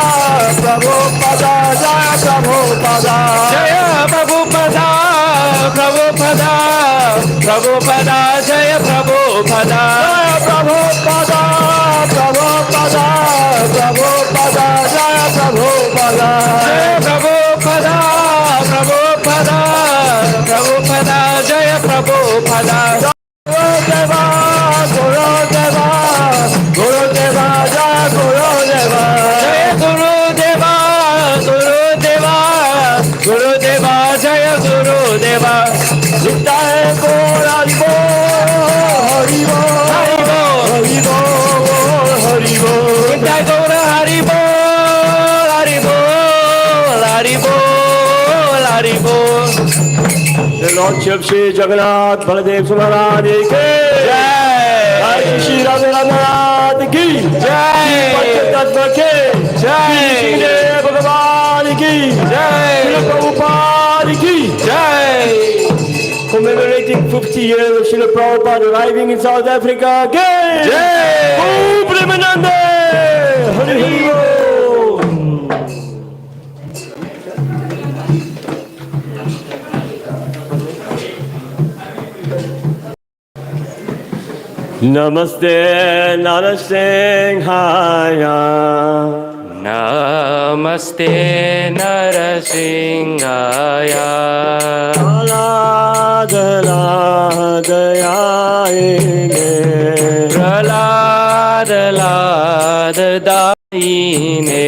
Prabhupada, Jaya Prabhupada. Jaya Prabhupada, Prabhupada, Prabhupada, Jaya Prabhupada. Jaya Prabhupada, Prabhupada, Prabhupada, Jaya Prabhupada. Jaya Prabhupada, Prabhupada, Prabhupada, Jaya Prabhupada. Gurudeva, Gurudeva, Gurudeva, Jaya Gurudeva. Jaya Gurudeva, Gurudeva, Gurudeva, Jaya Gurudeva. Nitai Gaur Haribo, Haribo, Haribo, Haribo, Haribo. Nitai Gaura Haribo, Haribo, Haribo, Haribo. The Lordship Sri Jagannath Baladev Subhanath ki Jai. Jai Shri Radharanath ki Jai. Panchatattva ki Jai. Shri Dev Bhagavan ki Jai. Srila Prabhupada ki Jai. Commemorating 50 years of Srila Prabhupada arriving in South Africa again. Jai. Om Premanande Hari Hari Bol. Namaste Narasimhaya. Namaste Narasimhaya. Prahlad Prahlad Ladadayine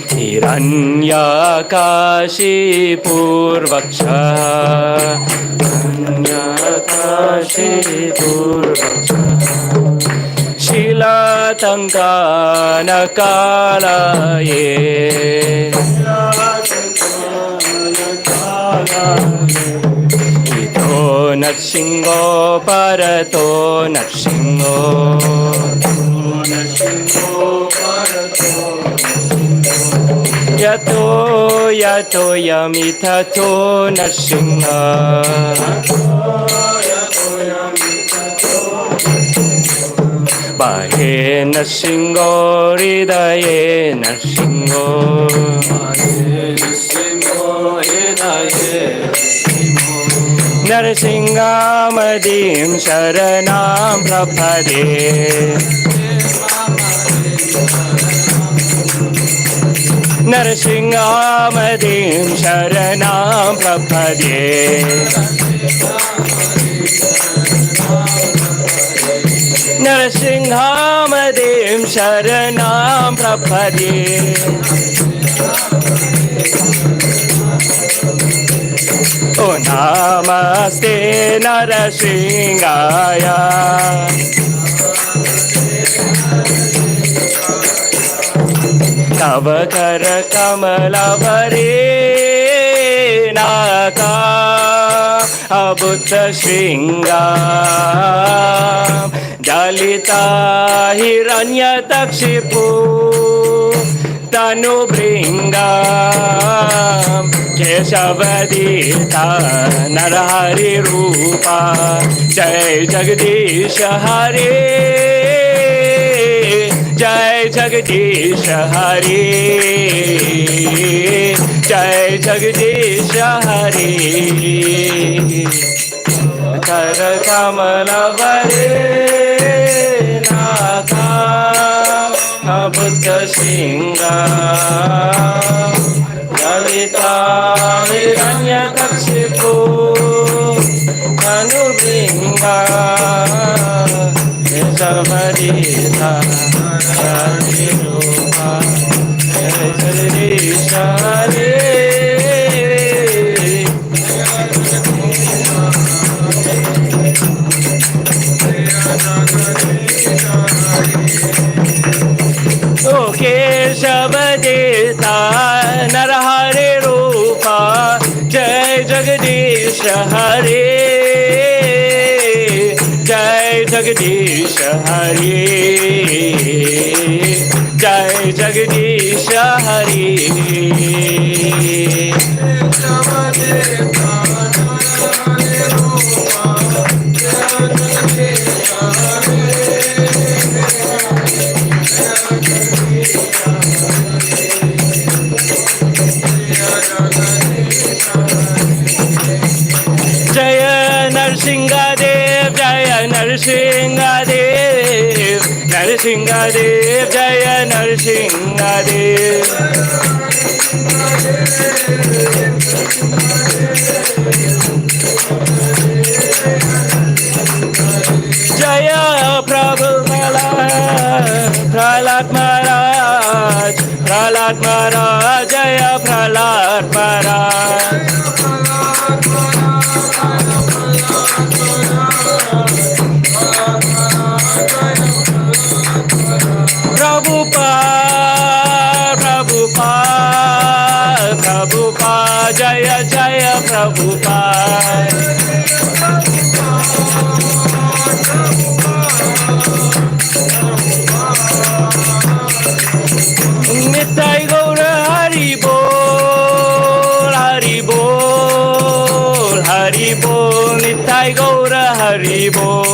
Hiranyakashi Purvaksha. Hiranyakashi Purvaksha. Shilatangana Kalaye. Ito Narsingho Parato Narsingho. Yato Yato Yamitato Narsingha. Bahe Narsingho Hridaye Narsingho. Narsinghamadhim Sharanam Prapade. Narsinghamadhim Sharanam Prapade. Narsinghamadhim Sharanam Prapade. Oh Namaste Narasingaya. Tava kara kamalavare naka abutta shringam dalita hiranya takshipu tanu bringam keshavadita narahari rupa jai jagdish hare jai jagdish hare jai jagdish hare kar kamala vare naka abutta singa dalita hiranya takshipu anubringa keshavadita Rupa Jai Jagdish Hare O Keshavadita Narahare Rupa Jai Jagdish Hare Jai Jagdish Hare Jai Jagdish Hare Jaya Narsingadev Jaya Narsingadev Narsingadev Jaya Narsingadev Jaya Prabhu Prahlad Maharaj Prahlad Maharaj Jaya Prahlad Maharaj Prabhupada Prabhupada Prabhupada Jaya Jaya Prabhupada Nittai Gaura Hari Bol Hari Bol Hari Bol Nittai Gaura Hari Bol